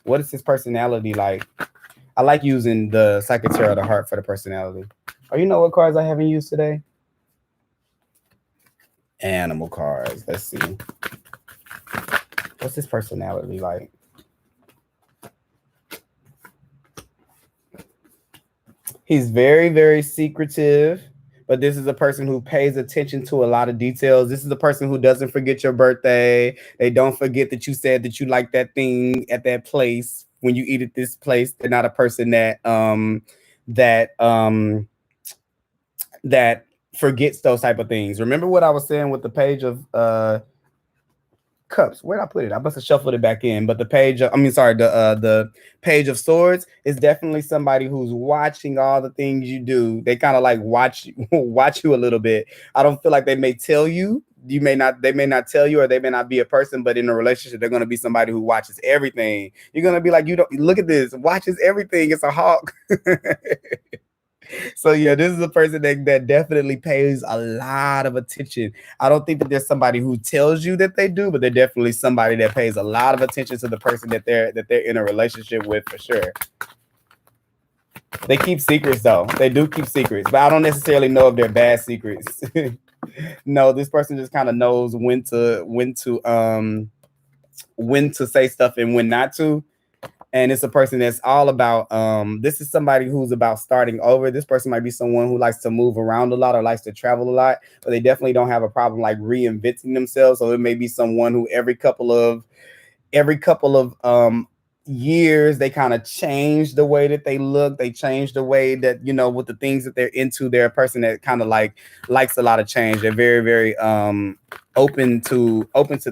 What is his personality like? I like using the Psychic Tarot of the Heart for the personality. Oh, you know what cards I haven't used today? Animal cards. Let's see. What's his personality like? He's very, very secretive. But this is a person who pays attention to a lot of details. This is a person who doesn't forget your birthday. They don't forget that you said that you like that thing at that place when you eat at this place. They're not a person that forgets those type of things. Remember what I was saying with the Page of Cups. Where'd I put it? I must have shuffled it back in. But the Page of, the Page of Swords is definitely somebody who's watching all the things you do. They kind of like watch you a little bit. I don't feel like they may tell you. They may not tell you, or they may not be a person, but in a relationship, they're gonna be somebody who watches everything. You're gonna be like, you don't look at this, watches everything. It's a hawk. So yeah, this is a person that definitely pays a lot of attention. I don't think that there's somebody who tells you that they do, but they're definitely somebody that pays a lot of attention to the person that they're in a relationship with, for sure. They keep secrets though. They do keep secrets, but I don't necessarily know if they're bad secrets. No, this person just kind of knows when to say stuff and when not to. And it's a person that's all about, this is somebody who's about starting over. This person might be someone who likes to move around a lot or likes to travel a lot, but they definitely don't have a problem like reinventing themselves. So it may be someone who every couple of years, they kind of change the way that they look. They change the way that, with the things that they're into. They're a person that kind of like likes a lot of change. They're very, very open to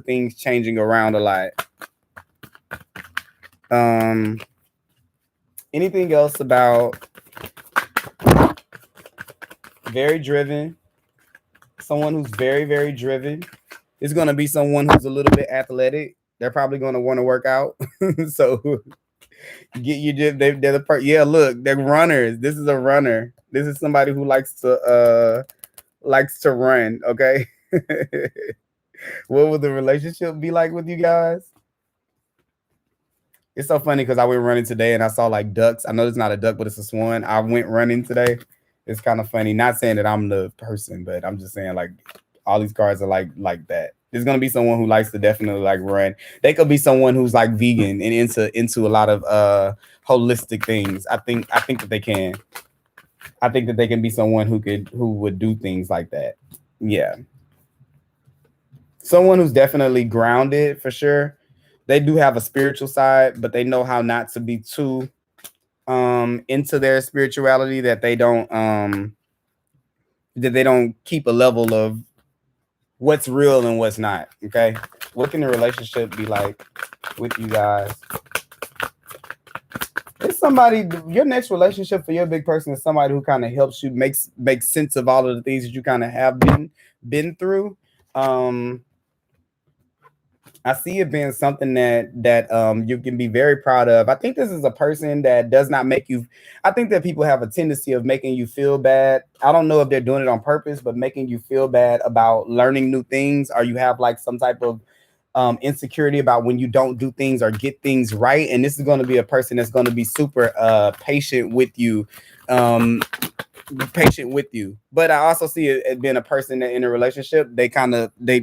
things changing around a lot. Anything else about very driven? Someone who's very, very driven is going to be someone who's a little bit athletic. They're probably going to want to work out. So they're the part. Yeah, look, they're runners. This is a runner. This is somebody who likes to run. Okay. What would the relationship be like with you guys? It's so funny because I went running today and I saw like ducks. I know it's not a duck, but it's a swan. I went running today. It's kind of funny. Not saying that I'm the person, but I'm just saying like all these cards are like that. There's gonna be someone who likes to definitely like run. They could be someone who's like vegan and into a lot of holistic things. I think that they can. I think that they can be someone who would do things like that. Yeah. Someone who's definitely grounded for sure. They do have a spiritual side, but they know how not to be too into their spirituality, that they don't keep a level of what's real and what's not. Okay. What can the relationship be like with you guys? It's somebody, your next relationship for your big person is somebody who kind of helps you make sense of all of the things that you kind of have been through. I see it being something that you can be very proud of. I think this is a person that does not make you. I think that people have a tendency of making you feel bad. I don't know if they're doing it on purpose, but making you feel bad about learning new things, or you have like some type of insecurity about when you don't do things or get things right. And this is going to be a person that's going to be super patient with you. patient with you. But I also see it as being a person that in a relationship, they kind of they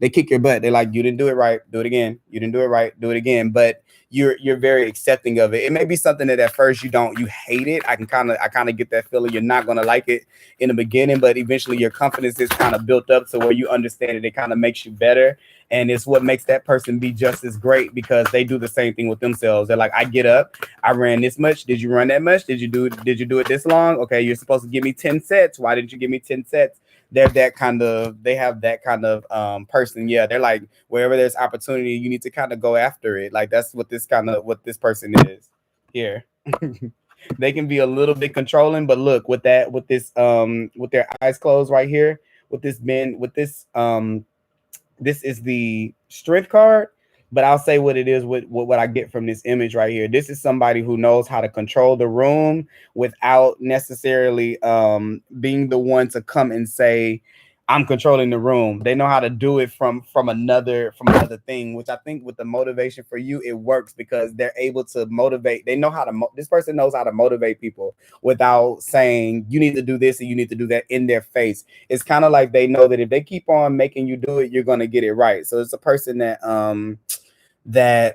kick your butt. They're like, you didn't do it right, do it again. You didn't do it right, do it again. But you're very accepting of it. It may be something that at first you hate it. I kind of get that feeling you're not gonna like it in the beginning, but eventually your confidence is kind of built up to where you understand it. It kind of makes you better. And it's what makes that person be just as great because they do the same thing with themselves. They're like, I get up, I ran this much. Did you run that much? Did you do it this long? Okay, you're supposed to give me 10 sets. Why didn't you give me 10 sets? They have that kind of person. Yeah, they're like, wherever there's opportunity, you need to kind of go after it. Like that's what this person is here. They can be a little bit controlling, but look, with with their eyes closed right here, this is the strength card, but I'll say what it is with what I get from this image right here. This is somebody who knows how to control the room without necessarily being the one to come and say, I'm controlling the room. They know how to do it from another thing, which I think with the motivation for you, it works because they're able to motivate. They know how to this person knows how to motivate people without saying you need to do this and you need to do that in their face. It's kind of like they know that if they keep on making you do it, you're gonna get it right. So it's a person that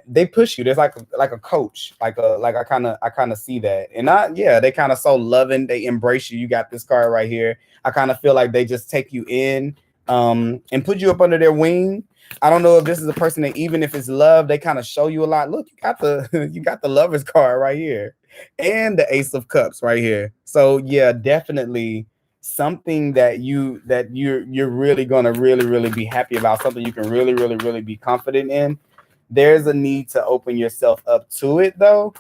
they push you. There's like a coach, like I kind of see that, and they kind of so loving. They embrace you. You got this card right here. I kind of feel like they just take you in, and put you up under their wing. I don't know if this is a person that even if it's love, they kind of show you a lot. Look, you got the you got the lovers card right here, and the Ace of Cups right here. So yeah, definitely something that you're really gonna really be happy about. Something you can really be confident in. There's a need to open yourself up to it though.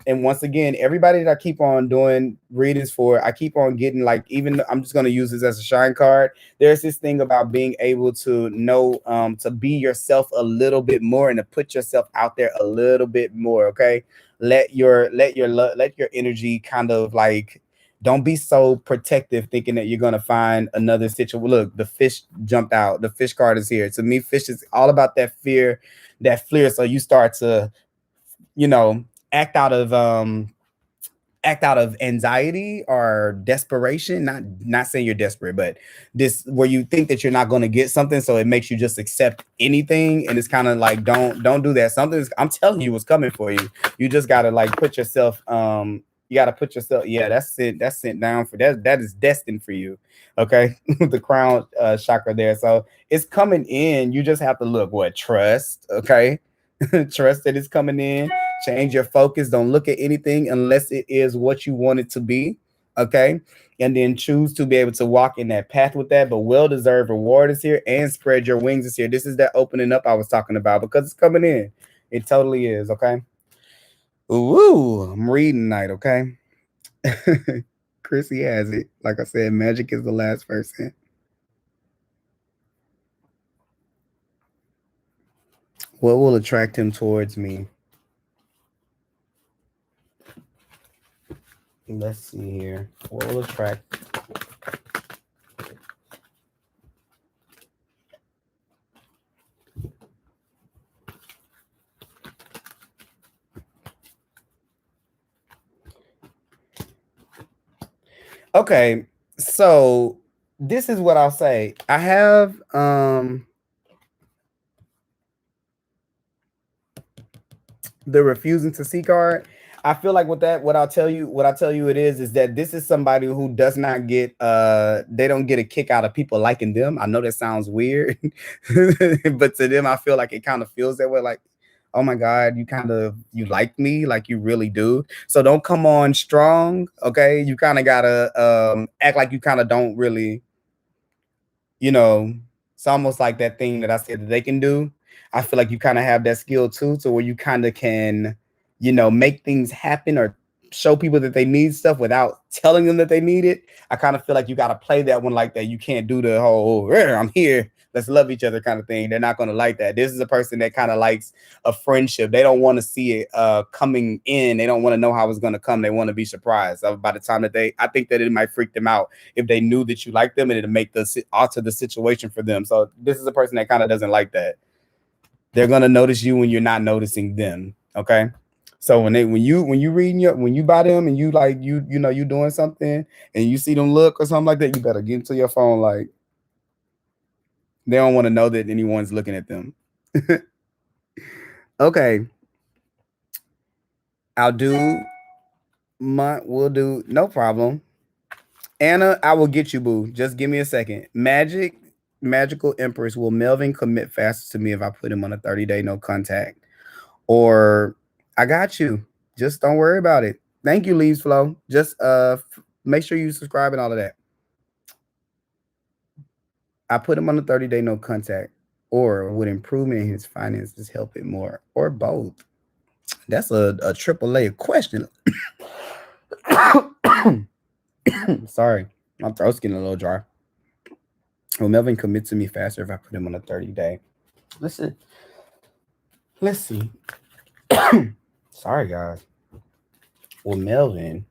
And once again, everybody that I keep on doing readings for, I keep on getting like, even I'm just going to use this as a shine card. There's this thing about being able to know, to be yourself a little bit more and to put yourself out there a little bit more. Okay. Let your energy kind of like, don't be so protective thinking that you're going to find another situation. Look, the fish jumped out. The fish card is here. To me, fish is all about that fear, that fear. So you start to, you know, act out of anxiety or desperation. Not saying you're desperate, but this where you think that you're not going to get something, so it makes you just accept anything. And it's kind of like, don't do that. I'm telling you what's coming for you. You just gotta like put yourself you got to put yourself, yeah, that's sent down for that is destined for you. Okay. The crown chakra there, so it's coming in. You just have to look, what, trust. Okay. Trust that it's coming in. Change your focus. Don't look at anything unless it is what you want it to be. Okay. And then choose to be able to walk in that path with that. But well-deserved reward is here, and spread your wings is here. This is that opening up I was talking about because it's coming in. It totally is. Okay. Ooh, I'm reading tonight. Okay. Chrissy has it. Like I said, magic is the last person. What will attract him towards me? Let's see here. What will attract? Okay, so this is what I'll say. I have the refusing to see card. I feel like with that, what I tell you it is that this is somebody who does not get they don't get a kick out of people liking them. I know that sounds weird, but to them, I feel like it kind of feels that way. Like, oh my God, you like me, like you really do. So don't come on strong, okay? You kind of gotta act like you kind of don't really, you know, it's almost like that thing that I said that they can do. I feel like you kind of have that skill too, to where you kind of can, make things happen or show people that they need stuff without telling them that they need it. I kind of feel like you got to play that one like that. You can't do the whole, I'm here, let's love each other kind of thing. They're not going to like that. This is a person that kind of likes a friendship. They don't want to see it coming in. They don't want to know how it's going to come. They want to be surprised by the time that I think that it might freak them out if they knew that you like them, and it'll alter the situation for them. So this is a person that kind of doesn't like that. They're going to notice you when you're not noticing them. Okay. So when you buy them and you like you know you doing something and you see them look or something like that, you better get into your phone like they don't want to know that anyone's looking at them. Okay. We'll do no problem. Anna, I will get you, boo. Just give me a second. Magical Empress, will Melvin commit faster to me if I put him on a 30-day no contact? Or I got you. Just don't worry about it. Thank you, Leaves Flow. Just make sure you subscribe and all of that. I put him on a 30-day no contact. Or would improvement in his finances help it more? Or both? That's a triple layer question. Sorry, my throat's getting a little dry. Will Melvin commit to me faster if I put him on a 30-day? Listen. Let's see. Sorry, guys. Will Melvin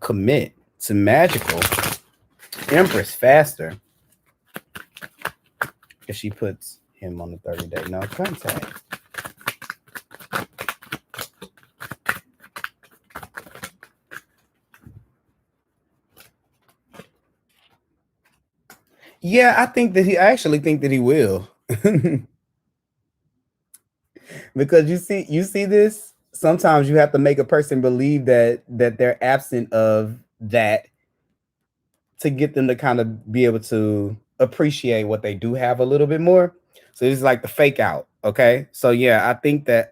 commit to Magical Empress faster if she puts him on the 30-day no contact? Yeah, I actually think that he will. Because you see this, sometimes you have to make a person believe that they're absent of that to get them to kind of be able to appreciate what they do have a little bit more. So it's like the fake out. Okay. So yeah, I think that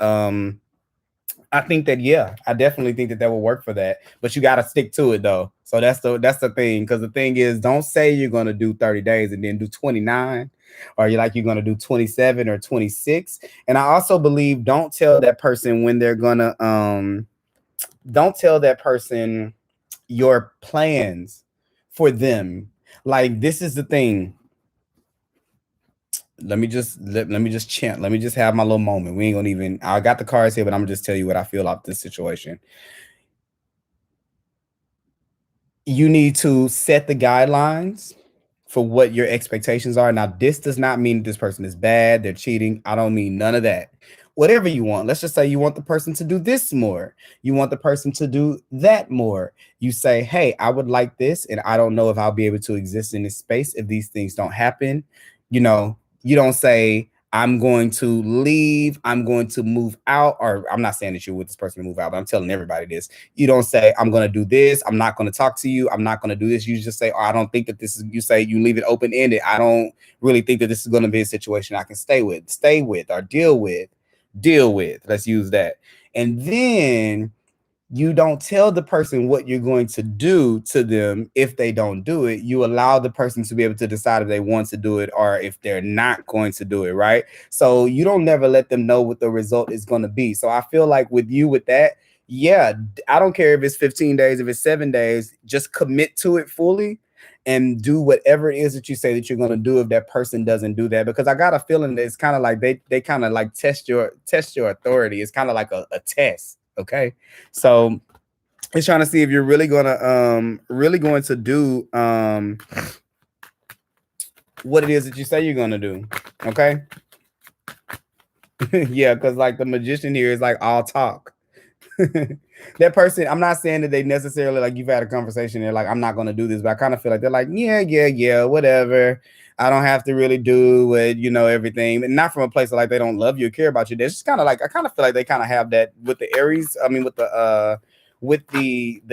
yeah, I definitely think that will work for that. But you got to stick to it though. So that's the thing. Because the thing is, don't say you're gonna do 30 days and then do 29, or you're gonna do 27 or 26. And I also believe don't tell that person when they're gonna don't tell that person your plans for them. Like, this is the thing. Let me just chant. Let me just have my little moment. We ain't gonna even. I got the cards here, but I'm gonna just tell you what I feel about this situation. You need to set the guidelines for what your expectations are. Now, this does not mean this person is bad, they're cheating. I don't mean none of that. Whatever you want. Let's just say you want the person to do this more. You want the person to do that more. You say, hey, I would like this, and I don't know if I'll be able to exist in this space if these things don't happen. You know, you don't say, I'm going to leave, I'm going to move out, or I'm not saying that you're with this person to move out, but I'm telling everybody this. You don't say, I'm going to do this, I'm not going to talk to you, I'm not going to do this. You just say, oh, I don't think that this is, you say, you leave it open-ended. I don't really think that this is going to be a situation I can stay with, or deal with. Let's use that. And then you don't tell the person what you're going to do to them if they don't do it. You allow the person to be able to decide if they want to do it or if they're not going to do it, right? So you don't never let them know what the result is going to be. So I feel like with you with that, yeah, I don't care if it's 15 days, if it's 7 days, just commit to it fully and do whatever it is that you say that you're going to do if that person doesn't do that. Because I got a feeling that it's kind of like they kind of like test your authority. It's kind of like a test. Okay, so it's trying to see if you're really going to do what it is that you say you're going to do. Okay. Yeah, because like the magician here is like all talk. That person, I'm not saying that they necessarily like you've had a conversation, they're like, I'm not going to do this, but I kind of feel like they're like, yeah, whatever. I don't have to really do it, everything. And not from a place of like they don't love you or care about you. They're just kind of like, I kind of feel like they kind of have that with the Aries. I mean, with the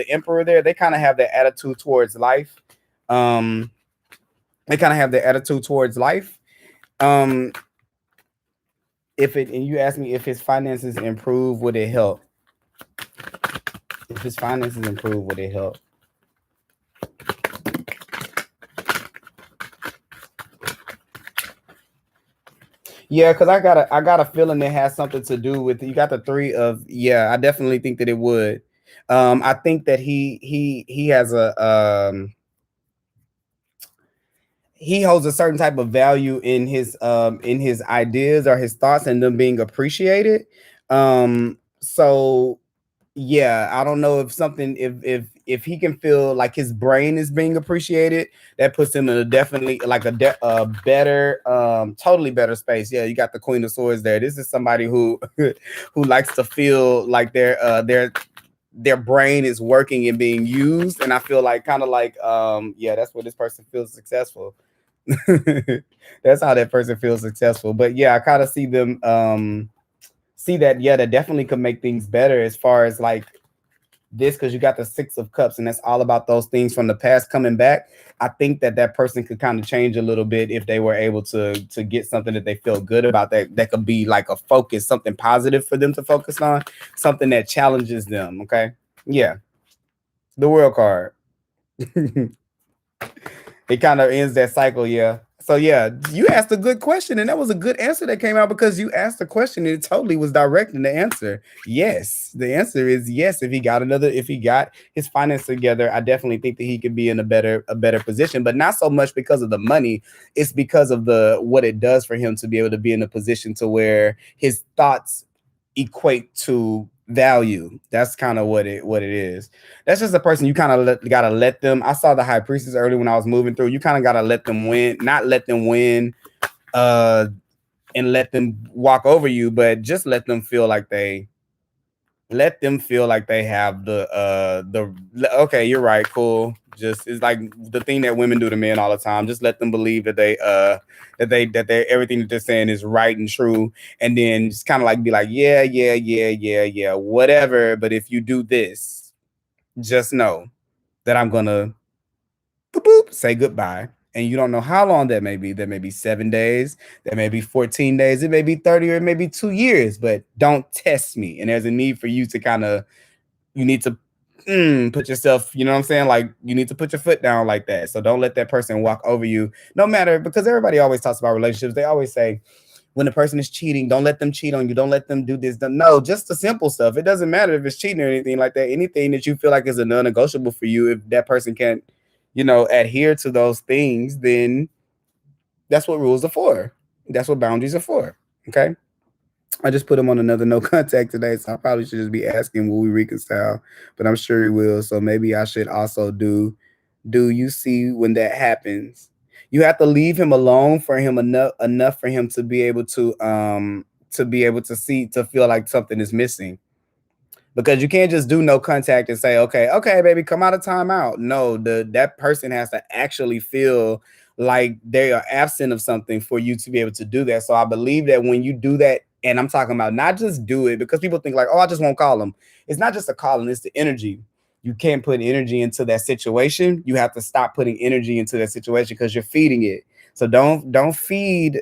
Emperor there, they kind of have that attitude towards life. They kind of have the attitude towards life. And you ask me if his finances improve, would it help? If his finances improve, would it help? Yeah, because I got a feeling it has something to do with, you got the 3 of, yeah, I definitely think that it would. I think that he has he holds a certain type of value in his ideas or his thoughts and them being appreciated. So yeah, I don't know if something, if if he can feel like his brain is being appreciated, that puts him in a definitely like a better, totally better space. Yeah, you got the Queen of Swords there. This is somebody who who likes to feel like their brain is working and being used. And I feel like kind of like yeah, that's where this person feels successful. That's how that person feels successful. But yeah, I kind of see them see that, yeah, that definitely could make things better as far as like this, because you got the Six of Cups, and that's all about those things from the past coming back. I think that that person could kind of change a little bit if they were able to get something that they feel good about, that could be like a focus, something positive for them to focus on, something that challenges them. Okay, yeah, the World card. It kind of ends that cycle. Yeah. So yeah, you asked a good question, and that was a good answer that came out because you asked the question and it totally was direct in the answer. Yes, the answer is yes. If he got his finance together, I definitely think that he could be in a better position, but not so much because of the money. It's because of what it does for him to be able to be in a position to where his thoughts equate to value. That's kind of what it is. That's just a person you kind of gotta let them. I saw the High Priestess early when I was moving through. You kind of gotta let them win, not let them win, and let them walk over you, but just let them feel like they have the okay, you're right, cool. Just it's like the thing that women do to men all the time. Just let them believe that they everything that they're saying is right and true, and then just kind of like be like, yeah, whatever. But if you do this, just know that I'm gonna boop, boop, say goodbye. And you don't know how long that may be. That may be 7 days, that may be 14 days, it may be 30, or it may be 2 years, but don't test me. And there's a need for you to you need to put yourself, you know what I'm saying? Like you need to put your foot down like that. So don't let that person walk over you, no matter, because everybody always talks about relationships. They always say, when the person is cheating, don't let them cheat on you. Don't let them do this. No, just the simple stuff. It doesn't matter if it's cheating or anything like that. Anything that you feel like is a non-negotiable for you, if that person can't, adhere to those things, then that's what rules are for. That's what boundaries are for. Okay. I just put him on another no contact today, so I probably should just be asking, will we reconcile? But I'm sure he will. So maybe I should also do you see when that happens? You have to leave him alone for him enough for him to be able to see, to feel like something is missing. Because you can't just do no contact and say, okay, baby, come out of timeout. No, that person has to actually feel like they are absent of something for you to be able to do that. So I believe that when you do that, and I'm talking about not just do it, because people think like, oh, I just won't call them. It's not just a calling, it's the energy. You can't put energy into that situation. You have to stop putting energy into that situation because you're feeding it. So don't feed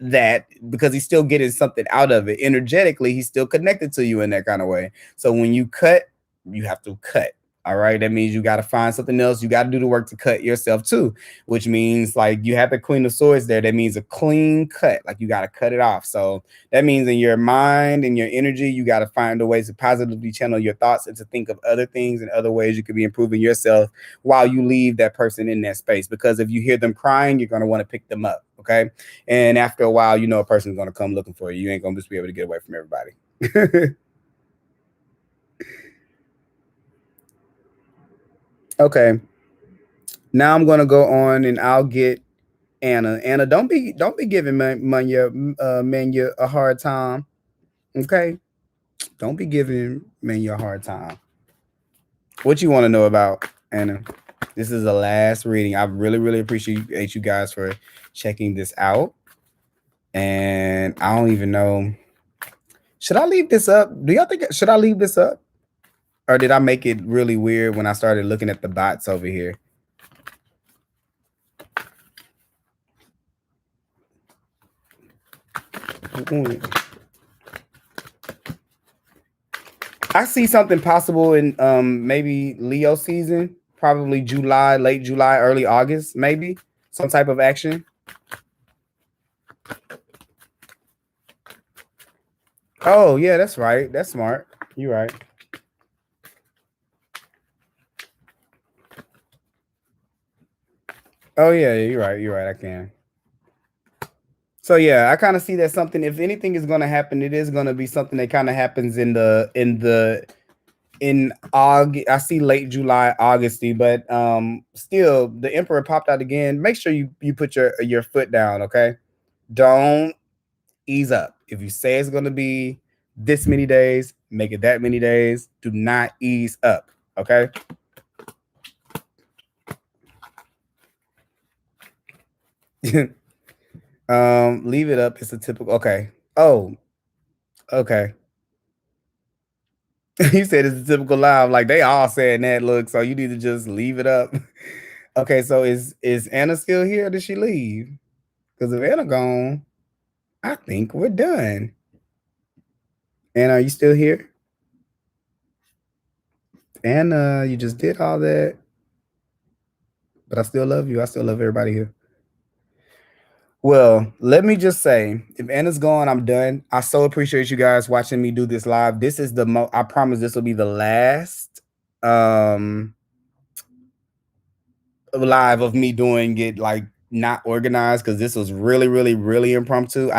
that, because he's still getting something out of it. Energetically, he's still connected to you in that kind of way. So when you cut, you have to cut. All right. That means you got to find something else. You got to do the work to cut yourself too, which means like you have the Queen of Swords there. That means a clean cut. Like you got to cut it off. So that means in your mind and your energy, you got to find a way to positively channel your thoughts and to think of other things and other ways you could be improving yourself while you leave that person in that space. Because if you hear them crying, you're going to want to pick them up. Okay. And after a while, a person's going to come looking for you. You ain't going to just be able to get away from everybody. Okay. Now I'm gonna go on and I'll get Anna. Anna, don't be giving Manya a hard time. Okay? Don't be giving Manya a hard time. What you want to know about, Anna? This is the last reading. I really, really appreciate you guys for checking this out. And I don't even know. Should I leave this up? Do y'all think should I leave this up? Or did I make it really weird when I started looking at the bots over here? I see something possible in maybe Leo season, probably July, late July, early August, maybe some type of action. Oh yeah, that's right. That's smart. You're right. Oh yeah, you're right. You're right. I can. So yeah, I kind of see that something. If anything is going to happen, it is going to be something that kind of happens in the in August. I see late July, Augusty, but still the Emperor popped out again. Make sure you put your foot down, okay? Don't ease up. If you say it's gonna be this many days, make it that many days. Do not ease up, okay? Leave it up. It's a typical okay. Oh, okay. You said it's a typical live. Like they all saying that. Look, so you need to just leave it up. Okay, so is Anna still here? Or did she leave? Because if Anna gone, I think we're done. Anna, are you still here? Anna, you just did all that. But I still love you. I still love everybody here. Well, let me just say, if Anna's gone, I'm done. I so appreciate you guys watching me do this live. This is the I promise this will be the last live of me doing it like not organized, because this was really, really, really impromptu.